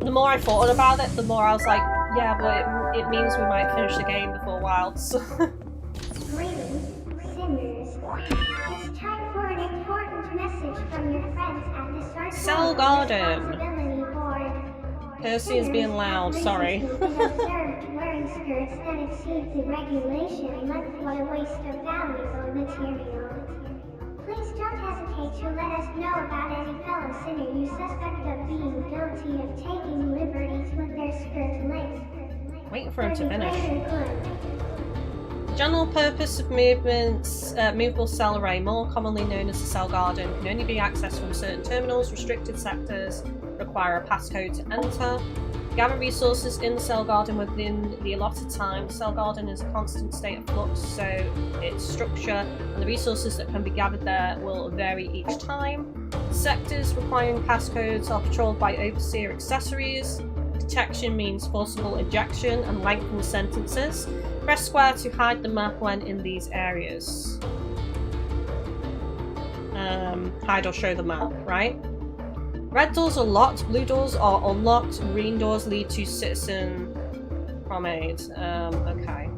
S1: the more I thought about it, the more I was like, yeah, but it means we might finish the game before Wilds.
S5: Greetings, sinners. It's time for an important message from your friends at the Start
S1: Cell Garden.
S5: Responsibility Board.
S1: Percy is being loud, sorry.
S5: Observed wearing skirts that exceed the regulation length. What a waste of valuable material. Please don't hesitate to let us know about any fellow sinner you suspect of being guilty of taking liberties with their skirt length.
S1: Waiting for him to finish. General purpose of movements, movable cell array, more commonly known as the cell garden, can only be accessed from certain terminals, restricted sectors, require a passcode to enter. Gather resources in the cell garden within the allotted time. The cell garden is a constant state of flux, so its structure and the resources that can be gathered there will vary each time. Sectors requiring passcodes are patrolled by overseer accessories. Detection means forcible ejection and lengthened sentences. Press square to hide the map when in these areas. Hide or show the map, right? Red doors are locked, blue doors are unlocked, green doors lead to citizen promenade. Okay.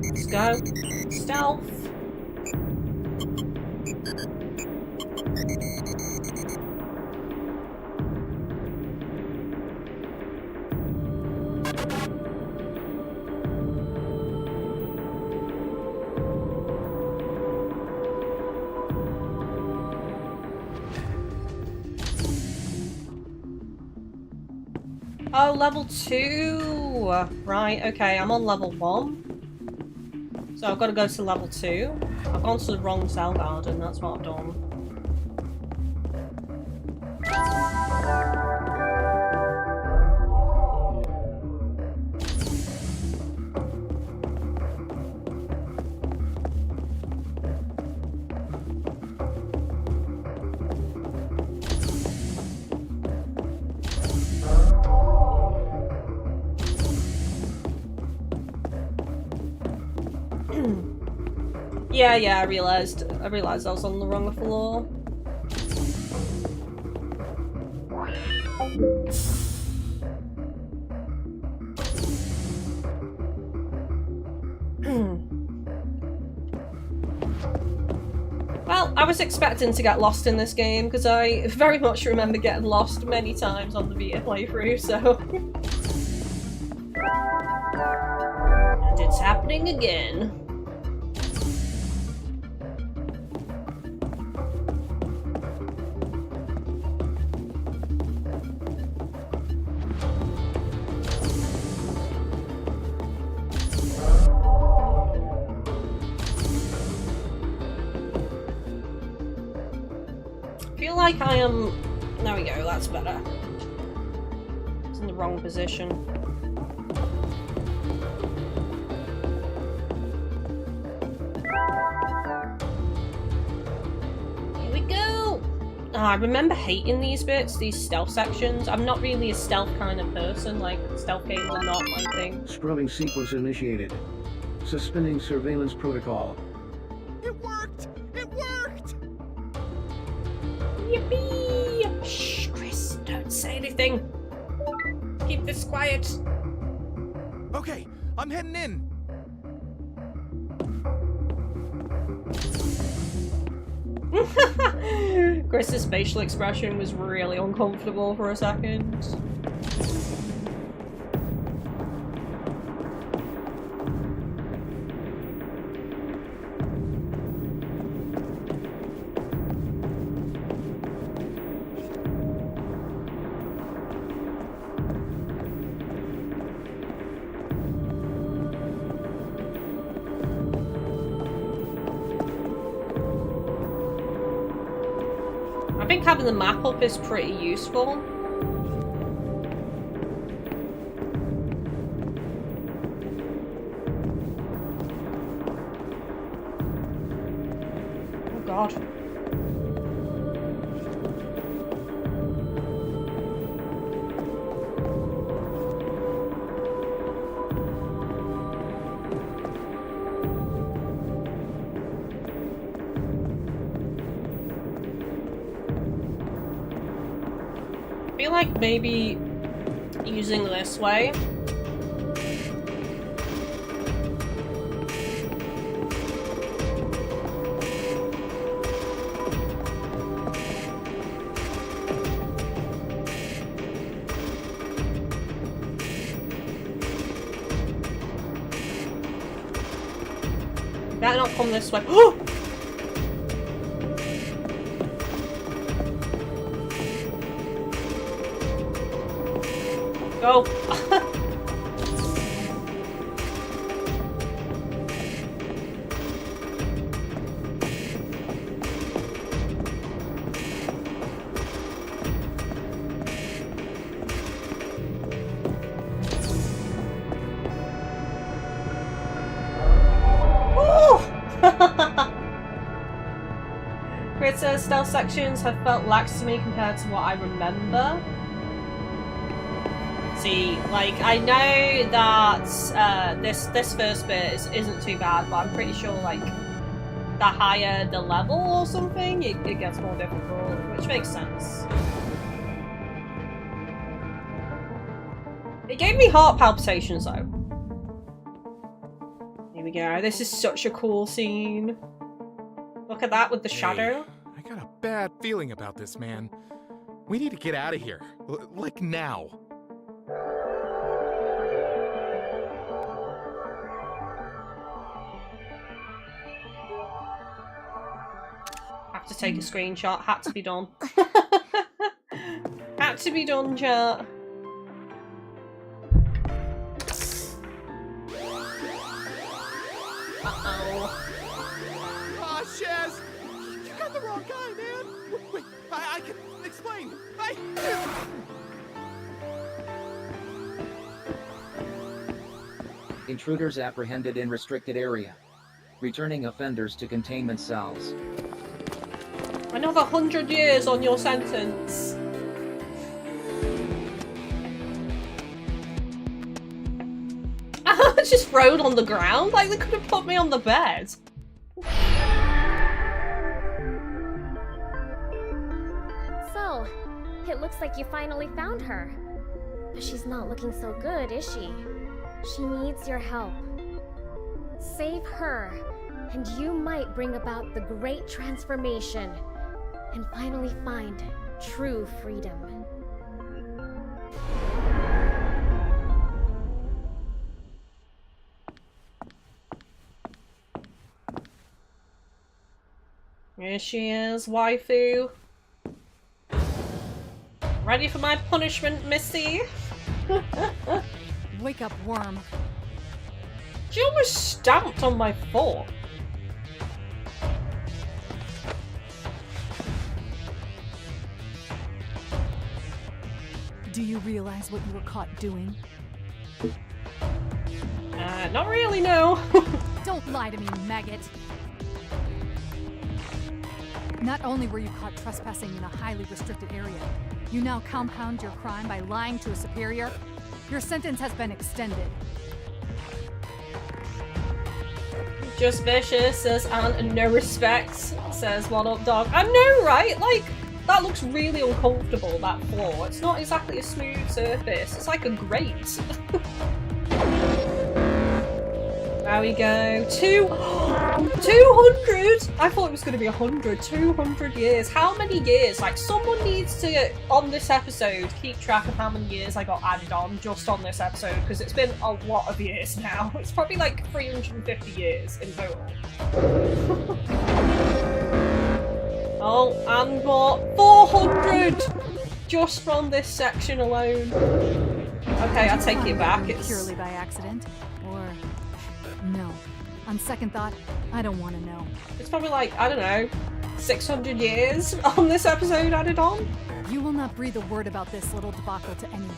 S1: Let's go. Stealth. Oh, level 2! Right, okay, I'm on level 1. So I've got to go to level 2. I've gone to the wrong cell garden, that's what I've done. Yeah, I realised I was on the wrong floor. Well, I was expecting to get lost in this game because I very much remember getting lost many times on the Vita playthrough, so... And it's happening again. like I am... There we go, that's better. It's in the wrong position. Here we go! Oh, I remember hating these bits, these stealth sections. I'm not really a stealth kind of person, like, stealth games are not my thing.
S2: Scrubbing sequence initiated. Suspending surveillance protocol.
S9: It worked! It worked!
S1: Yippee! Shh, Chris, don't say anything. Keep this quiet.
S9: Okay, I'm heading in.
S1: Chris's facial expression was really uncomfortable for a second. I think having the map up is pretty useful. Oh god. I feel like maybe using this way. Better not come this way. Oh! Go! Grid says stealth sections have felt lax to me compared to what I remember. See, like, I know that this first bit isn't too bad, but I'm pretty sure, like, the higher the level or something, it gets more difficult, which makes sense. It gave me heart palpitations, though. Here we go. This is such a cool scene. Look at that with the shadow.
S9: I got a bad feeling about this, man. We need to get out of here. Like now.
S1: Have to take a screenshot. Had to be done. Had to be done, chat. Uh-oh.
S9: Aw, Shaz! You got the wrong guy, man! Wait, I can explain.
S13: Intruders apprehended in restricted area. Returning offenders to containment cells.
S1: Another 100 years on your sentence. I was just thrown on the ground, like they could have put me on the bed.
S7: So, it looks like you finally found her. But she's not looking so good, is she? She needs your help. Save her, and you might bring about the great transformation and finally find true freedom.
S1: Here she is, waifu. Ready for my punishment, Missy?
S14: Wake up, worm.
S1: She almost stamped on my foot.
S14: Do you realize what you were caught doing?
S1: Not really, no.
S14: Don't lie to me, maggot! Not only were you caught trespassing in a highly restricted area, you now compound your crime by lying to a superior. Your sentence has been extended.
S1: Just vicious, says and no respect, says What Up Dog. I know, right? Like, that looks really uncomfortable, that floor. It's not exactly a smooth surface. It's like a grate. There we go. 200! I thought it was going to be 100. 200 years. How many years? Like, someone needs to, on this episode, keep track of how many years I got added on just on this episode, because it's been a lot of years now. It's probably like 350 years in total. Oh, and what? 400! Just from this section alone. Okay, I take it back. It's
S14: purely by accident, or no? On second thought, I don't want to know.
S1: It's probably like, I don't know, 600 years on this episode added on?
S14: You will not breathe a word about this little debacle to anyone.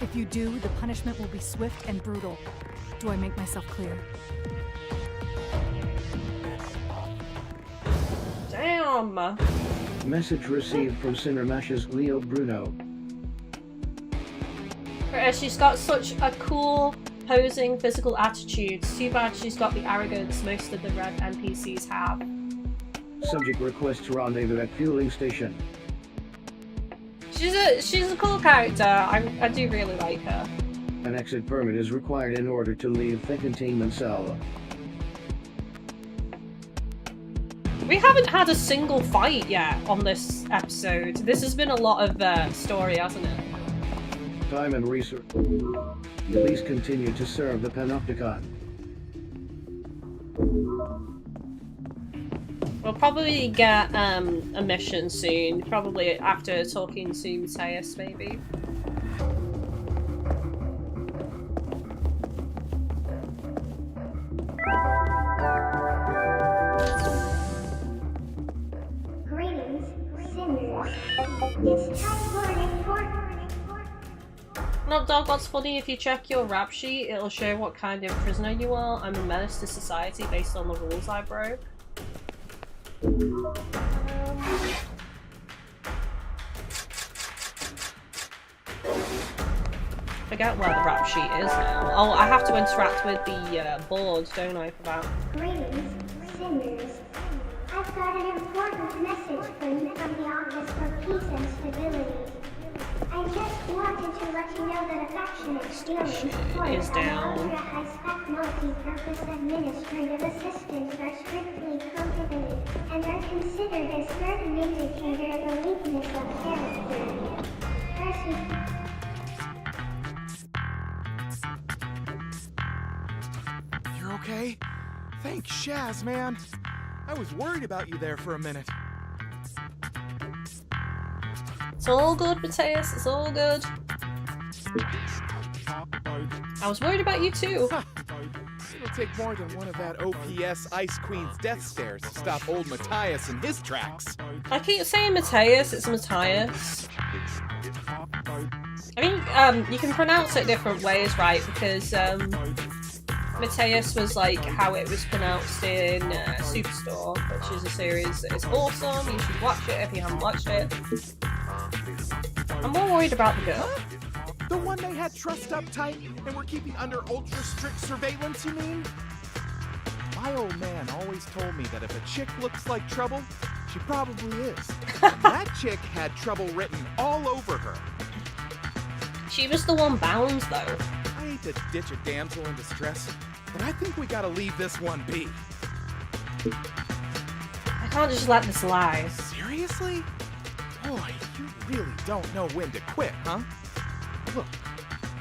S14: If you do, the punishment will be swift and brutal. Do I make myself clear?
S1: Damn!
S2: Message received from Sinner Mash's Leo Bruno.
S1: She's got such a cool, posing physical attitude. It's too bad she's got the arrogance most of the red NPCs have.
S2: Subject requests rendezvous at fueling station.
S1: She's a cool character. I do really like her.
S2: An exit permit is required in order to leave the containment cell.
S1: We haven't had a single fight yet on this episode. This has been a lot of story, hasn't it?
S2: Time and research. Please continue to serve the Panopticon.
S1: We'll probably get a mission soon. Probably after talking to Mateus, maybe.
S5: Greetings, sinners. It's time for an important.
S1: Not dog, what's funny, if you check your rap sheet, it'll show what kind of prisoner you are. I'm a menace to society based on the rules I broke. Forget where the rap sheet is now. Oh, I have to interact with the board, don't I, for that?
S5: Greetings, sinners. I've got an important message for you from the Office for Peace and Stability. I just wanted to let you know that affectionate feelings towards ultra-high-spec multi-purpose administrative assistants are strictly prohibited and are considered a certain indicator of a weakness of character.
S9: You're okay? Thanks, Shaz, man. I was worried about you there for a minute.
S1: It's all good, Mateus. It's all good. I was worried about you too.
S9: It'll take more than one of that OPS Ice Queen's death stares to stop old Matthias in his tracks.
S1: I keep saying Mateus, it's Matthias. I think you can pronounce it different ways, right? Because Mateus was like how it was pronounced in Superstore, which is a series that is awesome. You should watch it if you haven't watched it. I'm more worried about the girl.
S9: The one they had trussed up tight and were keeping under ultra strict surveillance, you mean? My old man always told me that if a chick looks like trouble, she probably is. That chick had trouble written all over her.
S1: She was the one bound, though.
S9: I hate to ditch a damsel in distress, but I think we gotta leave this one be.
S1: I can't just let this lie.
S9: Seriously? Boy, you really don't know when to quit, huh? Look,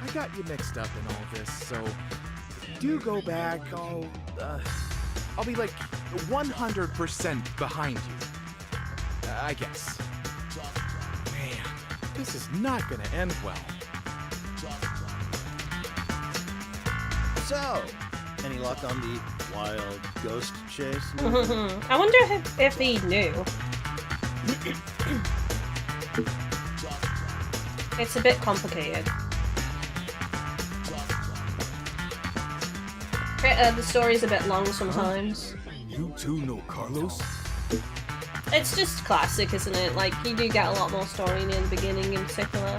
S9: I got you mixed up in all this, so if you do go back, I'll be like 100% behind you. I guess. Man, this is not gonna end well.
S11: So, any luck on the wild ghost chase?
S1: I wonder if he knew. It's a bit complicated. The story's a bit long sometimes.
S6: You too know Carlos?
S1: It's just classic, isn't it? Like, you do get a lot more story near the beginning in particular.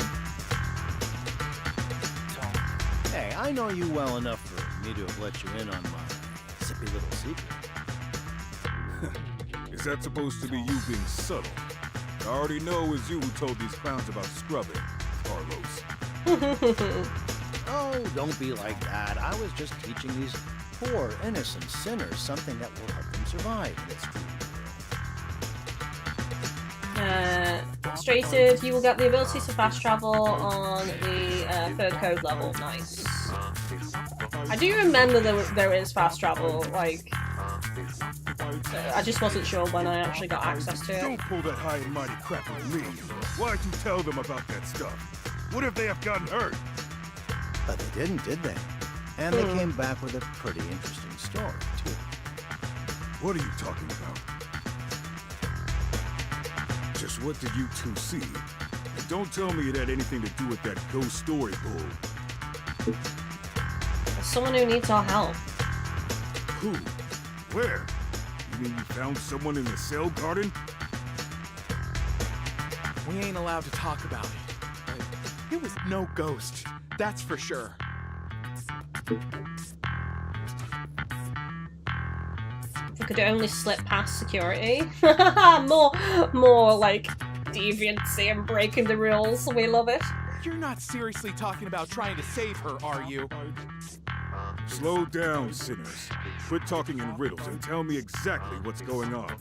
S11: Hey, I know you well enough for me to have let you in on my zippy little secret.
S6: Is that supposed to be you being subtle? I already know it was you who told these clowns about scrubbing, Carlos.
S11: Oh, don't be like that. I was just teaching these poor, innocent sinners something that will help them survive in this cruel world.
S1: Straighted, you will get the ability to fast travel on the third code level. Nice. I do remember there is fast travel, like... I just wasn't sure when I actually got access to it.
S6: Don't pull that high and mighty crap with me. Why'd you tell them about that stuff? What if they have gotten hurt?
S11: But they didn't, did they? And they came back with a pretty interesting story, too.
S6: What are you talking about? Just what did you two see? And don't tell me it had anything to do with that ghost story bull.
S1: Someone who needs our help.
S6: Who? Where? You mean you found someone in the cell garden?
S9: We ain't allowed to talk about it. But it was no ghost, that's for sure.
S1: If we could only slip past security. more like deviancy and breaking the rules. We love it.
S9: You're not seriously talking about trying to save her, are you?
S6: Slow down, sinners. Quit talking in riddles and tell me exactly what's going on.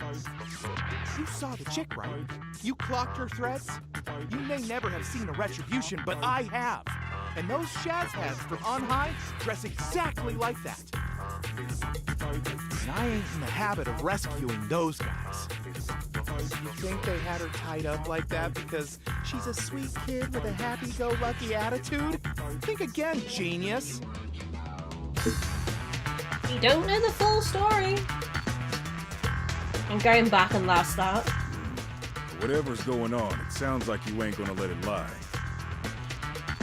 S9: You saw the chick, right? You clocked her threats? You may never have seen a retribution, but I have. And those Shaz heads from on high dress exactly like that. And I ain't in the habit of rescuing those guys. You think they had her tied up like that because she's a sweet kid with a happy-go-lucky attitude? Think again, genius.
S1: You don't know the full story. I'm going back and last that.
S6: Whatever's going on, it sounds like you ain't gonna let it lie.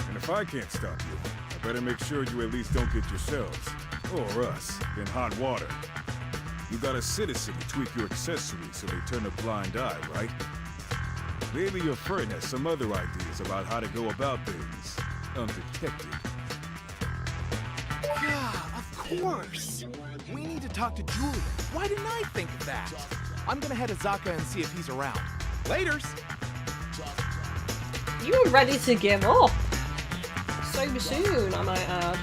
S6: And if I can't stop you, I better make sure you at least don't get yourselves, or us, in hot water. You got a citizen to tweak your accessories so they turn a blind eye, right? Maybe your friend has some other ideas about how to go about things undetected.
S9: Yeah, of course. We need to talk to Julian. Why didn't I think of that? I'm gonna head to Zaka and see if he's around. Laters!
S1: You were ready to give up. So soon, I might add.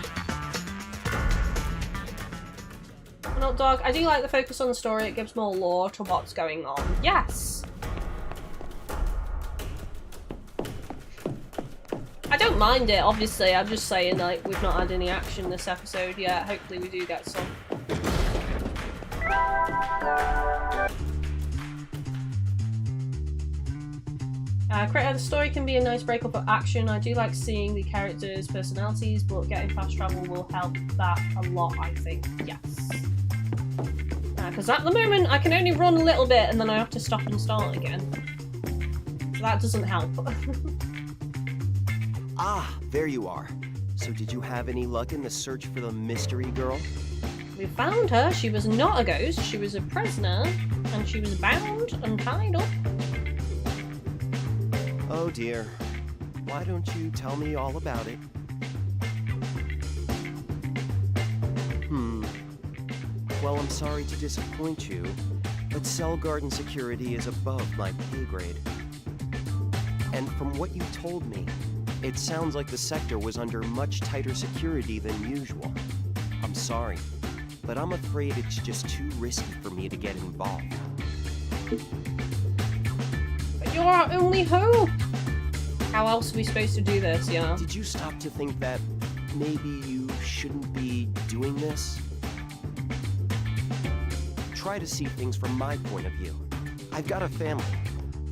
S1: Not dog. I do like the focus on the story. It gives more lore to what's going on. Yes. I don't mind it, obviously. I'm just saying, like, we've not had any action this episode yet. Hopefully we do get some. Creating the story can be a nice breakup of action. I do like seeing the characters' personalities, but getting fast travel will help that a lot, I think. Yes. Because at the moment, I can only run a little bit and then I have to stop and start again. So that doesn't help.
S12: Ah, there you are. So did you have any luck in the search for the mystery girl?
S1: We found her. She was not a ghost. She was a prisoner. And she was bound and tied up.
S12: Oh dear. Why don't you tell me all about it? Well, I'm sorry to disappoint you, but cell garden security is above my pay grade. And from what you told me, it sounds like the sector was under much tighter security than usual. I'm sorry, but I'm afraid it's just too risky for me to get involved.
S1: But you're our only hope! How else are we supposed to do this, yeah?
S12: Did you stop to think that maybe you shouldn't be doing this? Try to see things from my point of view. I've got a family.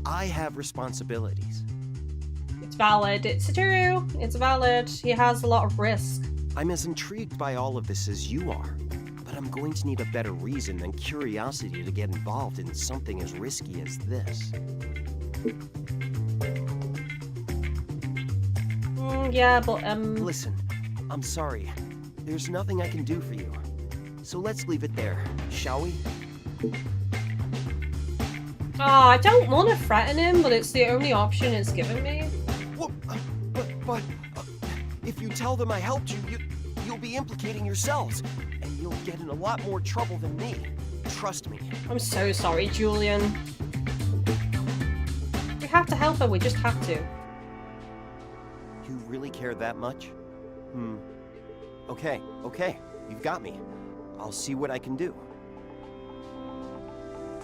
S12: I have responsibilities.
S1: It's valid. It's true. It's valid. He has a lot of risk.
S12: I'm as intrigued by all of this as you are, but I'm going to need a better reason than curiosity to get involved in something as risky as this.
S1: Yeah, but
S12: Listen, I'm sorry. There's nothing I can do for you. So let's leave it there, shall we?
S1: Oh, I don't want to threaten him, but it's the only option it's given me.
S12: Well, but if you tell them I helped you'll be implicating yourselves, and you'll get in a lot more trouble than me. Trust me.
S1: I'm so sorry, Julian. We have to help her, we just have to.
S12: You really care that much? Okay, you've got me. I'll see what I can do.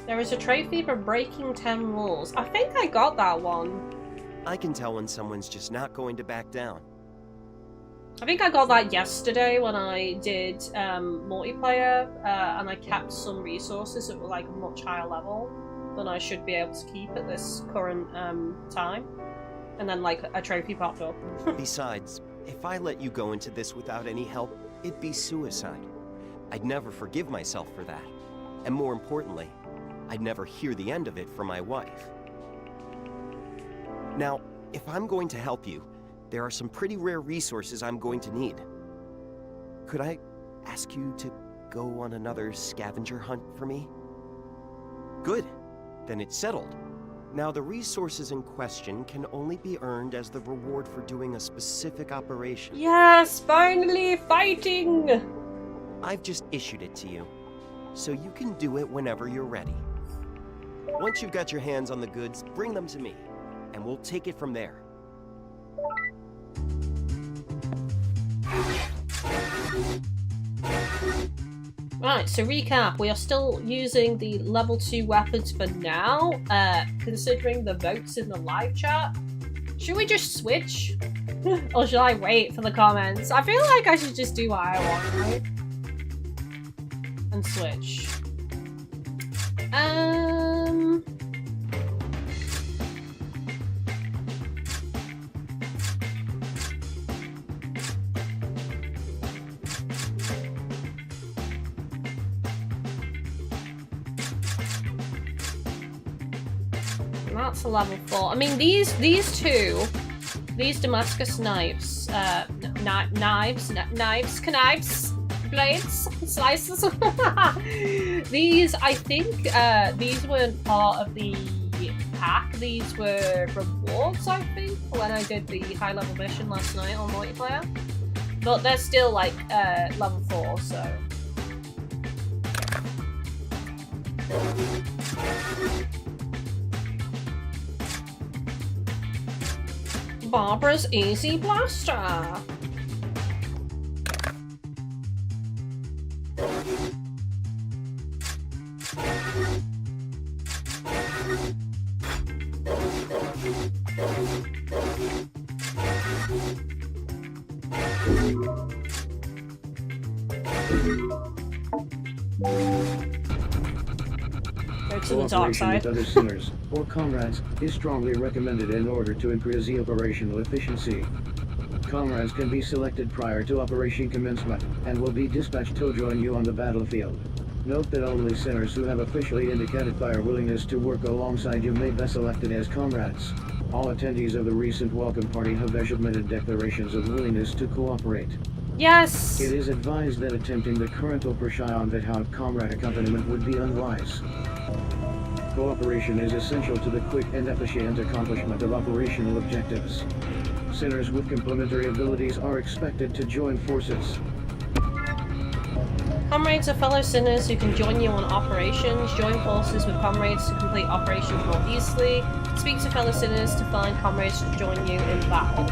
S1: There is a trophy for breaking 10 rules. I think I got that one.
S12: I can tell when someone's just not going to back down.
S1: I think I got that yesterday when I did multiplayer, and I kept some resources that were like a much higher level than I should be able to keep at this current time. And then like a trophy popped up.
S12: Besides, if I let you go into this without any help, it'd be suicide. I'd never forgive myself for that. And more importantly, I'd never hear the end of it from my wife. Now, if I'm going to help you, there are some pretty rare resources I'm going to need. Could I ask you to go on another scavenger hunt for me? Good. Then it's settled. Now, the resources in question can only be earned as the reward for doing a specific operation.
S1: Yes, finally fighting!
S12: I've just issued it to you, so you can do it whenever you're ready. Once you've got your hands on the goods, bring them to me, and we'll take it from there.
S1: Right, so recap, we are still using the level 2 weapons for now, considering the votes in the live chat. Should we just switch? Or should I wait for the comments? I feel like I should just do what I want, right? And switch. That's a level 4. I mean, these Damascus knives, knives, blades, slices. These, I think, these weren't part of the pack. These were rewards, I think, when I did the high level mission last night on multiplayer. But they're still like level 4, so. Barbara's Easy Blaster. Go to the dark side.
S2: With other sinners or comrades is strongly recommended in order to increase the operational efficiency. Comrades can be selected prior to operation commencement and will be dispatched to join you on the battlefield. Note that only sinners who have officially indicated their willingness to work alongside you may be selected as comrades. All attendees of the recent welcome party have submitted declarations of willingness to cooperate.
S1: Yes!
S2: It is advised that attempting the current operation without comrade accompaniment would be unwise. Cooperation is essential to the quick and efficient accomplishment of operational objectives. Sinners with complementary abilities are expected to join forces.
S1: Comrades are fellow sinners who can join you on operations. Join forces with comrades to complete operations more easily. Speak to fellow sinners to find comrades to join you in battle.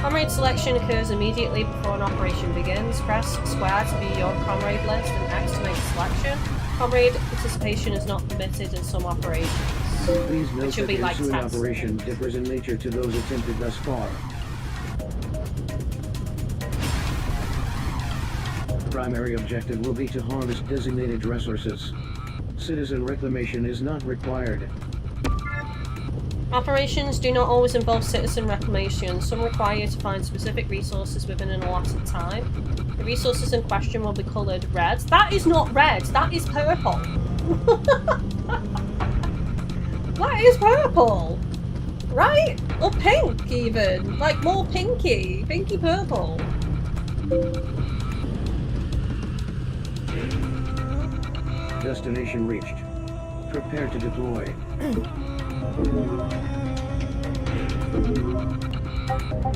S1: Comrade selection occurs immediately before an operation begins. Press square to view your comrade list and X to make a selection. Comrade participation is not permitted in some operations.
S2: Please note
S1: Which will
S2: that
S1: be
S2: the
S1: like
S2: ensuing
S1: tests.
S2: operation differs in nature to those attempted thus far. Primary objective will be to harvest designated resources. Citizen reclamation is not required.
S1: Operations do not always involve citizen reclamation. Some require you to find specific resources within an allotted time. The resources in question will be coloured red. That is not red, that is purple. That is purple. Right? Or pink, even. Like, more pinky. Pinky purple.
S2: Destination reached. Prepare to deploy.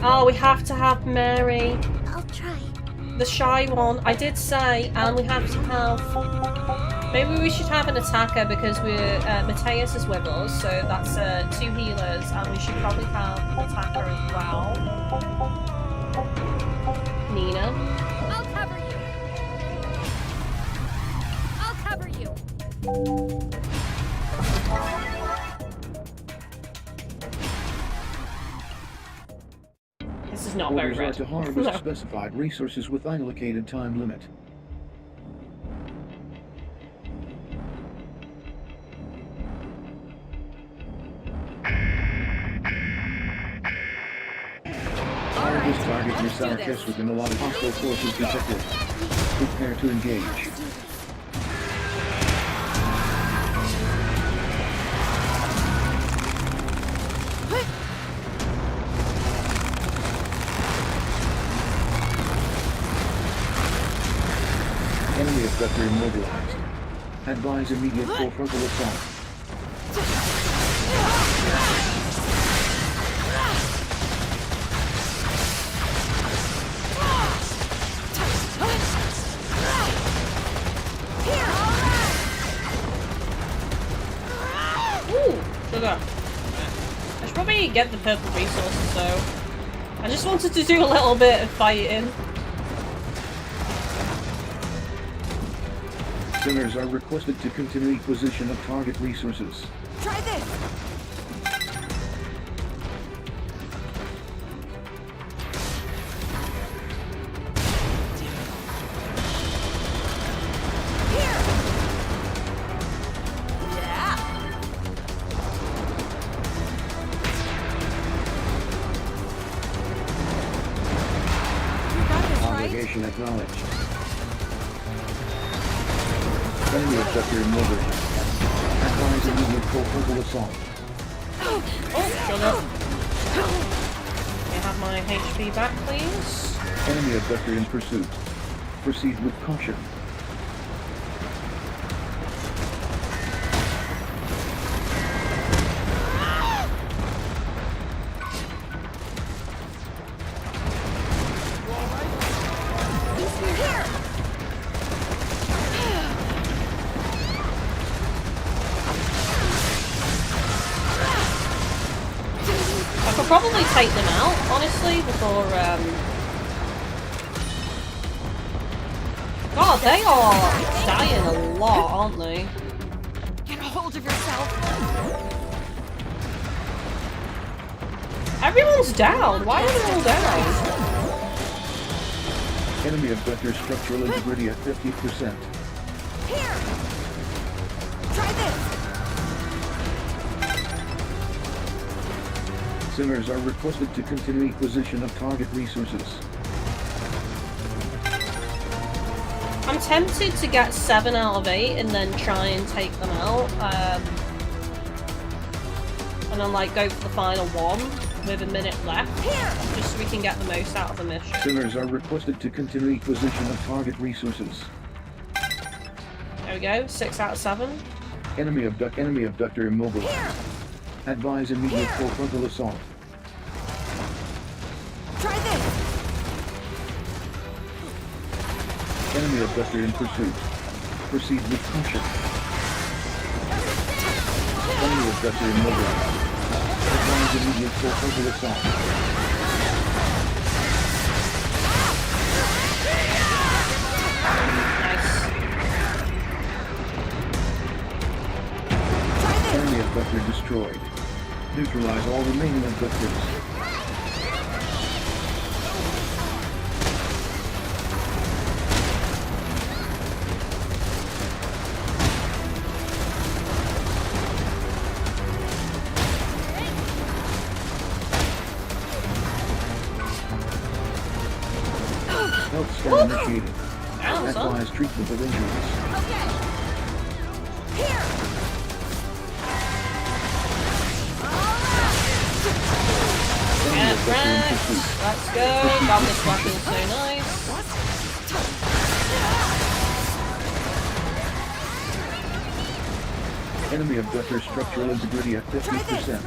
S1: Oh, we have to have Mary.
S3: I'll try.
S1: The shy one. I did say, and we have to have... Maybe we should have an attacker because we're... Mateus is with us, so that's 2 healers, and we should probably have an attacker as well. Nina.
S14: I'll cover you. I'll cover you.
S1: This is not very
S2: Orders
S1: red.
S2: are to harvest specified resources with unallocated time limit. Harvest target your Sarkis within a lot of hostile forces detected. Prepare to engage. Enemy abductor immobilized. Advise immediate full frontal assault.
S1: Ooh, sugar. I should probably get the purple resources though. I just wanted to do a little bit of fighting.
S2: Sinners are requested to continue acquisition of target resources.
S14: Try this.
S2: Obligation acknowledged. Enemy abductor immobilized. Advise immediate full frontal assault.
S1: Oh, sugar. Can I have my HP back, please?
S2: Enemy abductor in pursuit. Proceed with caution.
S1: I could probably take them out, honestly, before, God, they are dying a lot, aren't they?
S14: Get a hold of yourself.
S1: Everyone's down! Why are they all down?
S2: Enemy abductor structural integrity at 50%.
S14: Here. Try this.
S2: Sinners are requested to continue acquisition of target resources.
S1: I'm tempted to get 7 out of 8 and then try and take them out. And then like go for the final one with a minute left. Just so we can get the most out of the mission.
S2: Sinners are requested to continue acquisition of target resources.
S1: There we go, 6 out of 7.
S2: Enemy abductor immobilized. Advise immediate full frontal assault.
S14: Try this.
S2: Enemy abductor in pursuit. Proceed with caution. Enemy abductor immobilized. Advise immediate full frontal assault.
S1: Nice.
S2: Enemy abductor destroyed. Neutralize all remaining abductors. Health scan initiated. Advise treatment of injuries.
S14: Here.
S1: Rex, let's go. Got this weapon, so nice.
S2: Enemy abductor structural integrity at 50%.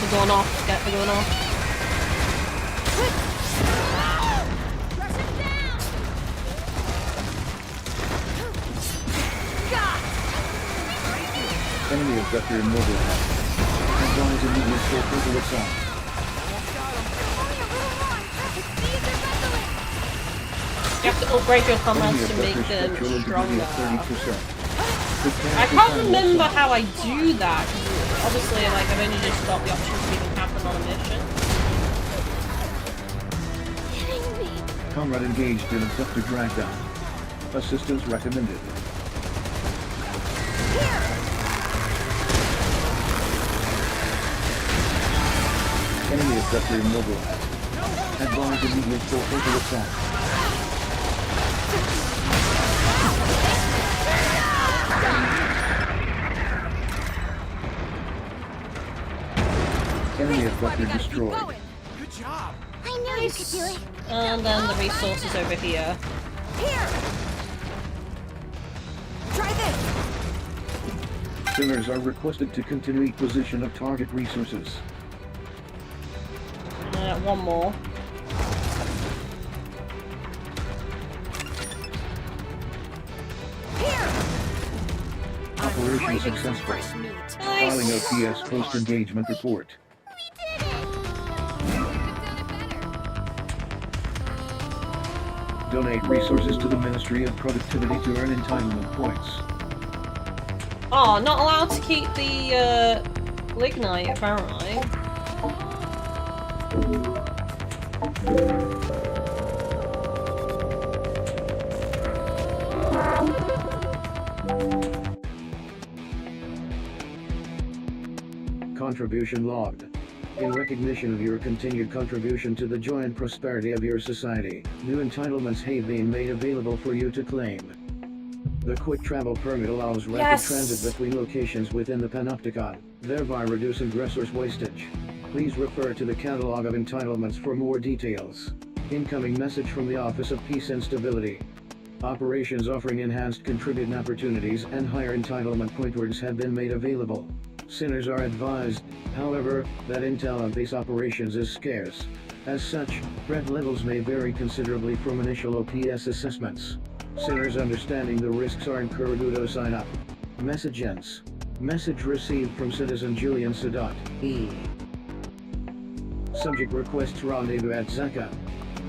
S1: We're going off. Get the gun off.
S2: Enemy abductor immobilized. Advise immediate full assault.
S1: You have to upgrade your commands to make them stronger. I can't remember how I do that. Obviously, like, I've only just got the option to even happen on a mission.
S2: Comrade engaged in abductor dragdown. Assistance recommended. Enemy abductor immobilized. Advise immediate full assault. Enemy abductor destroyed.
S9: Good job.
S3: I knew you could do it.
S1: And then the resources over here.
S3: Here. Try this.
S2: Sinners are requested to continue acquisition of target resources.
S1: One more.
S2: Operation successful. Filing OPS post-engagement report. Donate resources to the Ministry of Productivity to earn entitlement points.
S1: Oh, not allowed to keep the lignite, apparently.
S2: Contribution logged. In recognition of your continued contribution to the joy and prosperity of your society, new entitlements have been made available for you to claim. The quick travel permit allows rapid transit between locations within the Panopticon, thereby reducing resource wastage. Please refer to the catalog of entitlements for more details. Incoming message from the Office of Peace and Stability. Operations offering enhanced contribution opportunities and higher entitlement pointwords have been made available. Sinners are advised, however, that intel on these operations is scarce. As such, threat levels may vary considerably from initial OPS assessments. Sinners understanding the risks are encouraged to sign up. Message ends. Message received from citizen Julian Sadat, E. Subject requests rendezvous at Zaka.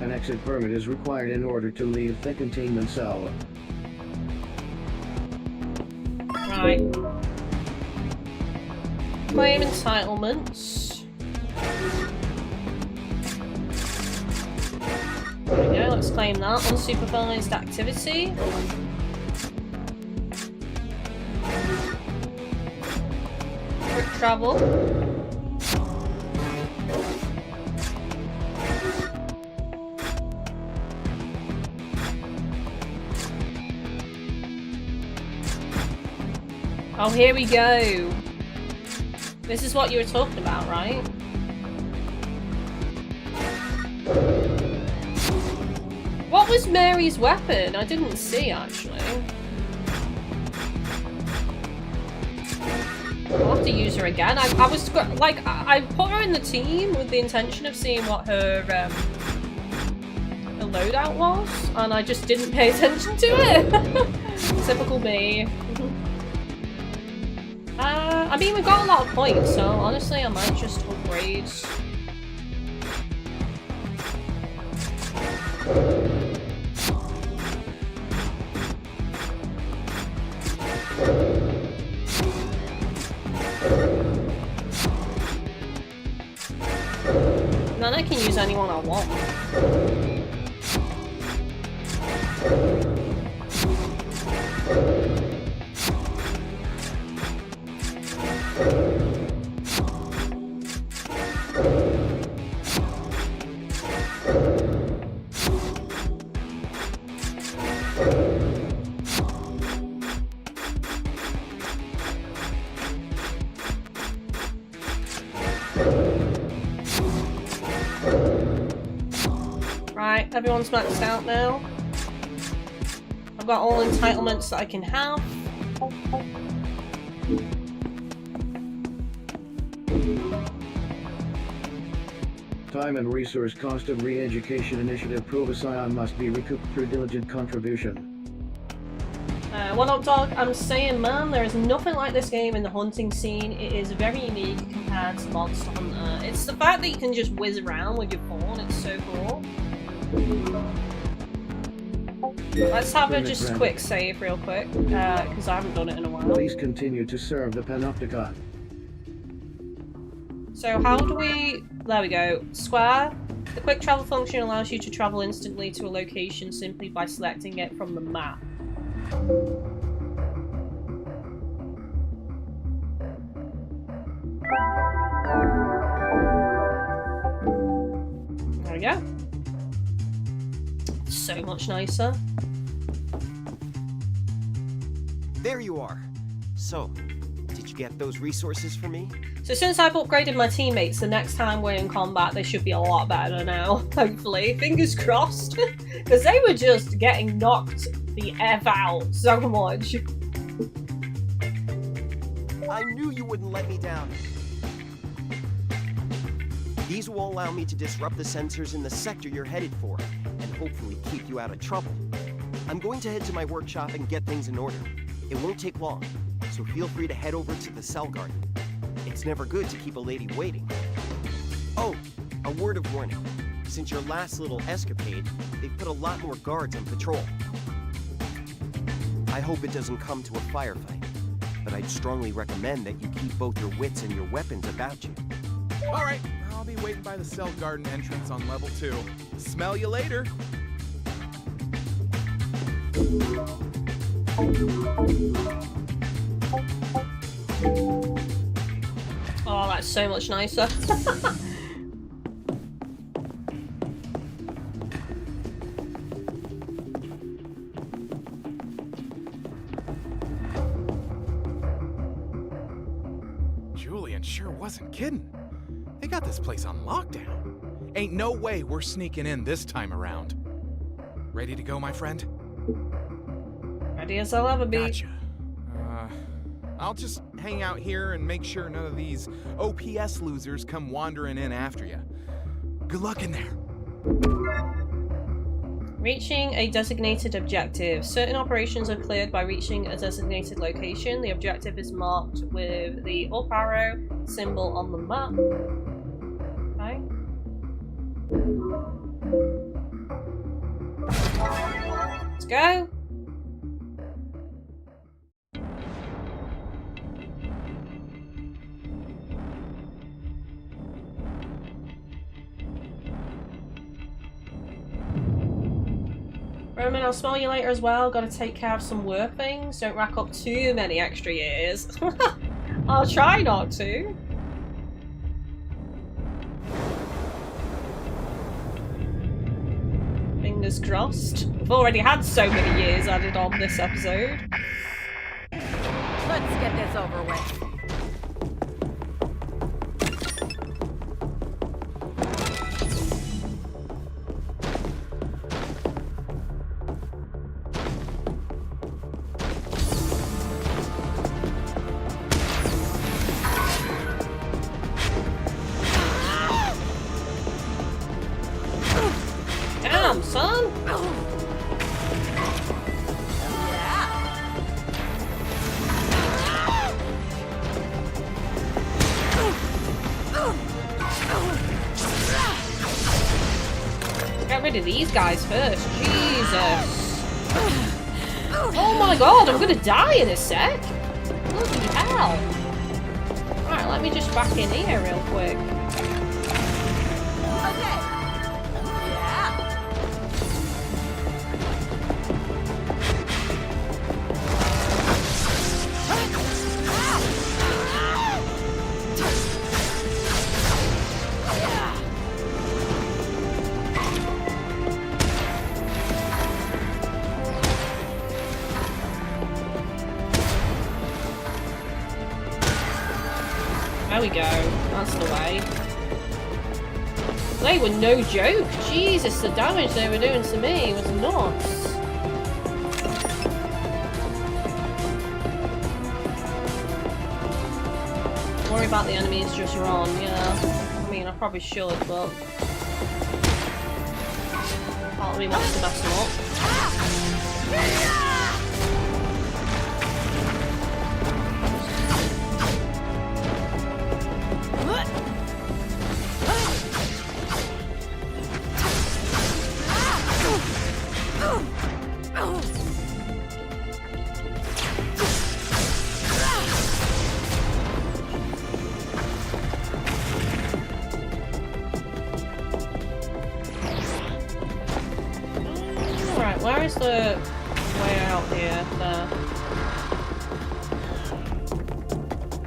S2: An exit permit is required in order to leave the containment cell.
S1: Right. Claim entitlements. There we go, let's claim that. Unsupervised activity. Quick travel. Oh, here we go. This is what you were talking about, right? What was Mary's weapon? I didn't see, actually. I'll have to use her again. I was like, I put her in the team with the intention of seeing what her loadout was, and I just didn't pay attention to it. Typical me. I mean, we got a lot of points, so honestly, I might just upgrade. And then I can use anyone I want. everyone's maxed out now. I've got all entitlements that I can have.
S2: Time and resource cost of re-education initiative Provisian must be recouped through diligent contribution.
S1: What up, dog? I'm saying, man, there is nothing like this game in the hunting scene. It is very unique compared to Monster Hunter. It's the fact that you can just whiz around with your phone. It's so cool. Let's have a just quick save real quick, because I haven't done it in a while.
S2: Please continue to serve the Panopticon.
S1: So how do we... There we go. Square. The quick travel function allows you to travel instantly to a location simply by selecting it from the map. There we go. So much nicer.
S12: There you are. So, did you get those resources for me?
S1: So since I've upgraded my teammates, the next time we're in combat they should be a lot better now, hopefully. Fingers crossed. Because they were just getting knocked the F out so much.
S12: I knew you wouldn't let me down. These will allow me to disrupt the sensors in the sector you're headed for, and hopefully keep you out of trouble. I'm going to head to my workshop and get things in order. It won't take long, so feel free to head over to the cell garden. It's never good to keep a lady waiting. Oh, a word of warning. Since your last little escapade, they've put a lot more guards on patrol. I hope it doesn't come to a firefight, but I'd strongly recommend that you keep both your wits and your weapons about you.
S9: All right, I'll be waiting by the cell garden entrance on level 2. Smell you later.
S1: Oh, that's so much nicer.
S9: Julian sure wasn't kidding. They got this place on lockdown. Ain't no way we're sneaking in this time around. Ready to go, my friend?
S1: Ready as I'll ever be.
S9: Gotcha. I'll just hang out here and make sure none of these OPS losers come wandering in after you. Good luck in there.
S1: Reaching a designated objective. Certain operations are cleared by reaching a designated location. The objective is marked with the up arrow symbol on the map. Okay. Let's go. Roman, I'll smell you later as well. Gotta take care of some work things. Don't rack up too many extra years. I'll try not to. Fingers crossed. We've already had so many years added on this episode.
S15: Let's get this over with.
S1: Damn, son! Get rid of these guys first. Jesus. Oh my god, I'm gonna die in a sec. Bloody hell. Alright, let me just back in here real quick. There we go. That's the way. They were no joke. Jesus, the damage they were doing to me was nuts. Worry about the enemies, just run, yeah. I mean, I probably should, but... part of me wants to mess them up. Where is the way out here? There.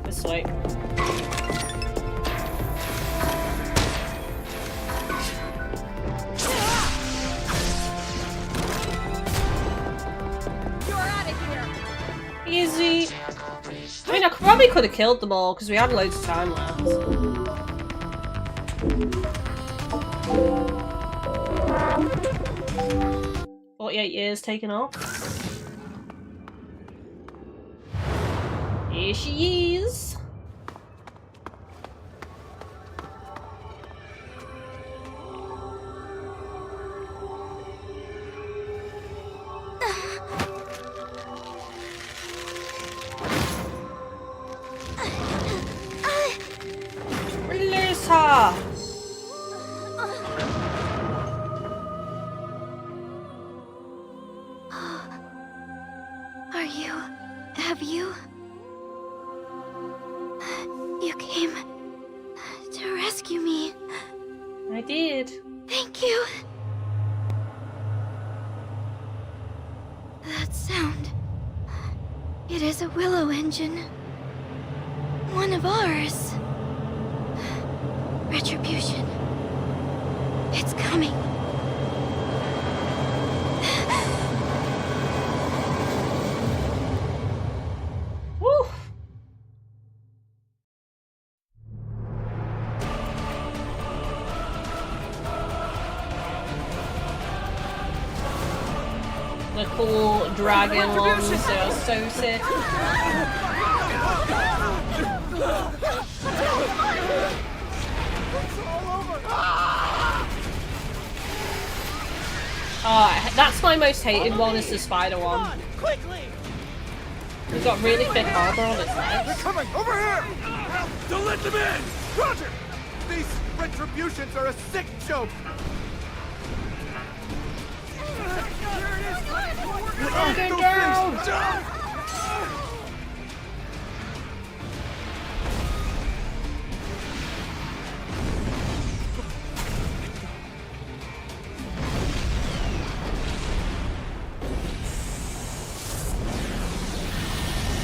S1: This way.
S14: You're out of here.
S1: Easy. I mean, I probably could have killed them all because we had loads of time left. 48 years taken off. Here she is. Release her.
S3: You came to rescue me.
S1: I did.
S3: Thank you. That sound. It is a willow engine. One of ours. Retribution. It's coming.
S1: Woo! The cool dragon ones, they are so sick. That's my most hated one, is the spider one. We've got really thick armor on its legs.
S9: They're coming! Over here! Don't let them in! Roger! These retributions are a sick joke!
S1: Get down!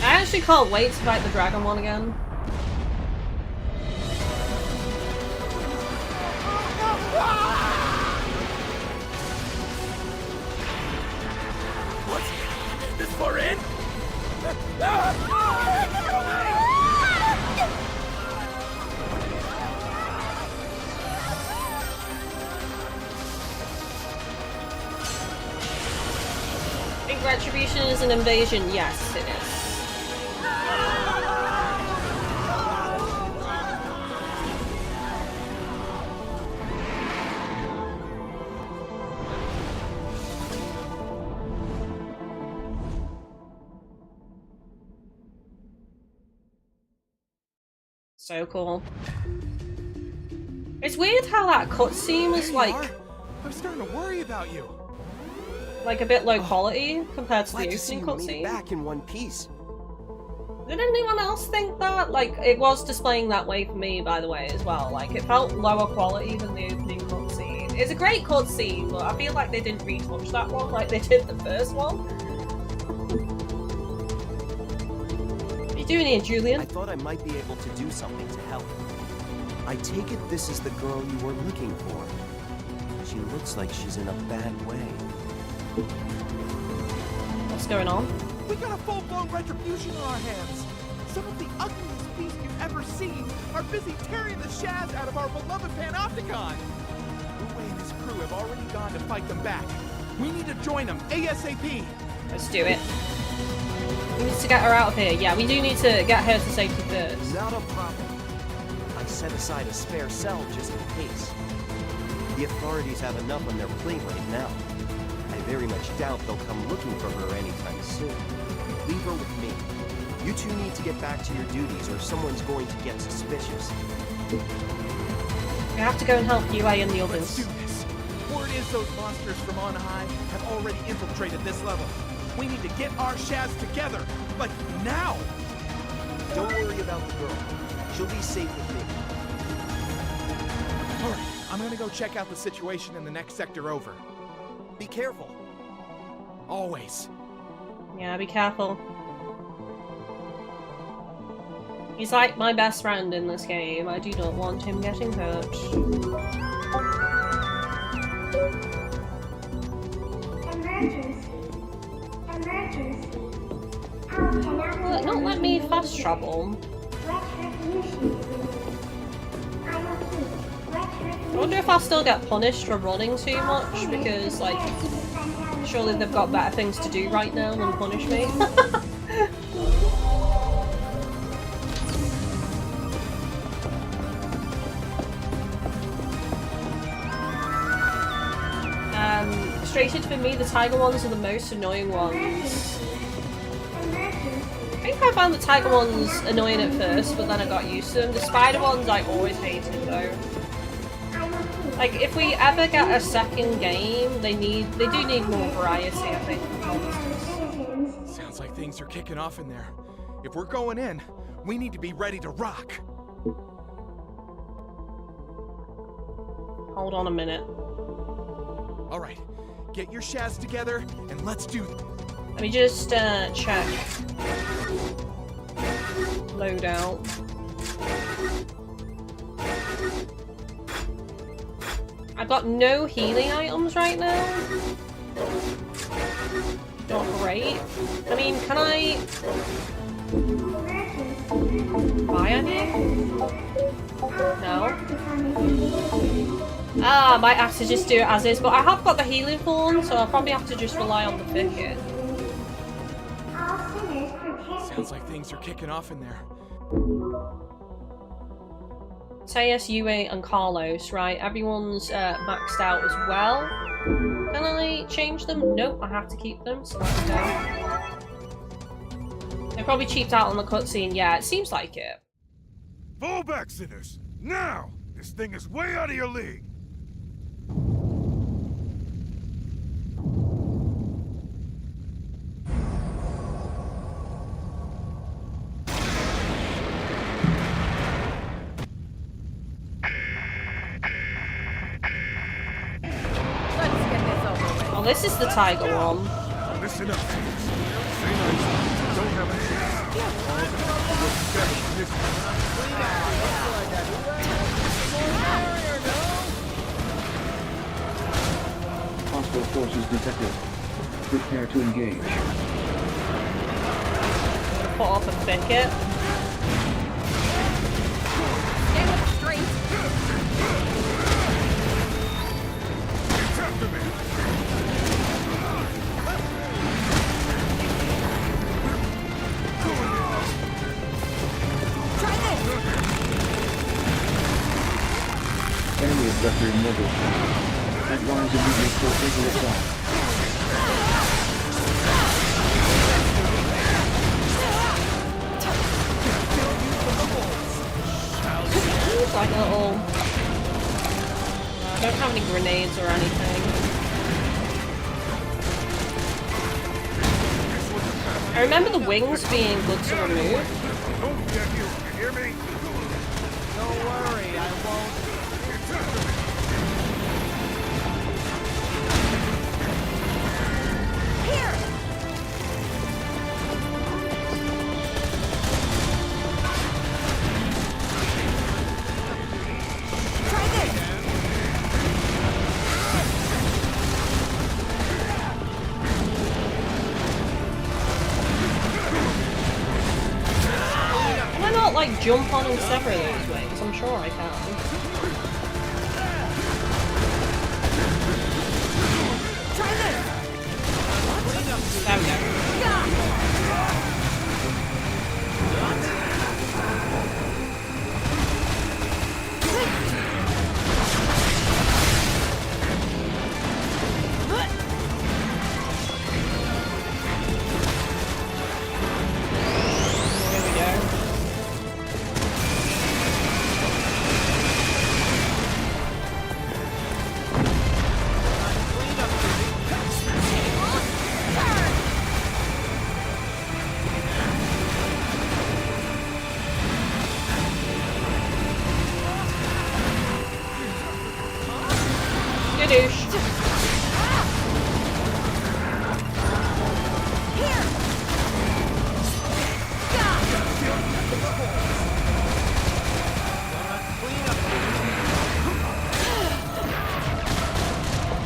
S1: I actually can't wait to fight the dragon one again.
S9: What? This far in?
S1: I think retribution is an invasion. Yes, it is. So cool. It's weird how that cutscene was like...
S9: I'm starting to worry about you.
S1: Like a bit low quality compared to the opening cutscene.
S12: Back in one piece.
S1: Did anyone else think that? Like, it was displaying that way for me, by the way, as well. Like, it felt lower quality than the opening cutscene. It's a great cutscene, but I feel like they didn't retouch that one like they did the first one. What are you doing here, Julian?
S12: I thought I might be able to do something to help. I take it this is the girl you were looking for. She looks like she's in a bad way.
S1: What's going on?
S9: We got a full-blown retribution on our hands. Some of the ugliest beasts you've ever seen are busy tearing the shaz out of our beloved Panopticon. Uwe and his crew have already gone to fight them back. We need to join them ASAP.
S1: Let's do it. We need to get her out of here. Yeah, we do need to get her to safety first.
S12: Not a problem. I set aside a spare cell just in case. The authorities have enough on their plate right now. I very much doubt they'll come looking for her anytime soon. Leave her with me. You two need to get back to your duties or someone's going to get suspicious.
S1: We have to go and help UA and the others.
S9: Let's do this. Word is those monsters from on high have already infiltrated this level. We need to get our Shaz together, like now!
S12: Don't worry about the girl. She'll be safe with me.
S9: Alright, I'm gonna go check out the situation in the next sector over.
S12: Be careful.
S9: Always.
S1: Yeah, be careful. He's like my best friend in this game. I do not want him getting hurt.
S5: Emergency. Emergency. How can I
S1: Will it not let me fast travel?
S5: Retribution, please. I repeat, retribution.
S1: I wonder if I'll still get punished for running too much, because, like, surely they've got better things to do right now than punish me. Frustrated for me, the tiger ones are the most annoying ones. I think I found the tiger ones annoying at first, but then I got used to them. The spider ones I always hated though. Like, if we ever get a second game, they do need more variety, I think.
S9: Sounds like things are kicking off in there. If we're going in, we need to be ready to rock.
S1: Hold on a minute.
S9: All right, get your Shaz together and let's do it.
S1: Let me just check. Loadout. I've got no healing items right now. Not great. I mean, can I buy any? No. Ah, I might have to just do it as is, but I have got the healing thorn, so I'll probably have to just rely on the thicket.
S9: Sounds like things are kicking off in there.
S1: Tejas, Yue, and Carlos, right? Everyone's maxed out as well. Can I change them? Nope, I have to keep them, so let's go. They probably cheaped out on the cutscene. Yeah, it seems like it.
S6: Fall back, sinners! Now! This thing is way out of your league!
S1: Oh, this is the tiger one.
S6: Listen up, sinners. Say nice, don't have a chance.
S2: Hostile forces detected. Prepare to engage.
S1: Put off a thicket.
S14: Stay with straight.
S6: It's after me!
S14: Try this.
S2: Enemy abductor immobile. Advise immediate for physical assault.
S1: It's like a little... I don't have any grenades or anything. I remember the wings being good to remove.
S6: Don't get you hear me?
S11: Don't worry, I won't.
S6: It's after me!
S14: Here. Try this.
S1: Can I not, like, jump on and sever those wings? I'm sure I can. douche.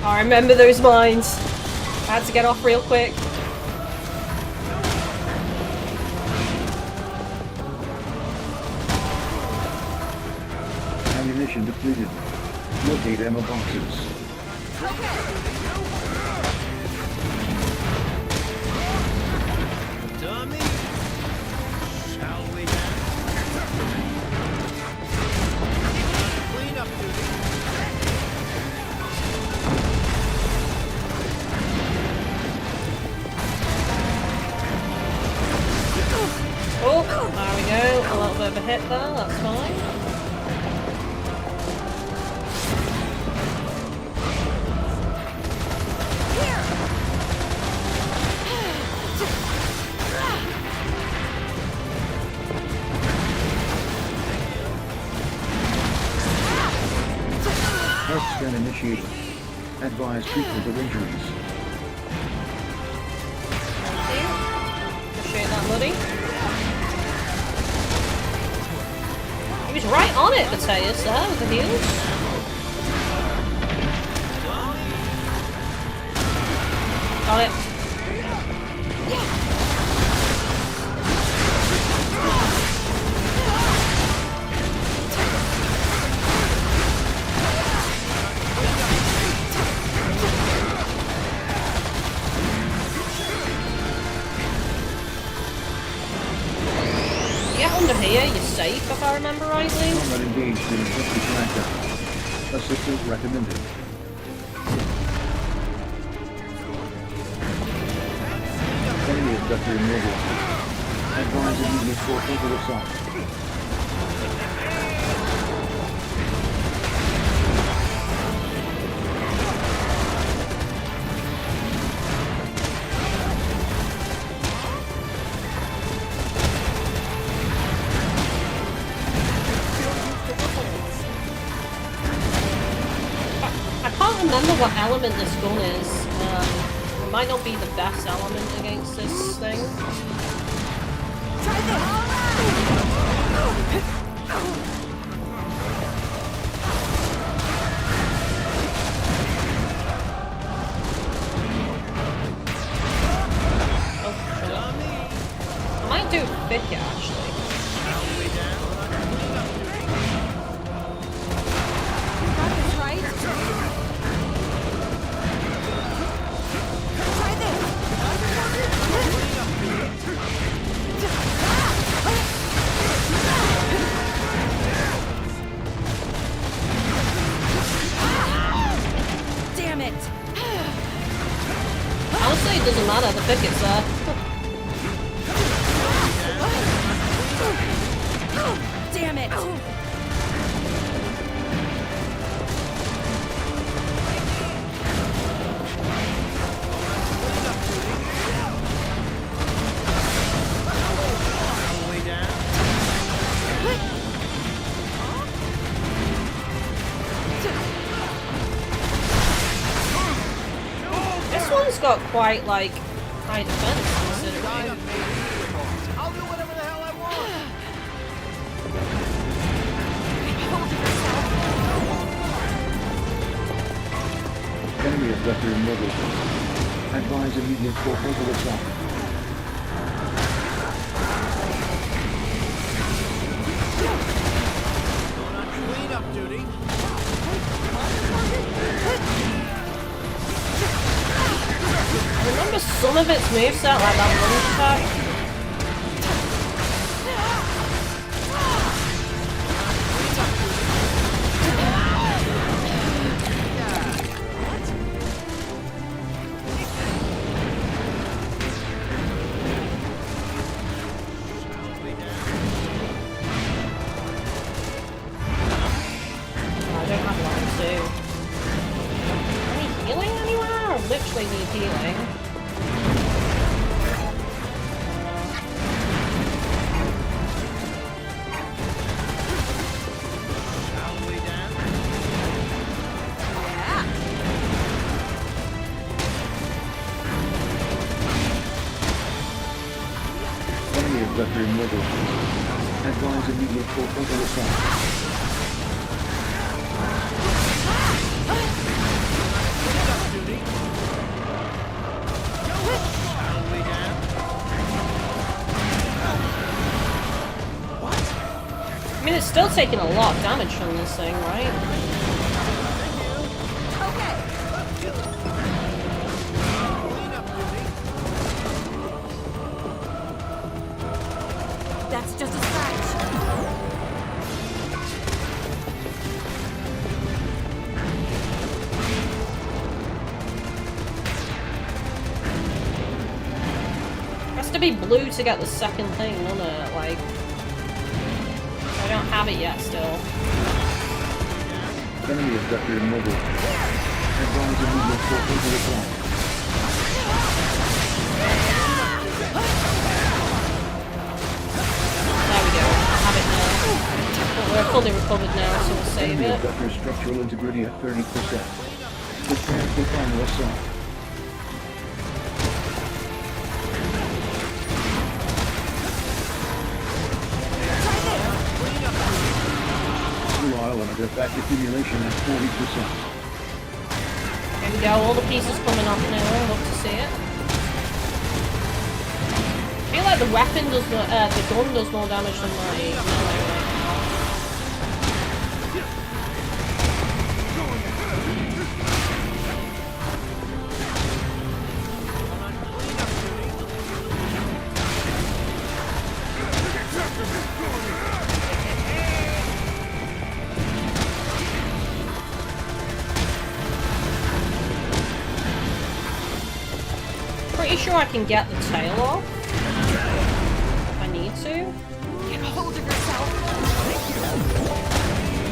S1: I remember those mines. I had to get off real quick.
S2: Ammunition depleted. Locate ammo boxes.
S11: Dummy! Shall we now? Clean up duty.
S1: Oh, there we go. A little bit of a hit there, that's fine.
S2: Health scan initiated. Advise treatment of injuries.
S1: Appreciate that, buddy. He was right on it, Mateus, there with the heals. Got it. Under here, you're safe if I remember rightly.
S2: Combat engaged in infected crackdown. Assistance recommended. Enemy abductor immobilized. Advise immediate four-focal assault.
S1: Remember what element this gun is. It might not be the best element against this thing. I might do thicker actually. Honestly, it doesn't matter, the picket's there.
S15: Damn it!
S1: This one's got quite, like, high defense considering.
S11: I'll do whatever the hell I want.
S2: Enemy abductor immobilized. Advise immediate four-focal assault.
S11: Going on cleanup duty.
S1: I remember some of its moveset, like that lunge attack. I don't have line 2. Any healing anywhere? I literally need healing.
S2: Enemy abductor mobile. Advise immediate full frontal assault.
S1: I mean, it's still taking a lot of damage from this thing, right?
S15: That's just a scratch.
S1: Has to be blue to get the second thing, doesn't it? Like, I don't have it yet still.
S2: Enemy abductor mobile. Advise immediate full frontal assault.
S1: There we go. I have it now. But we're fully recovered now, so we'll save
S2: Enemy
S1: it.
S2: abductor structural integrity at 30%. Prepare for final assault. Blue element artifact accumulation at 40%.
S1: There we go, all the pieces coming off now. I'd love to see it. I feel like the weapon does more, the gun does more damage than my melee right now. Pretty sure I can get the tail off if I need to.
S15: Get hold of yourself.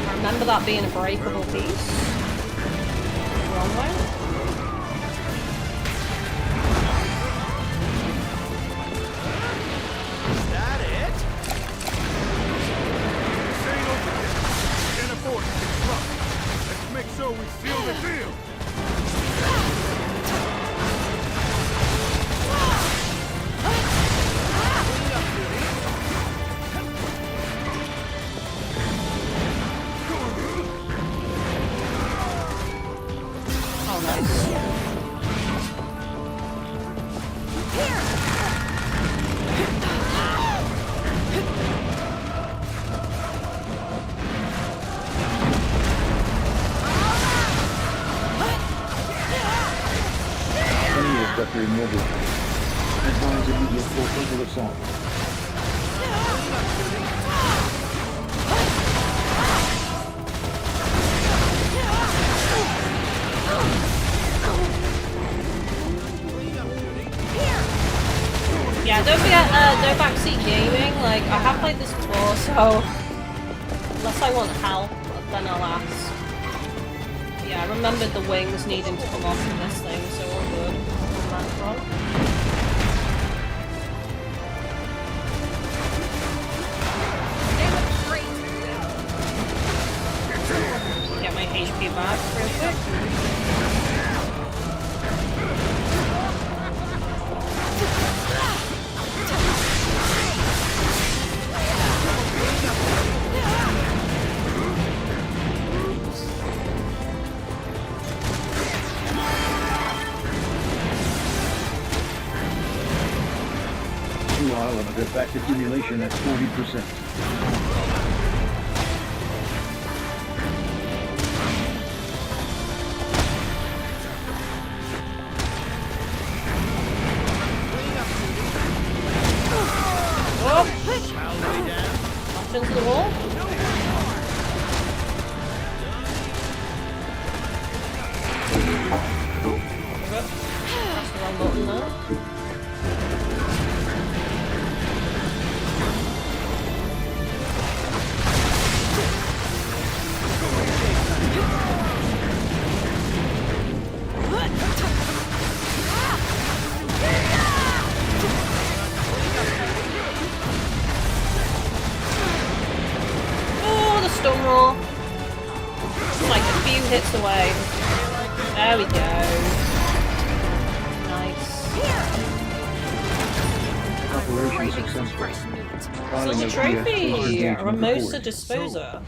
S1: I remember that being a breakable piece. Wrong way.
S6: Is that it? This ain't over yet. Can't afford to get drunk. Let's make sure we seal the deal.
S1: Oh, nice.
S2: Enemy abductor mobile. Advise immediate full frontal assault.
S1: Yeah, don't forget, no backseat gaming. Like, I have played this before, so unless I want help, then I'll ask. But yeah, I remembered the wings needing to come off from this thing, so all good on that front. Get my HP back real quick.
S2: Blue element artifact accumulation at 40%.
S1: Off into the wall. Press the wrong button there. Oh, the stun roll. It's like a few hits away. There we go. Nice.
S2: Operation Operation successful. Filing
S1: Silver
S2: of
S1: trophy!
S2: engagement
S1: Ramosa
S2: report.
S1: Disposer.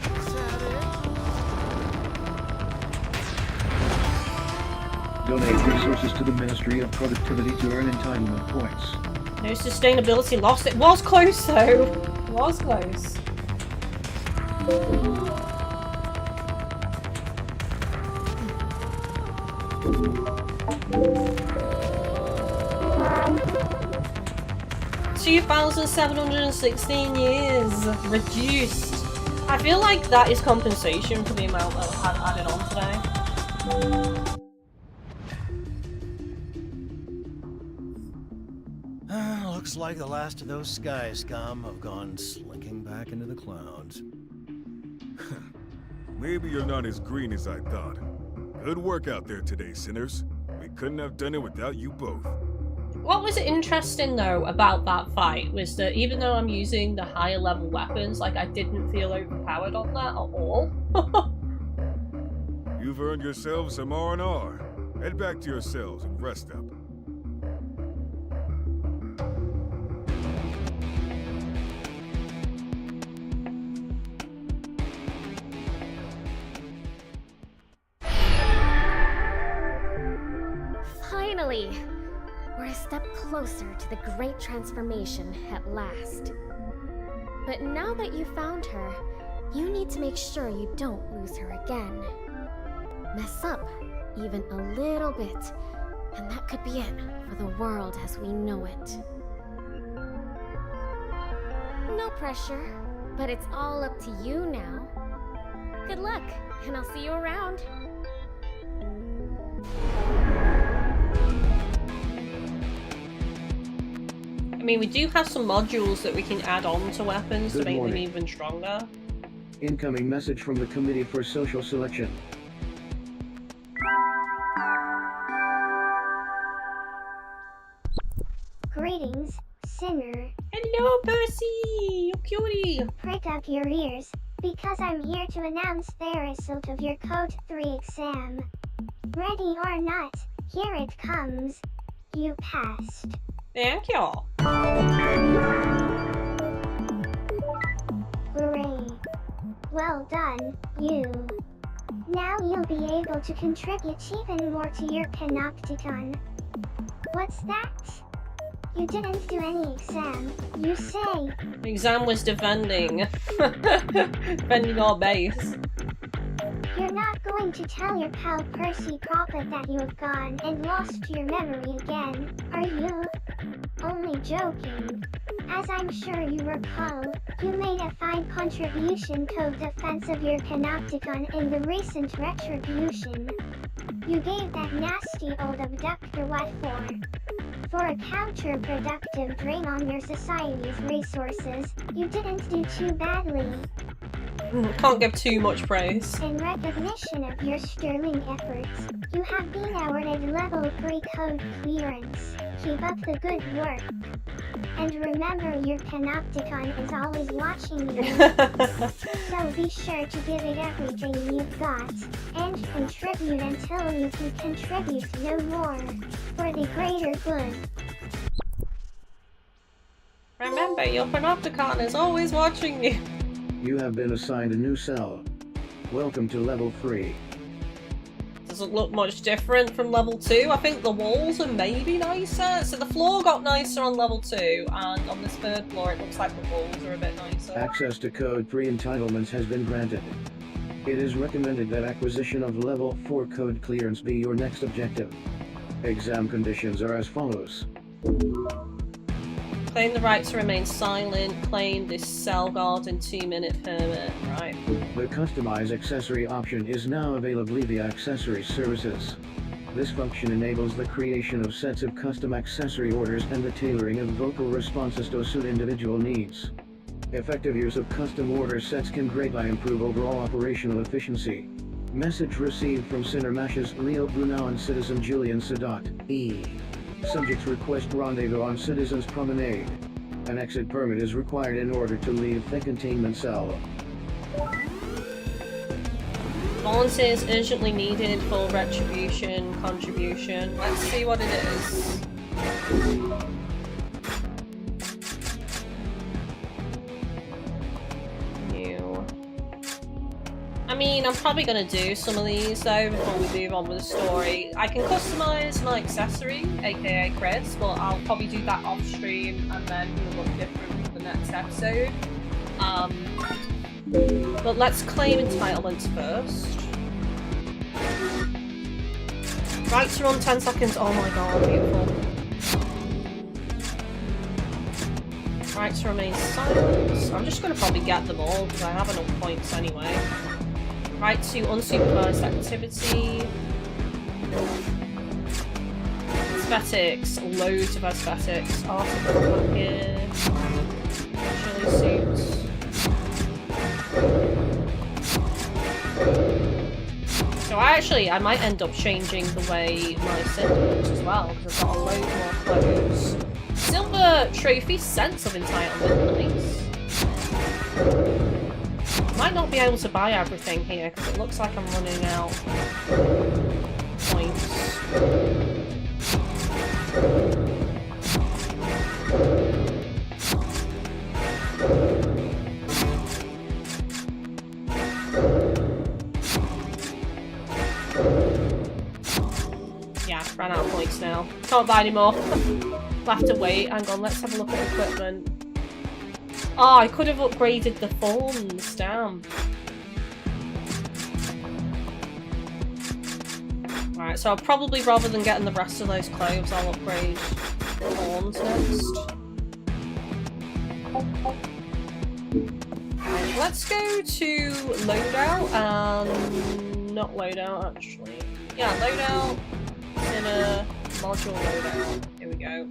S2: Donate resources to the Ministry of Productivity to earn entitlement points.
S1: No sustainability lost. It was close though. It was close. $2,716 years reduced. I feel like that is compensation for the amount that I've had added on today.
S11: Looks like the last of those sky scum have gone slinking back into the clouds.
S6: Maybe you're not as green as I thought. Good work out there today, sinners. We couldn't have done it without you both.
S1: What was interesting though about that fight was that even though I'm using the higher level weapons, like I didn't feel overpowered on that at all.
S6: You've earned yourselves some R&R. Head back to your cells and rest up.
S7: Finally! We're a step closer to the great transformation at last. But now that you found her, you need to make sure you don't lose her again. Mess up even a little bit, and that could be it for the world as we know it. No pressure, but it's all up to you now. Good luck, and I'll see you around.
S1: I mean, we do have some modules that we can add on to weapons to make them even stronger.
S2: Incoming message from the Committee for Social Selection.
S5: Greetings, Sinner.
S1: Hello, Percy! You cutie!
S5: Prick up your ears, because I'm here to announce the result of your Code 3 exam. Ready or not, here it comes. You passed.
S1: Thank you.
S5: Hooray. Well done, you. Now you'll be able to contribute even more to your panopticon. What's that? You didn't do any exam, you say?
S1: The exam was defending. Defending our base.
S5: You're not going to tell your pal Percy Prophet that you have gone and lost your memory again, are you? Only joking. As I'm sure you recall, you made a fine contribution to the defense of your panopticon in the recent retribution. You gave that nasty old abductor what for? For a counterproductive drain on your society's resources, you didn't do too badly.
S1: Can't give too much praise.
S5: In recognition of your sterling efforts, you have been awarded level 3 code clearance. Keep up the good work. And remember, your panopticon is always watching you. So be sure to give it everything you've got, and contribute until you can contribute no more, for the greater good.
S1: Remember, your panopticon is always watching you.
S2: You have been assigned a new cell. Welcome to level 3.
S1: Doesn't look much different from level 2. I think the walls are maybe nicer. So the floor got nicer on level 2, and on this third floor it looks like the walls are a bit nicer.
S2: Access to Code 3 entitlements has been granted. It is recommended that acquisition of level 4 code clearance be your next objective. Exam conditions are as follows.
S1: Claim the right to remain silent. Claim this cell guard in 2-minute permit. Right.
S2: The Customize accessory option is now available via accessory services. This function enables the creation of sets of custom accessory orders and the tailoring of vocal responses to suit individual needs. Effective use of custom order sets can greatly improve overall operational efficiency. Message received from Sinner Mashes Leo Brunel and Citizen Julian Sadat. Subjects request rendezvous on Citizens Promenade. An exit permit is required in order to leave the containment cell.
S1: Volunteers urgently needed for retribution contribution. Let's see what it is. I mean, I'm probably going to do some of these though before we move on with the story. I can customise my accessory, aka Chris, but I'll probably do that off stream and then do a look different for the next episode. But let's claim entitlements first. Rights are on 10 seconds. Oh my god, beautiful. Rights to remain silent. I'm just going to probably get them all because I have enough points anyway. Right to unsupervised activity. Aesthetics. Loads of aesthetics. Article here. Chili suits. So I might end up changing the way my set looks as well because I've got a load more clothes. Silver trophy, sense of entitlement, nice. Might not be able to buy everything here because it looks like I'm running out points. Yeah, ran out of points now. Can't buy anymore. We'll have to wait. Hang on, let's have a look at equipment. Oh, I could have upgraded the thorns. Damn. Alright, so I'll probably, rather than getting the rest of those clothes, I'll upgrade thorns next. Right, let's go to loadout and... not loadout, actually. Yeah, loadout, Sinner, module loadout. Here we go.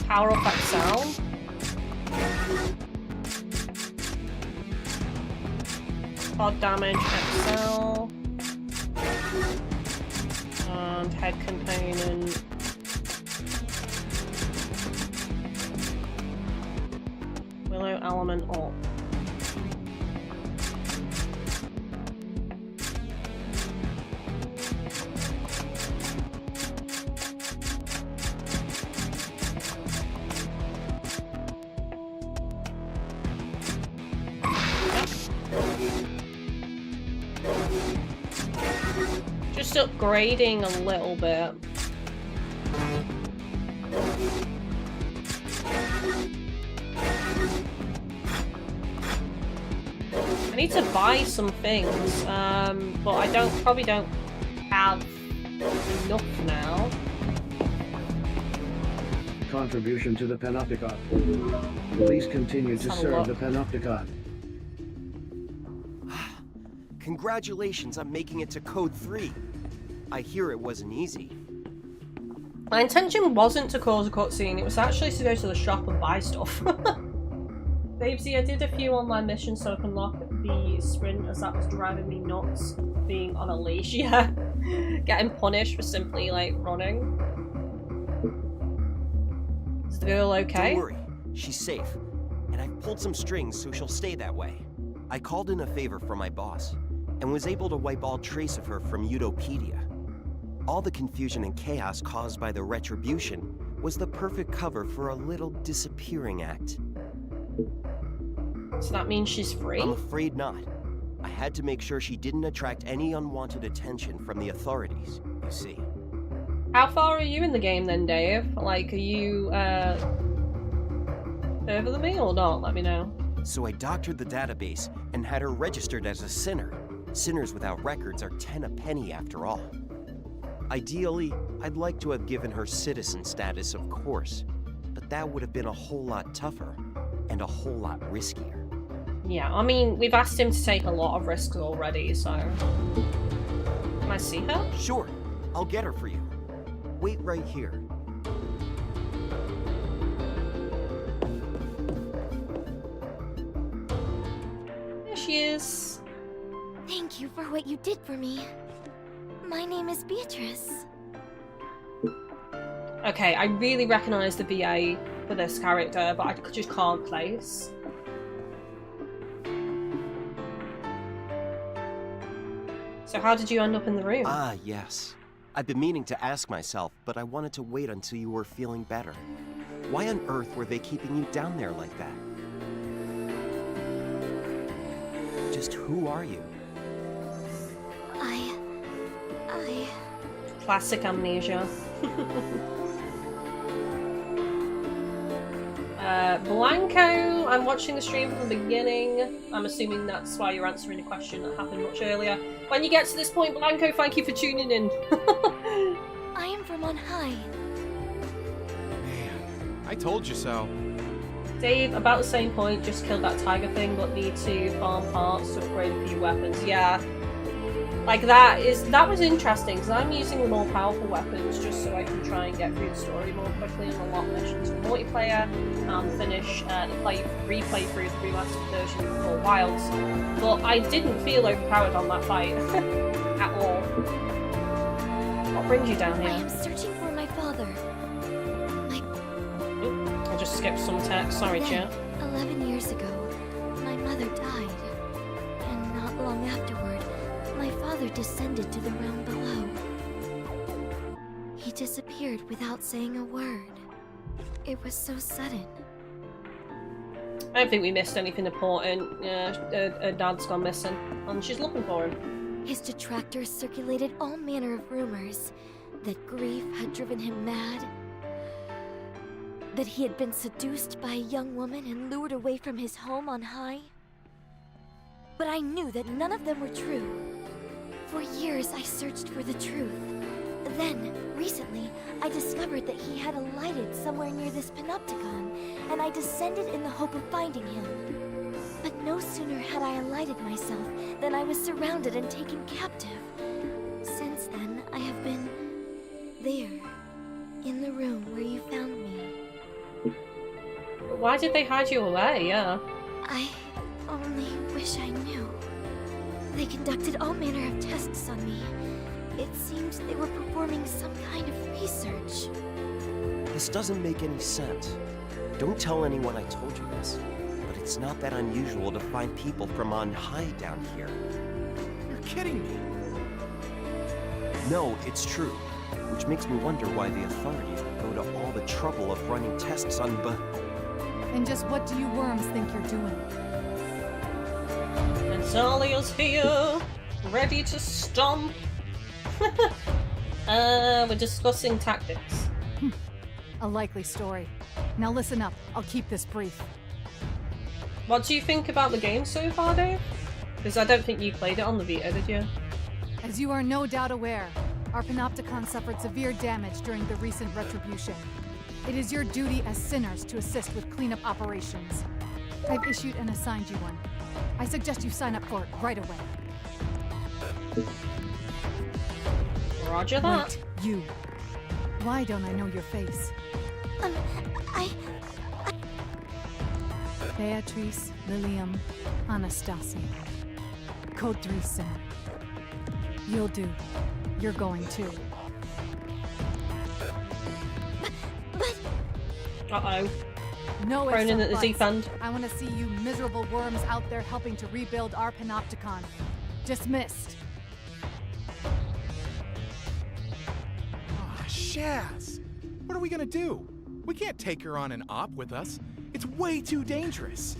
S1: Power up XL. Pod damage XL. And head component. Willow element up. Just upgrading a little bit. I need to buy some things, but I probably don't have enough now.
S2: Contribution to the Panopticon. Please continue to serve the Panopticon.
S12: Congratulations on making it to Code 3. I hear it wasn't easy.
S1: My intention wasn't to cause a cutscene, it was actually to go to the shop and buy stuff. Babesy, I did a few online missions so I can unlock the sprint as that was driving me nuts being on a leash. Yeah, getting punished for simply like running. Is the girl okay?
S12: Don't worry, she's safe. And I've pulled some strings so she'll stay that way. I called in a favor from my boss and was able to wipe all trace of her from Utopedia. All the confusion and chaos caused by the retribution was the perfect cover for a little disappearing act.
S1: So that means she's free?
S12: I'm afraid not. I had to make sure she didn't attract any unwanted attention from the authorities, you see.
S1: How far are you in the game then, Dave? Like, are you, further than me or not? Let me know.
S12: So I doctored the database and had her registered as a sinner. Sinners without records are 10 a penny after all. Ideally, I'd like to have given her citizen status, of course, but that would have been a whole lot tougher and a whole lot riskier.
S1: Yeah, I mean, we've asked him to take a lot of risks already, so... Can I see her?
S12: Sure, I'll get her for you. Wait right here.
S1: There she is.
S3: Thank you for what you did for me. My name is Beatrice.
S1: Okay, I really recognise the VA for this character, but I just can't place. So how did you end up in the room?
S12: Ah, yes. I've been meaning to ask myself, but I wanted to wait until you were feeling better. Why on earth were they keeping you down there like that? Just who are you?
S3: I...
S1: Classic amnesia. Blanco, I'm watching the stream from the beginning. I'm assuming that's why you're answering a question that happened much earlier. When you get to this point, Blanco, thank you for tuning in.
S3: I am from on high.
S9: Man, I told you so.
S1: Dave, about the same point, just killed that tiger thing, but need to farm parts to upgrade a few weapons. Yeah. Like that was interesting, because I'm using the more powerful weapons just so I can try and get through the story more quickly and unlock missions for multiplayer and finish the replay through the remastered version for Wilds. But I didn't feel overpowered on that fight at all. What brings you down here?
S3: I am searching for my father.
S1: I just skipped some text. Sorry, chat.
S3: 11 years ago, my mother died, and not long afterward, my father descended to the realm below. He disappeared without saying a word. It was so sudden.
S1: I don't think we missed anything important. Her dad's gone missing, and she's looking for him.
S3: His detractors circulated all manner of rumors that grief had driven him mad, that he had been seduced by a young woman and lured away from his home on high. But I knew that none of them were true. For years I searched for the truth. Then, recently, I discovered that he had alighted somewhere near this panopticon, and I descended in the hope of finding him. But no sooner had I alighted myself than I was surrounded and taken captive. Since then, I have been there, in the room where you found me.
S1: Why did they hide you away? Yeah.
S3: I only wish I knew. They conducted all manner of tests on me. It seemed they were performing some kind of research.
S12: This doesn't make any sense. Don't tell anyone I told you this, but it's not that unusual to find people from on high down here.
S9: You're kidding me.
S12: No, it's true. Which makes me wonder why the authorities would go to all the trouble of running tests on
S14: And just what do you worms think you're doing?
S1: Natalia's here, ready to stomp. We're discussing tactics.
S14: A likely story. Now listen up, I'll keep this brief.
S1: What do you think about the game so far, Dave? Because I don't think you played it on the Vita, did you?
S14: As you are no doubt aware, our panopticon suffered severe damage during the recent retribution. It is your duty as sinners to assist with cleanup operations. I've issued and assigned you one. I suggest you sign up for it right away.
S1: Roger that.
S14: Wait, you. Why don't I know your face? Beatrice, Lilium, Anastasia. Code 3 Sinner. You'll do. You're going too.
S1: Uh-oh.
S14: No
S1: Thrown in at the
S14: ifs or
S1: deep end.
S14: buts. I want to see you miserable worms out there helping to rebuild our panopticon. Dismissed.
S9: Ah, Shaz. What are we gonna do? We can't take her on an op with us. It's way too dangerous.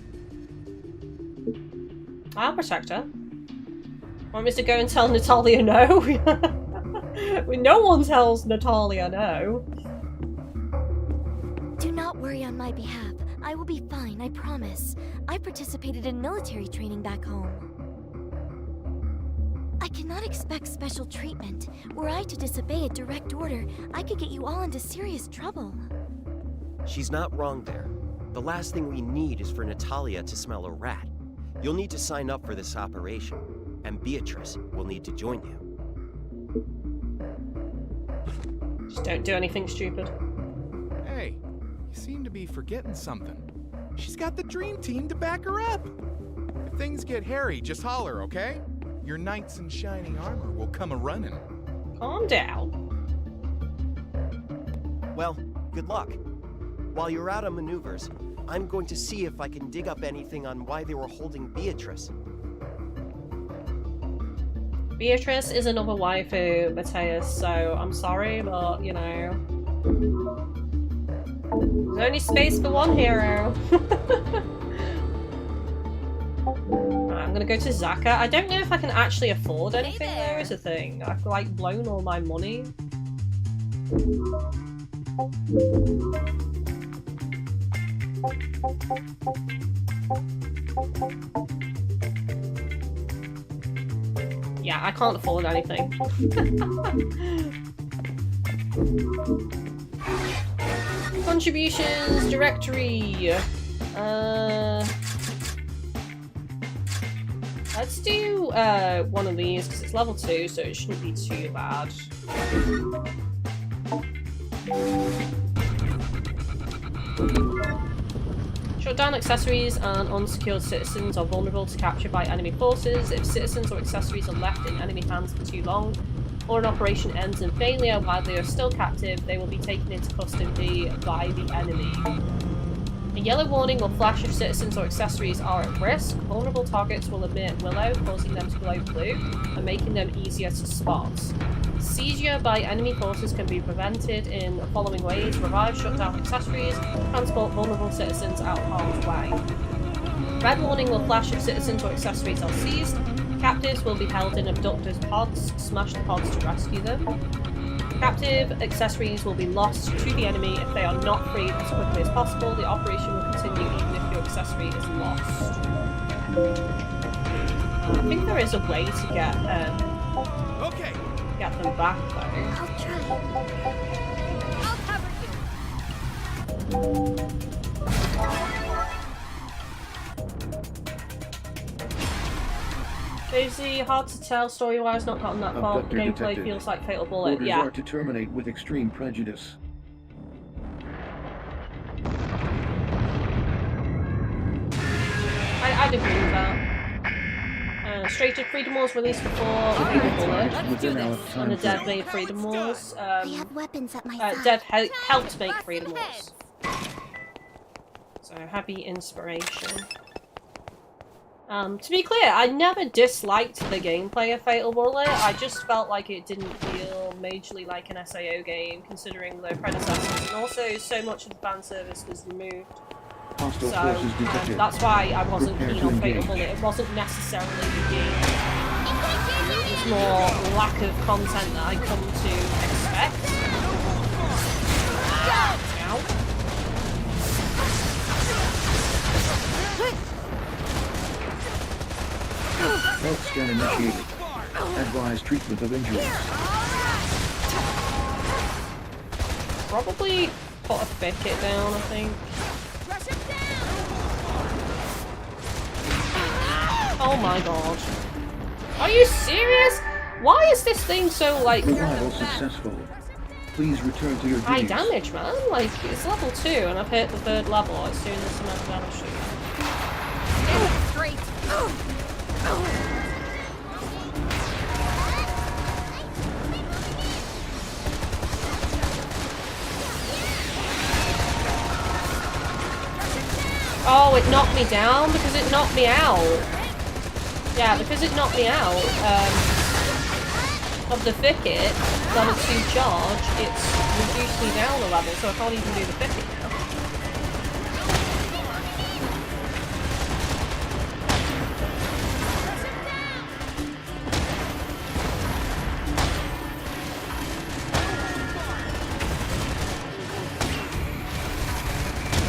S1: I'll protect her. Want me to go and tell Natalia no? No one tells Natalia no.
S3: Do not worry on my behalf. I will be fine, I promise. I participated in military training back home. I cannot expect special treatment. Were I to disobey a direct order, I could get you all into serious trouble.
S12: She's not wrong there. The last thing we need is for Natalia to smell a rat. You'll need to sign up for this operation, and Beatrice will need to join you.
S1: Just don't do anything stupid.
S9: Hey, you seem to be forgetting something. She's got the dream team to back her up. If things get hairy, just holler, okay? Your knights in shining armor will come a-running.
S1: Calm down.
S12: Well, good luck. While you're out on maneuvers, I'm going to see if I can dig up anything on why they were holding Beatrice.
S1: Beatrice is another waifu, Mateus, so I'm sorry, but you know. There's only space for one hero. I'm gonna go to Zaka. I don't know if I can actually afford anything though, is a thing. I've like blown all my money. Yeah, I can't afford anything. Contributions, directory. Let's do one of these because it's level 2, so it shouldn't be too bad. Shut down accessories and unsecured citizens are vulnerable to capture by enemy forces. If citizens or accessories are left in enemy hands for too long, or an operation ends in failure while they are still captive, they will be taken into custody by the enemy. A yellow warning will flash if citizens or accessories are at risk. Vulnerable targets will emit willow, causing them to glow blue and making them easier to spot. Seizure by enemy forces can be prevented in the following ways: revive, shut down accessories, transport vulnerable citizens out of harm's way. Red warning will flash if citizens or accessories are seized. Captives will be held in abductors' pods. Smash the pods to rescue them. Captive accessories will be lost to the enemy if they are not freed as quickly as possible. The operation will continue even if your accessory is lost. I think there is a way to get them back though.
S15: I'll try. I'll cover you.
S1: Josie, hard to tell story-wise, not gotten that far.
S2: Abductor
S1: Gameplay
S2: detected.
S1: feels like Fatal Bullet.
S2: Orders
S1: Yeah.
S2: are to terminate with extreme prejudice.
S1: I'd agree with that. Straighted Freedom Wars released before Fatal Bullet, and the dev made Freedom Wars.
S3: I have weapons at my side.
S1: Dev helped make Freedom Wars. So, happy inspiration. To be clear, I never disliked the gameplay of Fatal Bullet. I just felt like it didn't feel majorly like an SAO game, considering the predecessors, and also so much of the fan service was removed.
S2: Hostile forces detected.
S1: That's why I wasn't
S2: Prepare
S1: keen
S2: to
S1: on Fatal
S2: engage.
S1: Bullet. It wasn't necessarily the game. It was more lack of content that I come to expect. Ow.
S2: Health scan initiated. Advise treatment of injuries.
S1: Probably put a thicket down, I think. Oh my god. Are you serious? Why is this thing so, like...
S2: Revival successful. Please return to your
S1: high
S2: duties.
S1: damage, man. Like, it's level 2 and I've hit the 3rd level. It's doing this amount of damage to you.
S15: Straight.
S1: Oh, it knocked me down because it knocked me out. Yeah, because it knocked me out of the thicket, level 2 charge, it's reduced me down a level, so I can't even do the thicket now.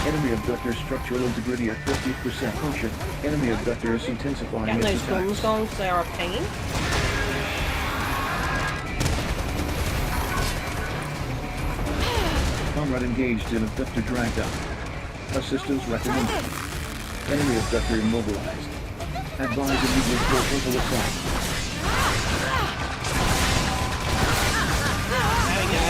S2: Enemy abductor structural integrity at 50% function. Enemy abductor is intensifying
S1: Getting
S2: its
S1: those guns
S2: attacks.
S1: gone because they are a pain.
S2: Comrade engaged in abductor drag down. Assistance recommended. Enemy abductor immobilized. Advise immediate frontal assault.
S1: There we go.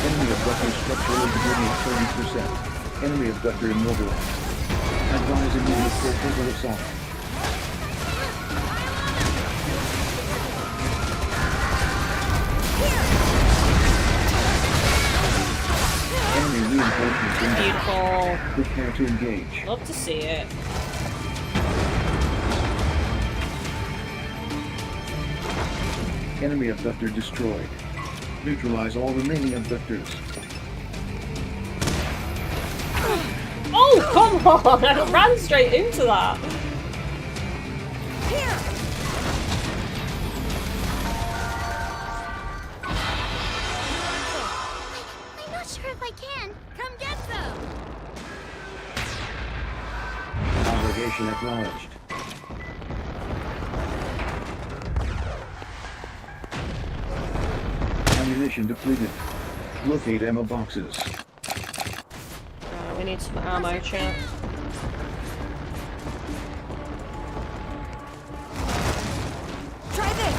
S2: Enemy abductor structural integrity at 30%. Enemy abductor immobilized. Advise immediate frontal assault. Enemy reinforcements inbound.
S1: Beautiful.
S2: Prepare to engage.
S1: Love to see it.
S2: Enemy abductor destroyed. Neutralize all remaining abductors.
S1: Oh, come on! I ran straight into that.
S15: Here!
S3: I'm not sure if I can.
S15: Come get some!
S2: Obligation acknowledged. Ammunition depleted. Locate ammo boxes.
S1: We need some ammo, chat.
S15: Try this!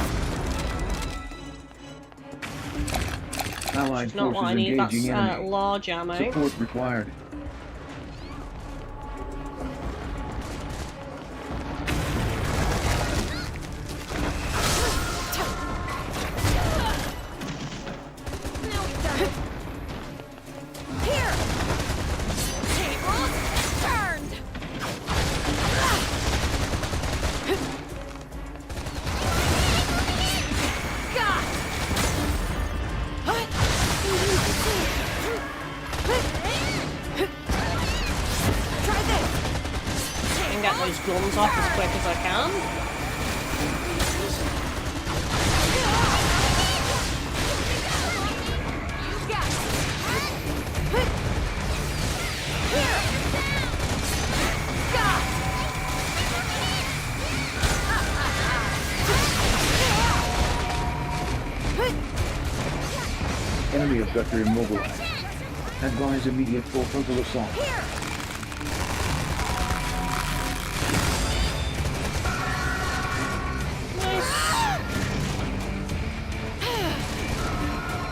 S2: Allied
S1: Not what I
S2: forces
S1: need,
S2: engaging
S1: that's
S2: enemy.
S1: large ammo.
S2: Support required.
S15: Here! Tables turned! God! Try this!
S1: I can get those guns off as quick as I can.
S15: You got it! Here! God!
S2: Enemy abductor immobilized. Advise immediate full frontal assault.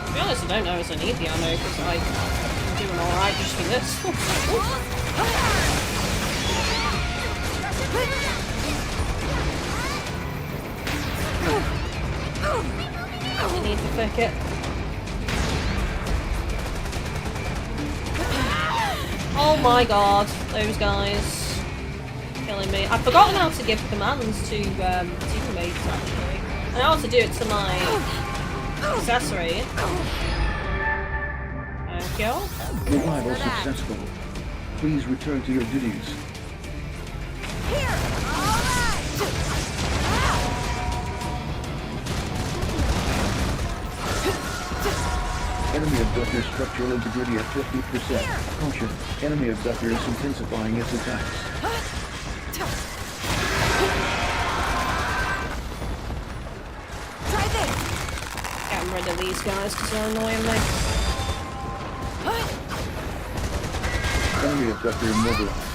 S1: To be honest, I don't know if I need the ammo because I'm doing alright just for this. I need to pick it. Oh my god, those guys killing me. I've forgotten how to give commands to teammates actually. I know how to do it to my accessory. Thank you.
S2: Revival successful. Please return to your duties.
S15: Here! Alright!
S2: Enemy abductor structural integrity at 50%. Caution. Enemy abductor is intensifying its attacks.
S15: Try this!
S1: Getting rid of these guys because they're annoying me.
S2: Enemy abductor immobilized.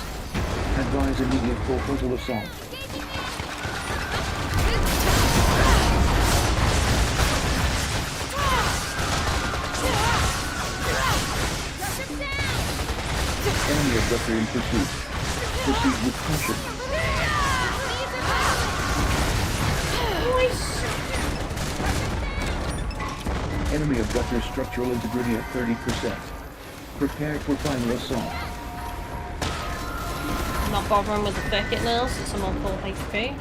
S2: Advise immediate full frontal assault. Enemy abductor in pursuit. Proceed with caution. Enemy abductor structural integrity at 30%. Prepare for final assault.
S1: I'm not bothering with the thicket now since I'm on full HP.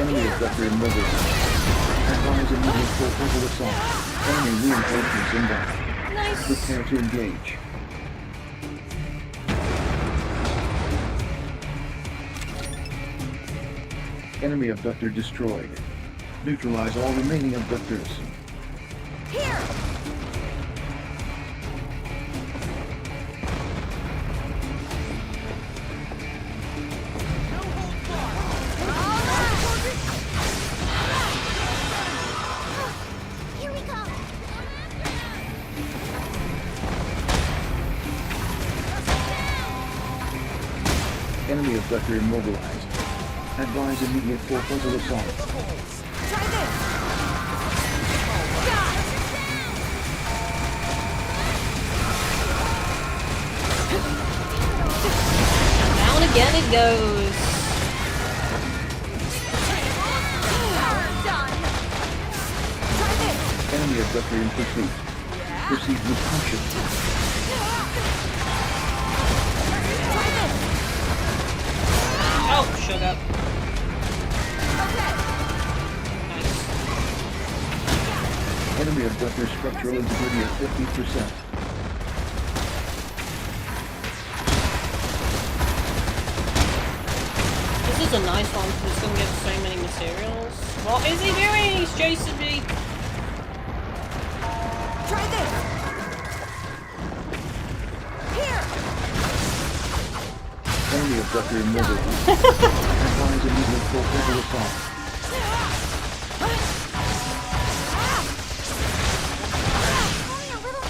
S2: Enemy abductor immobilized. Advise immediate full frontal assault. Enemy reinforcements inbound.
S1: Nice.
S2: Prepare to engage. Enemy abductor destroyed. Neutralize all remaining abductors.
S15: Here!
S3: Here we go.
S2: Enemy abductor immobilized. Advise immediate full frontal assault.
S15: Try this! God!
S1: Down again it goes.
S15: Power done! Try
S2: Enemy abductor in pursuit. Proceed with caution.
S1: Oh, sugar.
S2: Enemy abductor structural integrity at 50%.
S1: This is a nice one because it's going to get so many materials. What is he doing? He's chasing me.
S15: Try this. Here.
S2: Enemy abductor immobilized. Advise immediate full frontal assault.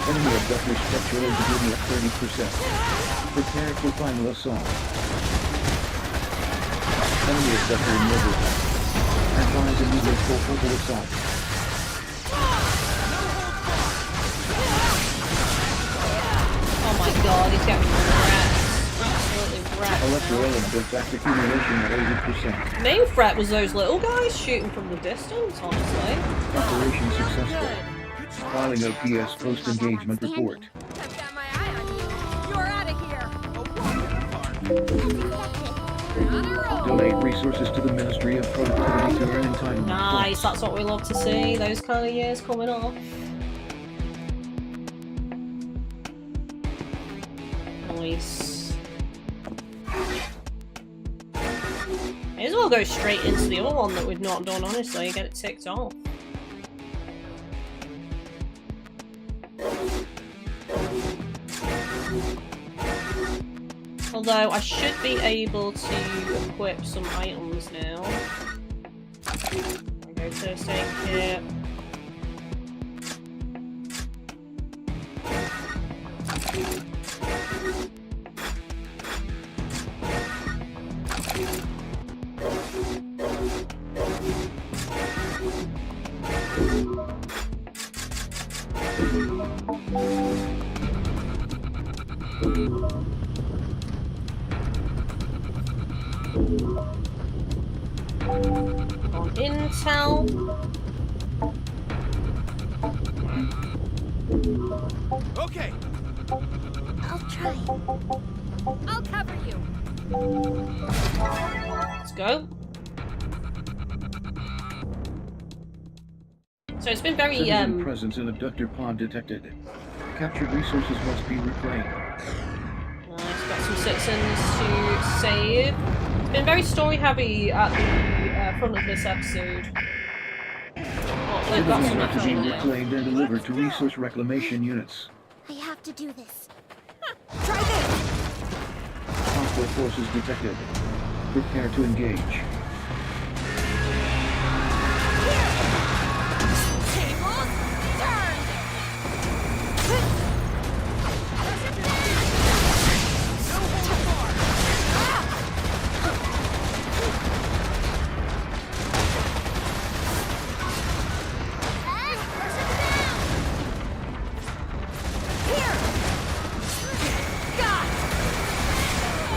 S2: Enemy abductor structural integrity at 30%. Prepare for final assault. Enemy abductor immobilized. Advise immediate full frontal assault.
S1: Oh my god, he's getting wrecked. Absolutely wrecked.
S2: Electro-element effect accumulation at 80%.
S1: Main threat was those little guys shooting from the distance, honestly.
S2: Operation successful. Filing OPS post-engagement report.
S15: I've got my eye on you. You're out of here.
S2: Donate resources to the Ministry of Productivity to earn entitlement.
S1: Nice, that's what we love to see, those kind of years coming off. Nice. May as well go straight into the other one that we've not done, honestly, get it ticked off. Although I should be able to equip some items now. I'll go first aid kit. On intel.
S9: Okay.
S3: I'll try.
S15: I'll cover you.
S1: Let's go. So it's been very
S2: Citizen presence in abductor pod detected. Captured resources must be reclaimed.
S1: Nice, got some citizens to save. It's been very story heavy at the front of this episode. Oh, they've got some
S2: Citizens are to be
S1: action now.
S2: reclaimed and delivered to resource reclamation units.
S3: I have to do this.
S15: Try this.
S2: Hostile forces detected. Prepare to engage.
S15: Tables turned.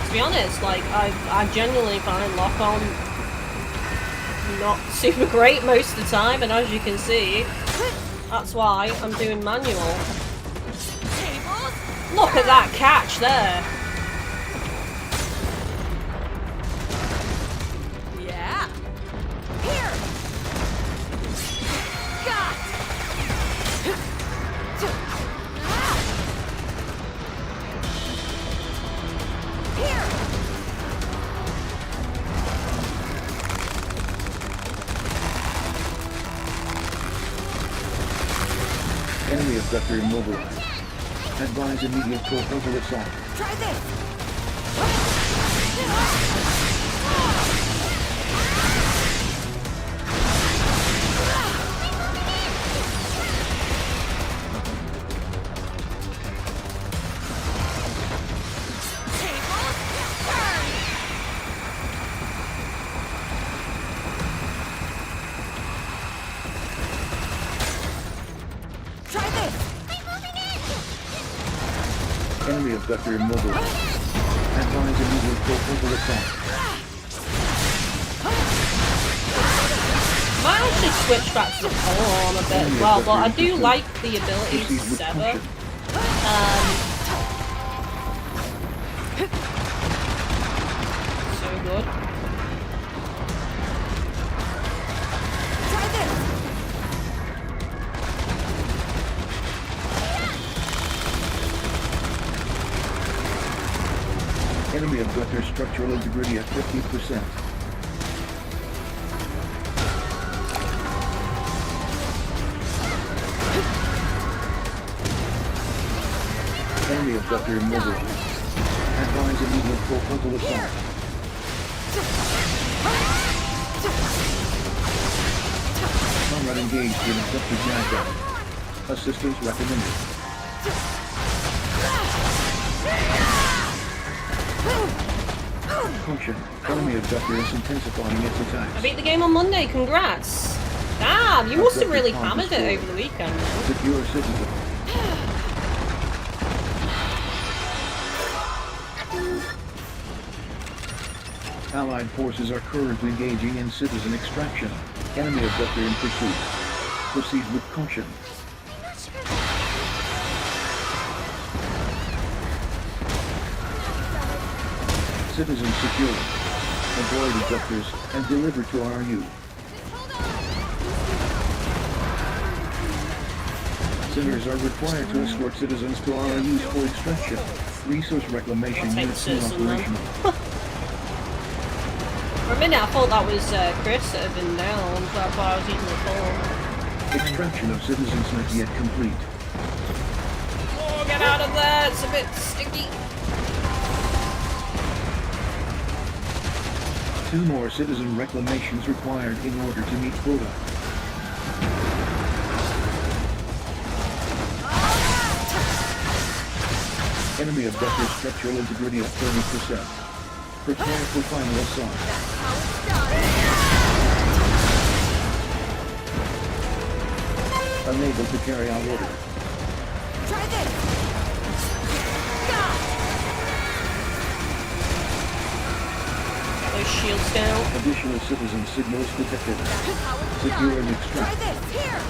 S1: To be honest, like I genuinely find lock on not super great most of the time, and as you can see, that's why I'm doing manual. Look at that catch there.
S15: Yeah. Here. Got. Here.
S2: Enemy abductor immobilized. Advise immediate frontal assault.
S15: Try this. Try this.
S2: Enemy abductor immobilized. Advise immediate frontal assault.
S1: Might actually switch back to the pole arm a bit as well, but I do like the ability to sever. So good.
S15: Try this.
S2: Enemy abductor structural integrity at 50%. Enemy abductor immobilized. Advise immediate full frontal assault. Comrade engaged in abductor jab. Assistance recommended. Function. Enemy abductor is intensifying its attacks.
S1: I beat the game on Monday, congrats! Damn, you must have really hammered it over the weekend.
S2: Secure citizen. Allied forces are currently engaging in citizen extraction. Enemy abductor in pursuit. Proceed with caution. Citizens secured. Avoid abductors and deliver to RU. Sinners are required to escort citizens to RUs for extraction. Resource reclamation units are operational.
S1: For a minute I thought that was Chris that had been down, so that's why I was using the phone.
S2: Extraction of citizens not yet complete.
S1: Oh, get out of there! It's a bit sticky.
S2: 2 more citizen reclamations required in order to meet quota. Enemy abductor structural integrity at 30%. Prepare for final assault. Unable to carry out order.
S15: Try this.
S1: Those shields down.
S2: Additional citizen signals detected. Secure and extract.
S15: Try this. Here.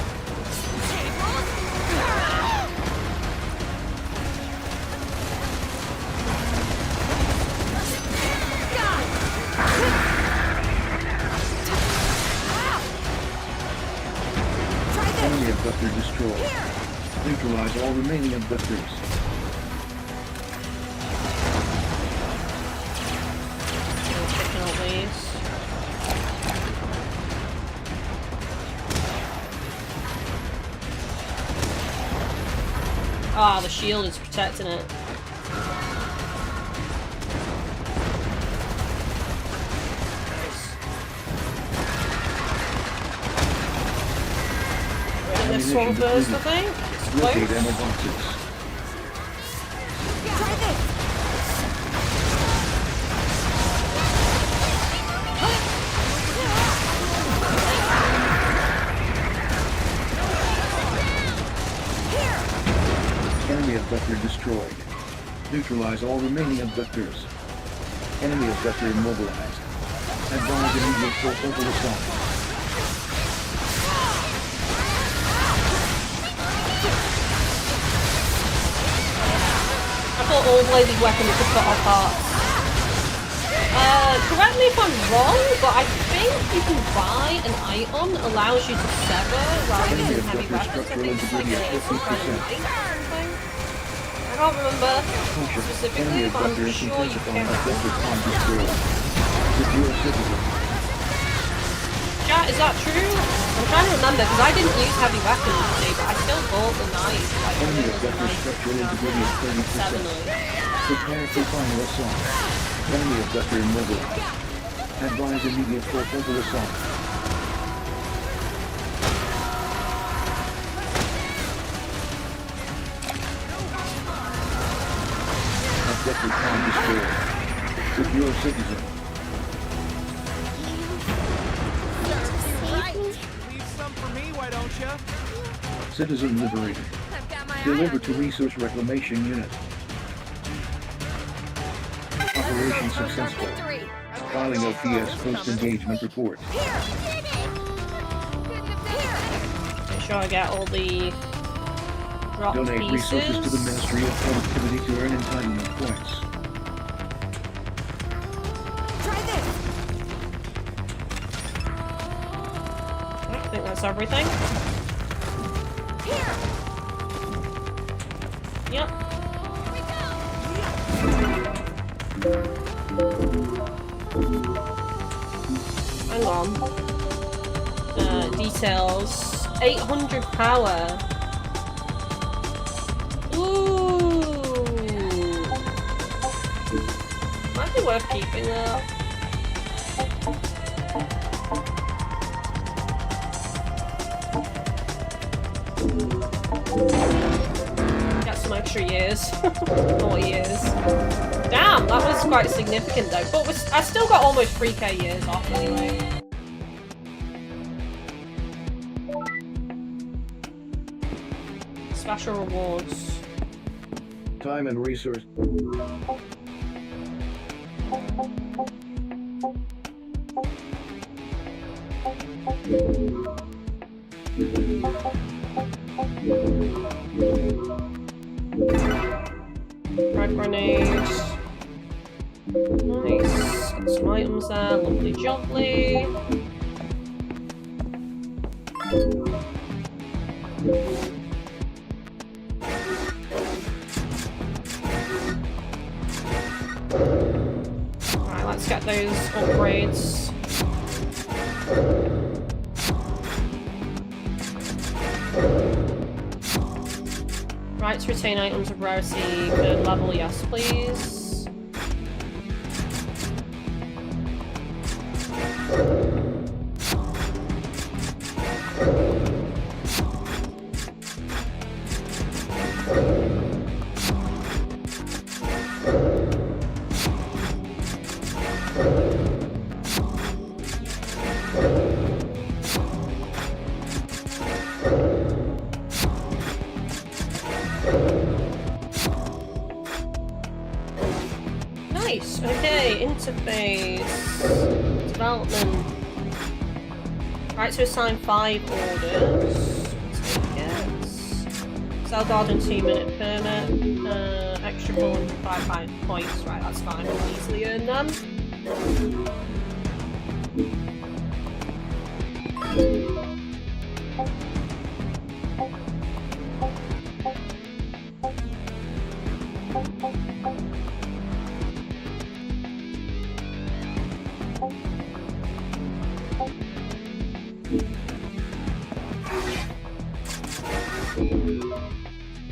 S2: Enemy abductor destroyed. Neutralize all remaining abductors.
S1: Taking all these. Ah, the shield is protecting it. This one first, I think. It's
S2: Locate
S1: close.
S2: ammo boxes.
S15: Try this.
S2: Enemy abductor destroyed. Neutralize all remaining abductors. Enemy abductor immobilized. Advise immediate full frontal assault.
S1: I thought all bladed weapons could cut off parts. Correct me if I'm wrong, but I think you can buy an item that allows you to sever rather than heavy weapons. I think it's like an or something. I can't remember specifically, but I'm sure you can.
S2: Secure citizen.
S1: Chat, is that true? I'm trying to remember because I didn't use heavy weapons today, but I still bought the knife. Like,
S2: Enemy abductor structural integrity of 30%. Prepare for final assault. Enemy abductor immobilized. Advise immediate full frontal assault. Abductor con destroyed. Secure citizen.
S9: Leave some for me, why don't ya?
S2: Citizen liberated.
S15: I've got my eye
S2: Deliver
S15: on
S2: to
S15: you.
S2: resource reclamation unit. Operation successful. Filing OPS post-engagement report.
S15: Here. Did it. Couldn't have
S1: sure I get all the drop
S2: Donate
S1: pieces.
S2: resources to the Ministry of Productivity to earn entitlement points.
S15: Try this.
S1: I think that's everything.
S15: Here.
S1: Yep. Hang on. Details. 800 power. Ooh. Might be worth keeping that. Get some extra years. More years. Damn, that was quite significant though. But I still got almost 3k years off anyway. Special rewards.
S2: Time and resource.
S1: Red grenades. Nice. Got some items there. Lovely jubbly. Alright, let's get those upgrades. Right to retain items of rarity, good level, yes please. Nice, okay, interface, development. Right to assign 5 orders. Take it. Cell Garden 2-minute permit. Extra 405 points. Right, that's fine. We'll easily earn them.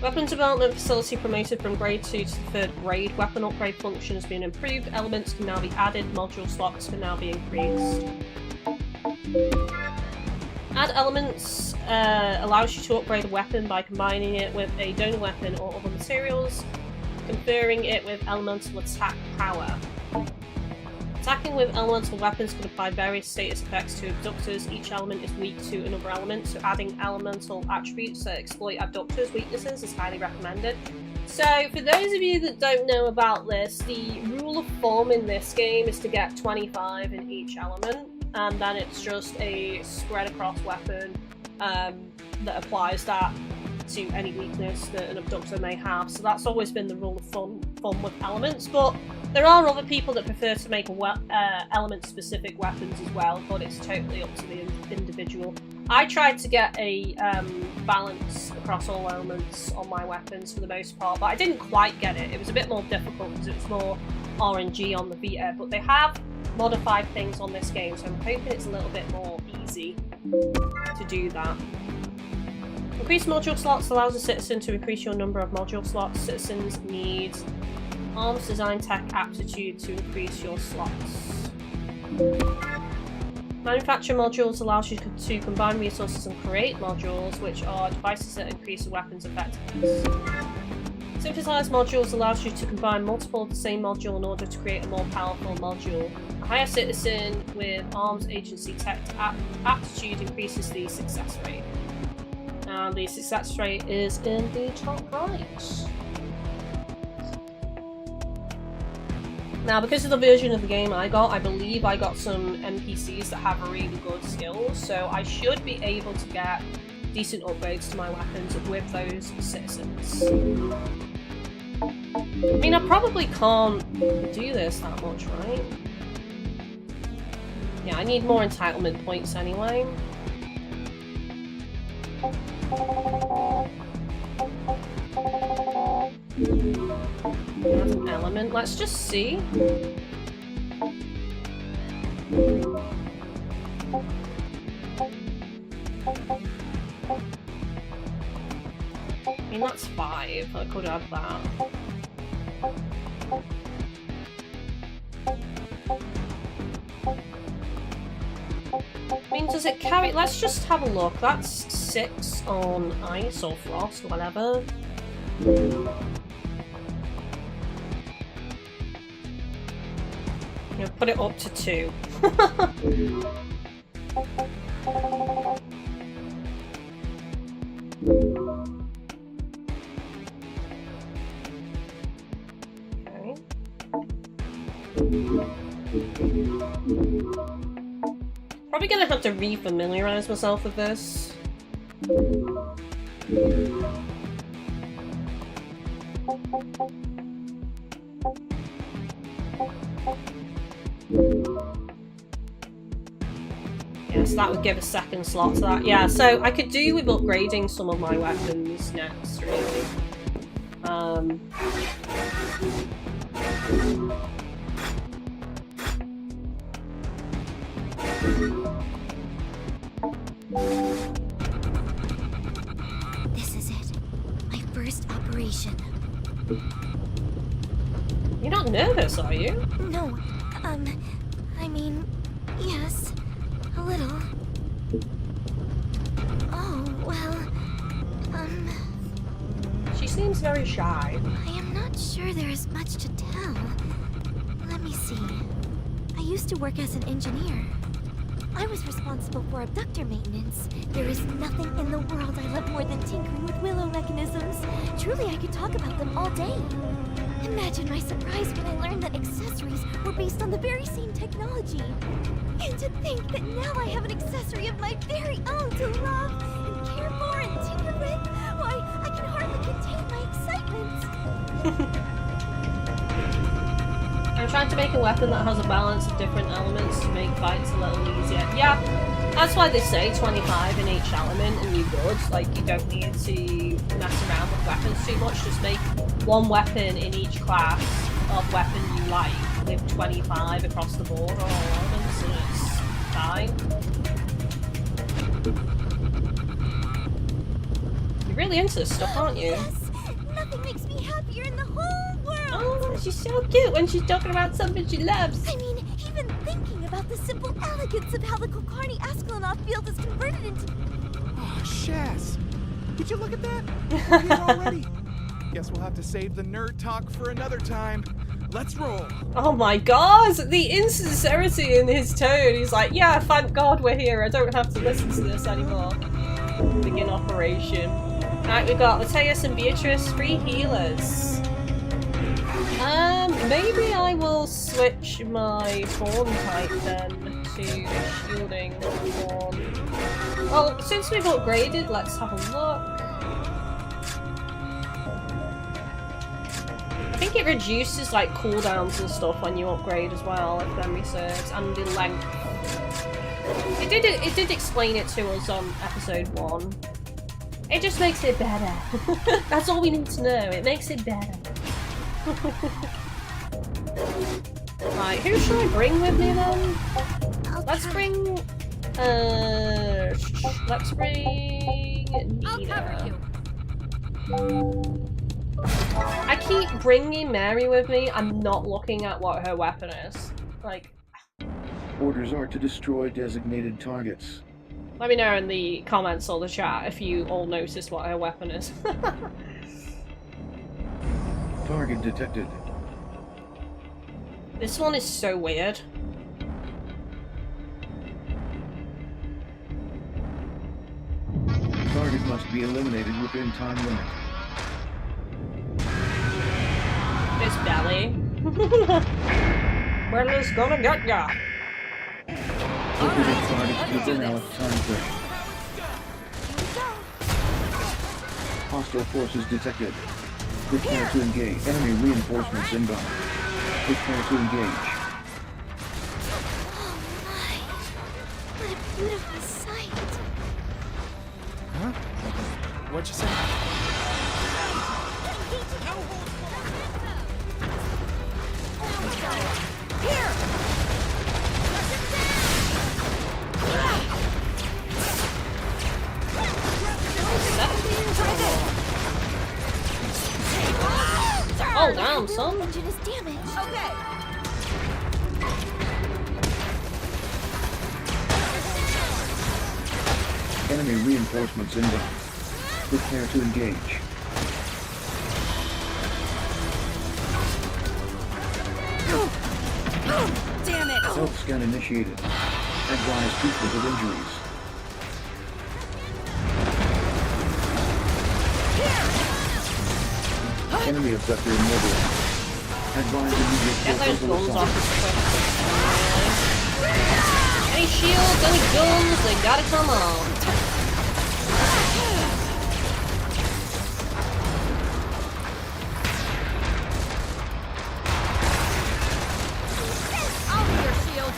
S1: Weapon development facility promoted from grade 2 to the 3rd grade. Weapon upgrade function has been improved. Elements can now be added. Module slots can now be increased. Add elements allows you to upgrade a weapon by combining it with a donor weapon or other materials, conferring it with elemental attack power. Attacking with elemental weapons can apply various status effects to abductors. Each element is weak to another element, so adding elemental attributes that exploit abductors' weaknesses is highly recommended. So, for those of you that don't know about this, the rule of thumb in this game is to get 25 in each element, and then it's just a spread across weapon that applies that to any weakness that an abductor may have. So that's always been the rule of thumb with elements, but there are other people that prefer to make element-specific weapons as well, but it's totally up to the individual. I tried to get a balance across all elements on my weapons for the most part, but I didn't quite get it. It was a bit more difficult because it was more RNG on the Vita, but they have modified things on this game, so I'm hoping it's a little bit more easy to do that. Increase module slots allows a citizen to increase your number of module slots. Citizens need arms design tech aptitude to increase your slots. Manufacture modules allows you to combine resources and create modules, which are devices that increase a weapon's effectiveness. Synthesize modules allows you to combine multiple of the same module in order to create a more powerful module. A higher citizen with arms agency tech aptitude increases the success rate. And the success rate is in the top right. Now, because of the version of the game I believe I got some NPCs that have really good skills, so I should be able to get decent upgrades to my weapons with those citizens. I mean, I probably can't do this that much, right? Yeah, I need more entitlement points anyway. There's an element. Let's just see. I mean, that's 5. I could add that. I mean, does it carry? Let's just have a look. That's 6 on ice or frost, whatever. You know, put it up to 2. Probably gonna have to re-familiarize myself with this. Yes, that would give a second slot to that. Yeah, so I could do with upgrading some of my weapons next, really.
S3: This is it. My first operation.
S1: You're not nervous, are you?
S3: No, I mean, yes, a little. Oh, well,
S1: She seems very shy.
S3: I am not sure there is much to tell. Let me see. I used to work as an engineer. I was responsible for abductor maintenance. There is nothing in the world I love more than tinkering with willow mechanisms. Truly, I could talk about them all day. Imagine my surprise when I learned that accessories were based on the very same technology. And to think that now I have an accessory of my very own to love and care for and tinker with. Why, I can hardly contain my excitement.
S1: I'm trying to make a weapon that has a balance of different elements to make fights a little easier. Yeah, that's why they say 25 in each element and you're good. Like, you don't need to mess around with weapons too much. Just make one weapon in each class of weapon you like with 25 across the board or all elements, and it's fine. You're really into this stuff, aren't you?
S3: Yes, nothing makes me happier in the whole world.
S1: Oh, she's so cute when she's talking about something she loves.
S3: I mean, even thinking about the simple elegance of how the Kulkarni Ascalonov field is converted into...
S9: Oh, Shaz! Did you look at that? We're here already. Guess we'll have to save the nerd talk for another time. Let's roll.
S1: Oh my god, the insincerity in his tone. He's like, yeah, thank God we're here. I don't have to listen to this anymore. Begin operation. Alright, we've got Mateus and Beatrice, 3 healers. Maybe I will switch my Thorn type then to shielding one. Well, since we've upgraded, let's have a look. I think it reduces like cooldowns and stuff when you upgrade as well, if memory serves, and in length. It did explain it to us on episode 1. It just makes it better. That's all we need to know. It makes it better. Right, who should I bring with me then? Let's bring Nina.
S15: I'll cover you.
S1: I keep bringing Mary with me. I'm not looking at what her weapon is. Like,
S2: Orders are to destroy designated targets.
S1: let me know in the comments or the chat if you all noticed what her weapon is.
S2: Target detected.
S1: This one is so weird.
S2: Target must be eliminated within time limit.
S1: This belly. Well, it's gonna get ya.
S2: Liquidate targets within our time frame. Hostile forces detected. Prepare to engage. Enemy reinforcements inbound. Prepare to engage.
S3: What a beautiful sight.
S9: Huh? What'd you say?
S15: Here!
S1: Oh damn, son.
S3: Engine is damaged.
S15: Okay.
S2: Enemy reinforcements inbound. Prepare to engage.
S15: Damn it!
S2: Health scan initiated. Advise treatment of injuries. Enemy abductor immobilized. Advise immediate
S1: Get those
S2: full
S1: guns
S2: assault.
S1: off as quick. Any shields, any guns, they gotta come on.
S15: I'll be your shield.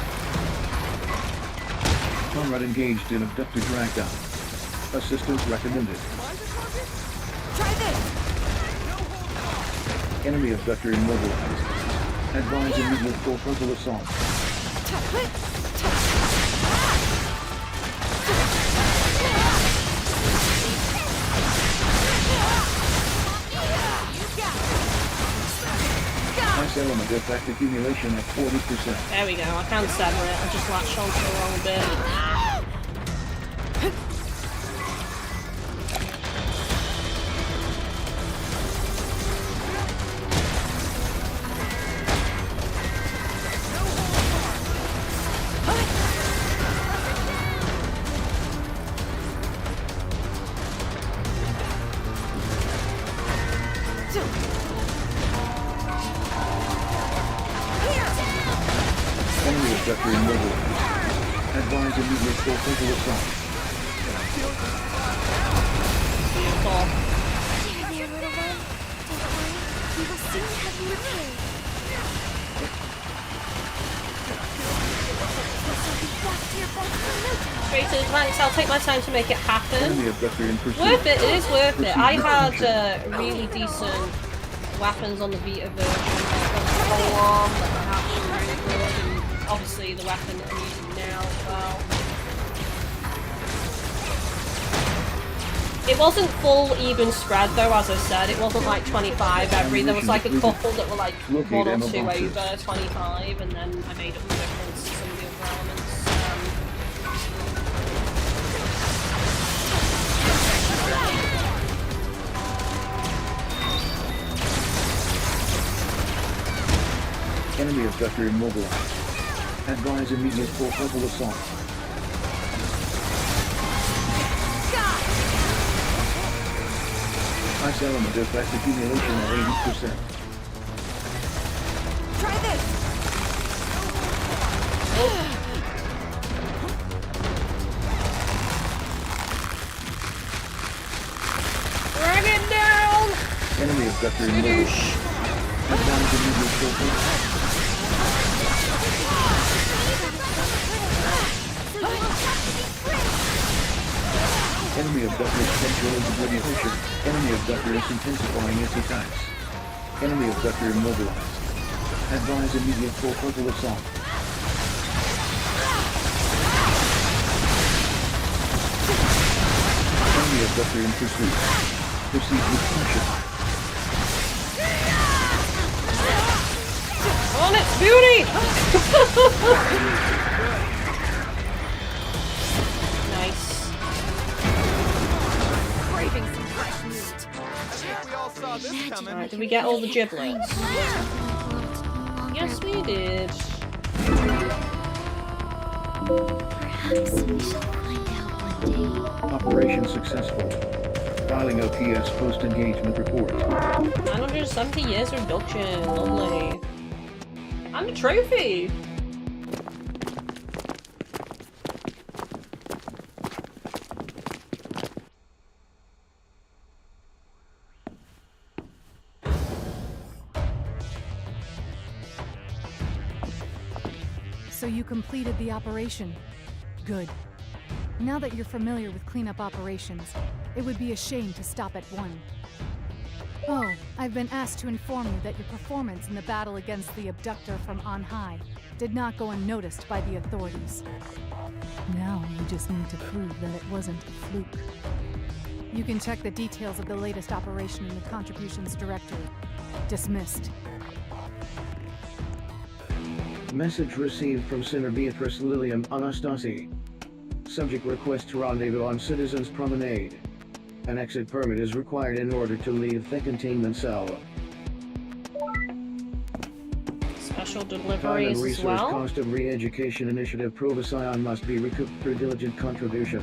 S2: Comrade engaged in abductor dragdown. Assistance recommended.
S15: Try this.
S2: Enemy abductor immobilized. Advise immediate full frontal assault. Nice element effect accumulation at 40%.
S1: There we go, I can sever it, I just latched onto the wrong bit.
S2: Enemy abductor immobilized. Advise immediate full frontal assault.
S1: Beautiful.
S3: There, little one. Don't worry. We will soon have you repaired. This will be back to your best in no time.
S1: Straight to the planks, I'll take my time to make it happen.
S2: Enemy abductor in pursuit.
S1: Worth it, it is worth it. I had
S2: Proceed.
S1: really decent weapons on the Vita version. Full on, really good, and obviously the weapon that I'm using now as well. It wasn't full even spread though, as I said. It wasn't like 25 every. There was like a couple that were like 1 or 2 over 25, and then I made up the difference to some of the other elements.
S2: Enemy abductor immobilized. Advise immediate full frontal assault. Nice element effect accumulation at 80%.
S15: Try this.
S1: Bring it down!
S2: Enemy abductor immobilized. Advise immediate full frontal assault. Enemy abductor is central into retribution. Enemy abductor is intensifying its attacks. Enemy abductor immobilized. Advise immediate full frontal assault. Enemy abductor in pursuit. Proceed with caution.
S1: On its beauty! Nice.
S15: Craving some fresh meat.
S9: I think we all saw this coming.
S1: Alright, did we get all the giblets? Yes, we did.
S3: Perhaps we shall find out one day.
S2: Operation successful. Filing OPS post-engagement report.
S1: 970 years reduction, lovely. And a trophy!
S14: So you completed the operation. Good. Now that you're familiar with cleanup operations, it would be a shame to stop at one. Oh, I've been asked to inform you that your performance in the battle against the abductor from on high did not go unnoticed by the authorities. Now you just need to prove that it wasn't a fluke. You can check the details of the latest operation in the Contributions Directory. Dismissed.
S2: Message received from Sinner Beatrice Lilium Anastasi. Subject requests rendezvous on Citizens Promenade. An exit permit is required in order to leave the containment cell.
S1: Special
S2: Time
S1: deliveries
S2: and
S1: as
S2: resource
S1: well.
S2: cost of re-education initiative Provision must be recouped through diligent contribution.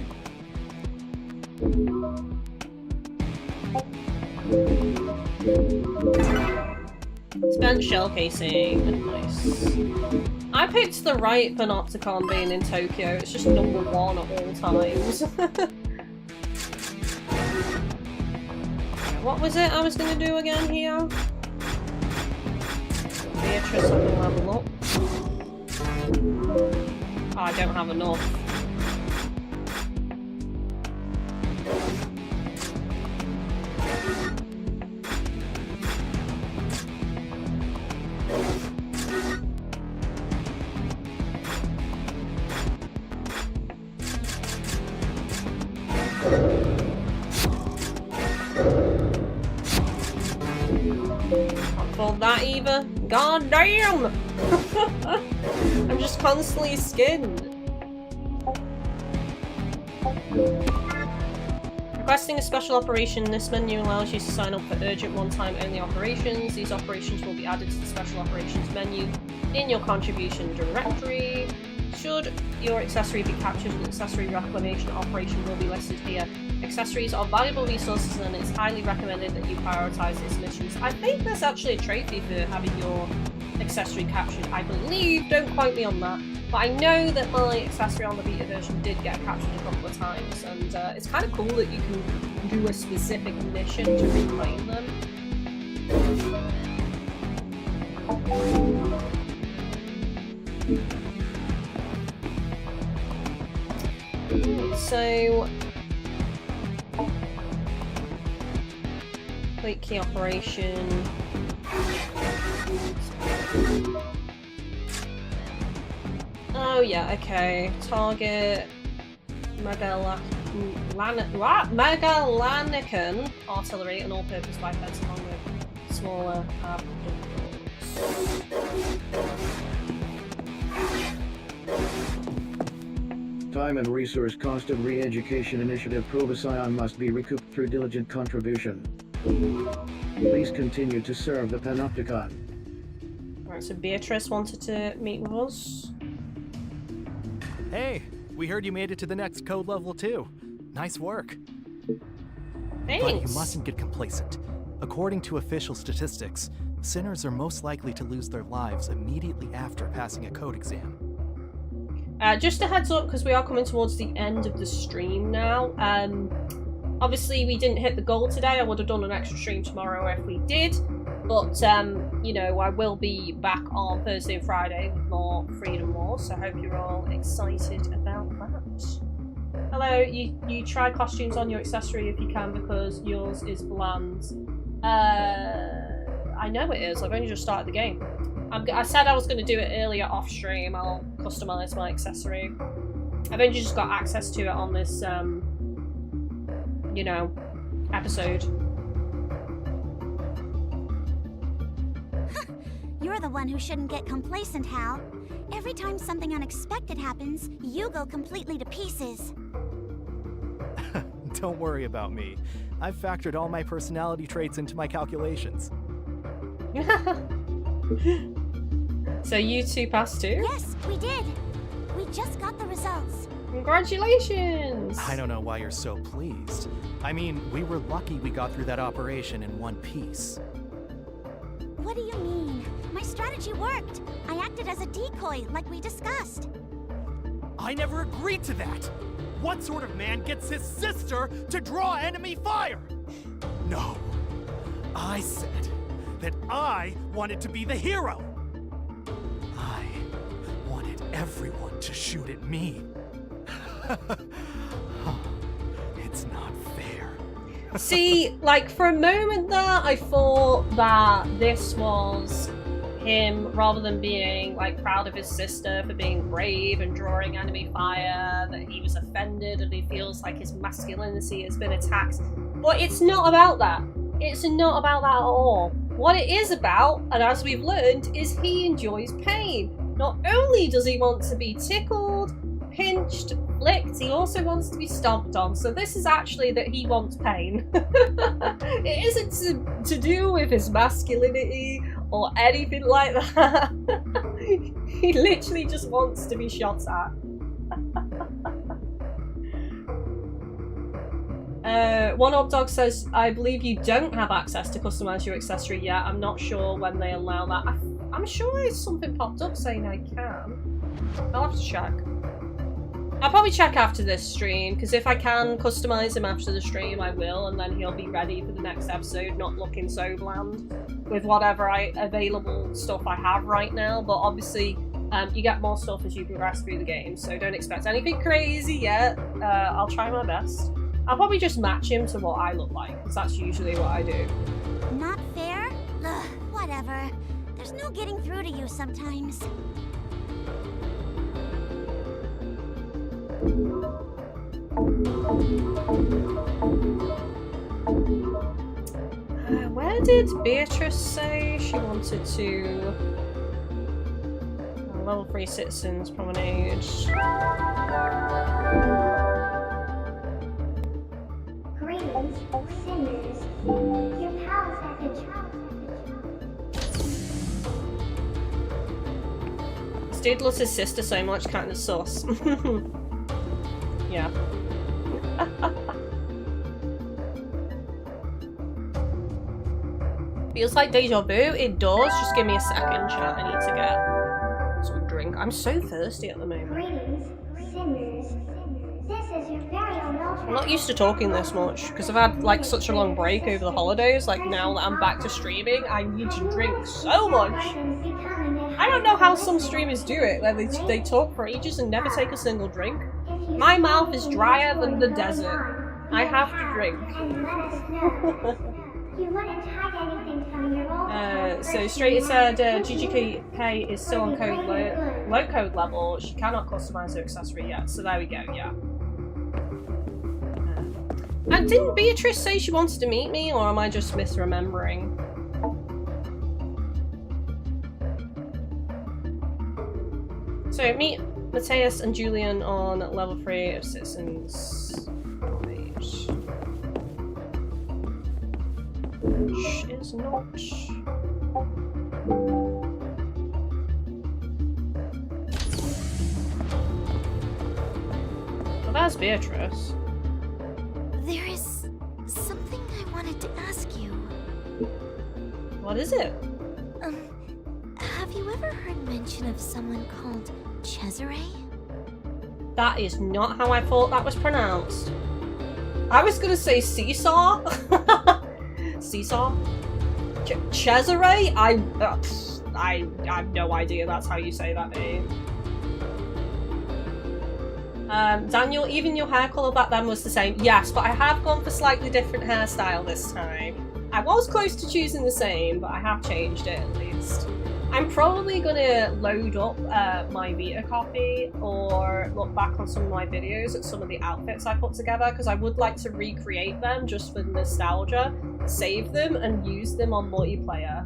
S1: Spent shell casing. Nice. I picked the right Panopticon being in Tokyo. It's just number 1 at all times. What was it I was going to do again here? Beatrice up and level up. Oh, I don't have enough. For that either. God damn! I'm just constantly skinned. Requesting a special operation. This menu allows you to sign up for urgent one-time only operations. These operations will be added to the special operations menu in your contribution directory. Should your accessory be captured, an accessory reclamation operation will be listed here. Accessories are valuable resources and it's highly recommended that you prioritize these missions. I think there's actually a trophy for having your accessory captured, I believe. Don't quote me on that. But I know that my accessory on the beta version did get captured a couple of times, and it's kind of cool that you can do a specific mission to reclaim them. So, complete key operation. Oh yeah, okay. Target Megalanican artillery and all-purpose bipeds along with smaller abductors.
S2: Time and resource cost of re-education initiative Provision must be recouped through diligent contribution. Please continue to serve the Panopticon.
S1: Alright, so Beatrice wanted to meet with us.
S4: Hey, we heard you made it to the next code level too. Nice work.
S1: Thanks.
S4: But you mustn't get complacent. According to official statistics, sinners are most likely to lose their lives immediately after passing a code exam.
S1: Just a heads up, because we are coming towards the end of the stream now. Obviously, we didn't hit the goal today. I would have done an extra stream tomorrow if we did. But, you know, I will be back on Thursday and Friday with more Freedom Wars, so I hope you're all excited about that. Hello, you try costumes on your accessory if you can, because yours is bland. I know it is. I've only just started the game. I said I was going to do it earlier off stream. I'll customize my accessory. I've only just got access to it on this, you know, episode.
S3: You're the one who shouldn't get complacent, Hal. Every time something unexpected happens, you go completely to pieces.
S4: Don't worry about me. I've factored all my personality traits into my calculations.
S1: So you two passed too?
S3: Yes, we did. We just got the results.
S1: Congratulations!
S4: I don't know why you're so pleased. I mean, we were lucky we got through that operation in one piece.
S3: What do you mean? My strategy worked. I acted as a decoy, like we discussed.
S9: I never agreed to that! What sort of man gets his sister to draw enemy fire? No. I said that I wanted to be the hero. I wanted
S4: everyone to shoot at me. It's not fair.
S1: See, like, for a moment there, I thought that this was him, rather than being, like, proud of his sister for being brave and drawing enemy fire, that he was offended and he feels like his masculinity has been attacked. But it's not about that. It's not about that at all. What it is about, and as we've learned, is he enjoys pain. Not only does he want to be tickled, pinched, licked, he also wants to be stomped on. So this is actually that he wants pain. It isn't to do with his masculinity or anything like that. He literally just wants to be shot at. One Odd Dog says, I believe you don't have access to customize your accessory yet. I'm not sure when they allow that. I'm sure something popped up saying I can. I'll have to check. I'll probably check after this stream, because if I can customize him after the stream, I will, and then he'll be ready for the next episode, not looking so bland with whatever available stuff I have right now. But obviously, you get more stuff as you progress through the game, so don't expect anything crazy yet. I'll try my best. I'll probably just match him to what I look like, because that's usually what I do.
S3: Not fair? Ugh, whatever. There's no getting through to you sometimes.
S1: Where did Beatrice say she wanted to... level 3 Citizens Promenade.
S5: Greetings, sinners. Your pals have been
S1: This dude loves his sister so much, kind of sus. Yeah. Feels like deja vu. It does. Just give me a second, chat. I need to get some drink. I'm so thirsty at the moment.
S5: Greetings, sinners. This is your very own Ultra.
S1: I'm not used to talking this much because I've had like such a long break over the holidays. Like now that I'm back to streaming, I need to drink so much. I don't know how some streamers do it, where they talk for ages and never take a single drink. My mouth is drier than the desert. I have to drink. So Straight said GGK is still on low code level. She cannot customize her accessory yet. So there we go, yeah. And didn't Beatrice say she wanted to meet me, or am I just misremembering? So meet Matthias and Julian on level 3 of Citizens Page. Which is not... Well, there's Beatrice.
S3: There is something I wanted to ask you.
S1: What is it?
S3: Have you ever heard mention of someone called Cesare?
S1: That is not how I thought that was pronounced. I was gonna say seesaw. Seesaw? Cesare? I have no idea that's how you say that name. Daniel, even your hair colour back then was the same. Yes, but I have gone for slightly different hairstyle this time. I was close to choosing the same, but I have changed it at least. I'm probably gonna load up my Vita copy or look back on some of my videos at some of the outfits I put together, because I would like to recreate them just for nostalgia, save them and use them on multiplayer.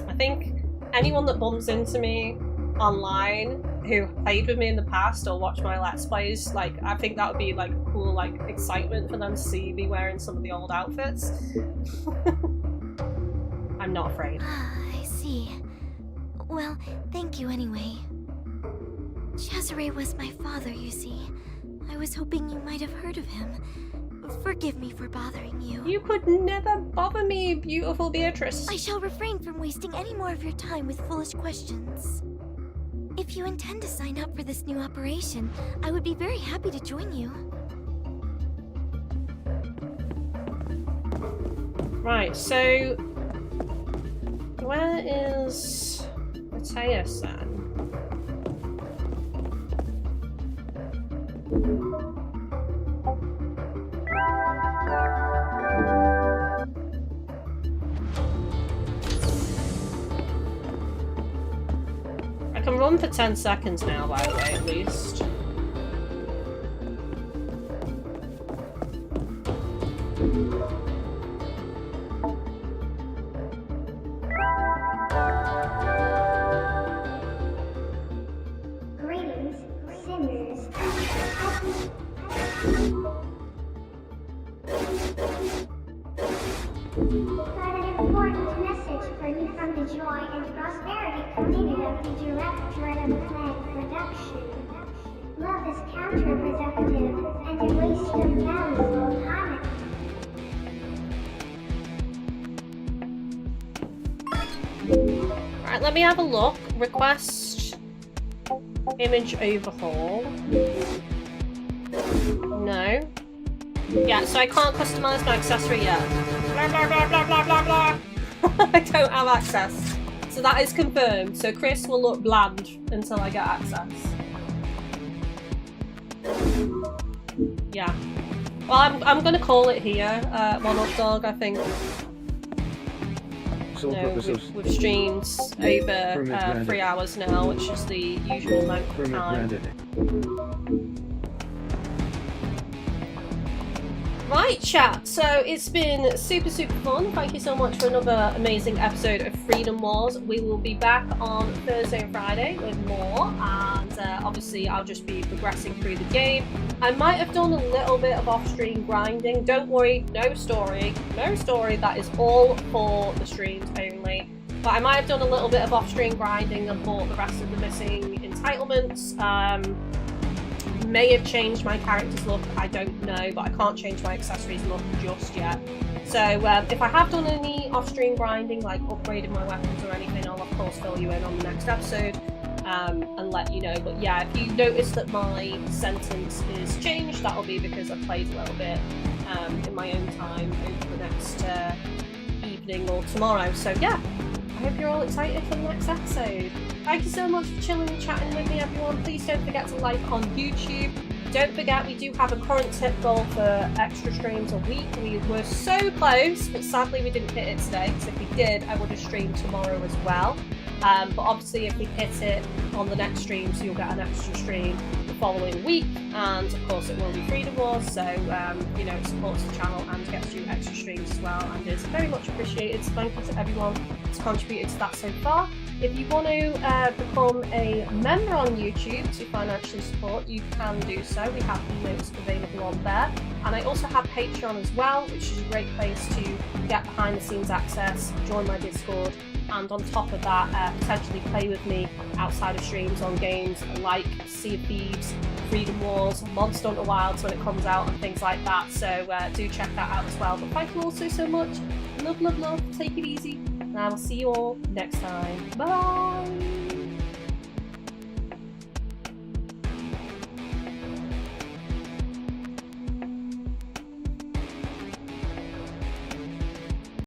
S1: I think anyone that bumps into me online who played with me in the past or watched my Let's Plays, like, I think that would be like a cool like excitement for them to see me wearing some of the old outfits. I'm not afraid.
S3: I see. Well, thank you anyway. Cesare was my father, you see. I was hoping you might have heard of him. Forgive me for bothering you.
S1: You could never bother me, beautiful Beatrice.
S3: I shall refrain from wasting any more of your time with foolish questions. If you intend to sign up for this new operation, I would be very happy to join you.
S1: Right, so... where is... Matthias then? I can run for 10 seconds now, by the way, at least.
S5: Greetings, sinners. Got an important message for you from the Joy and Prosperity Committee of the Directorate of Plant Production. Love is counterproductive and a waste of valuable time.
S1: Right, let me have a look. Request image overhaul. No. Yeah, so I can't customize my accessory yet. Blah blah blah blah blah blah blah. I don't have access. So that is confirmed. So Chris will look bland until I get access. Yeah. Well, I'm gonna call it here. One up dog, I think. No, we've streamed over 3 hours now, which is the usual amount of time. Right, chat, so it's been super fun. Thank you so much for another amazing episode of Freedom Wars. We will be back on Thursday and Friday with more, and obviously I'll just be progressing through the game. I might have done a little bit of off-stream grinding. Don't worry, no story, that is all for the streams only. But I might have done a little bit of off-stream grinding and bought the rest of the missing entitlements. May have changed my character's look, I don't know, but I can't change my accessories look just yet. So if I have done any off-stream grinding, like upgrading my weapons or anything, I'll of course fill you in on the next episode and let you know. But yeah, if you notice that my sentence is changed, that'll be because I've played a little bit in my own time over the next evening or tomorrow. So yeah, I hope you're all excited for the next episode. Thank you so much for chilling and chatting with me, everyone. Please don't forget to like on YouTube. Don't forget, we do have a current tip goal for extra streams a week. We were so close, but sadly we didn't hit it today, because if we did, I would have streamed tomorrow as well. But obviously if we hit it on the next stream, so you'll get an extra stream the following week, and of course it will be Freedom Wars, so you know, it supports the channel and gets you extra streams as well, and is very much appreciated. So thank you to everyone who's contributed to that so far. If you want to become a member on YouTube to financially support, you can do so. We have emotes available on there. And I also have Patreon as well, which is a great place to get behind the scenes access, join my Discord, and on top of that, potentially play with me outside of streams on games like Sea of Thieves, Freedom Wars, Monster Hunter Wilds when it comes out, and things like that. So do check that out as well. But thank you all so much. Love. Take it easy. And I will see you all next time. Bye!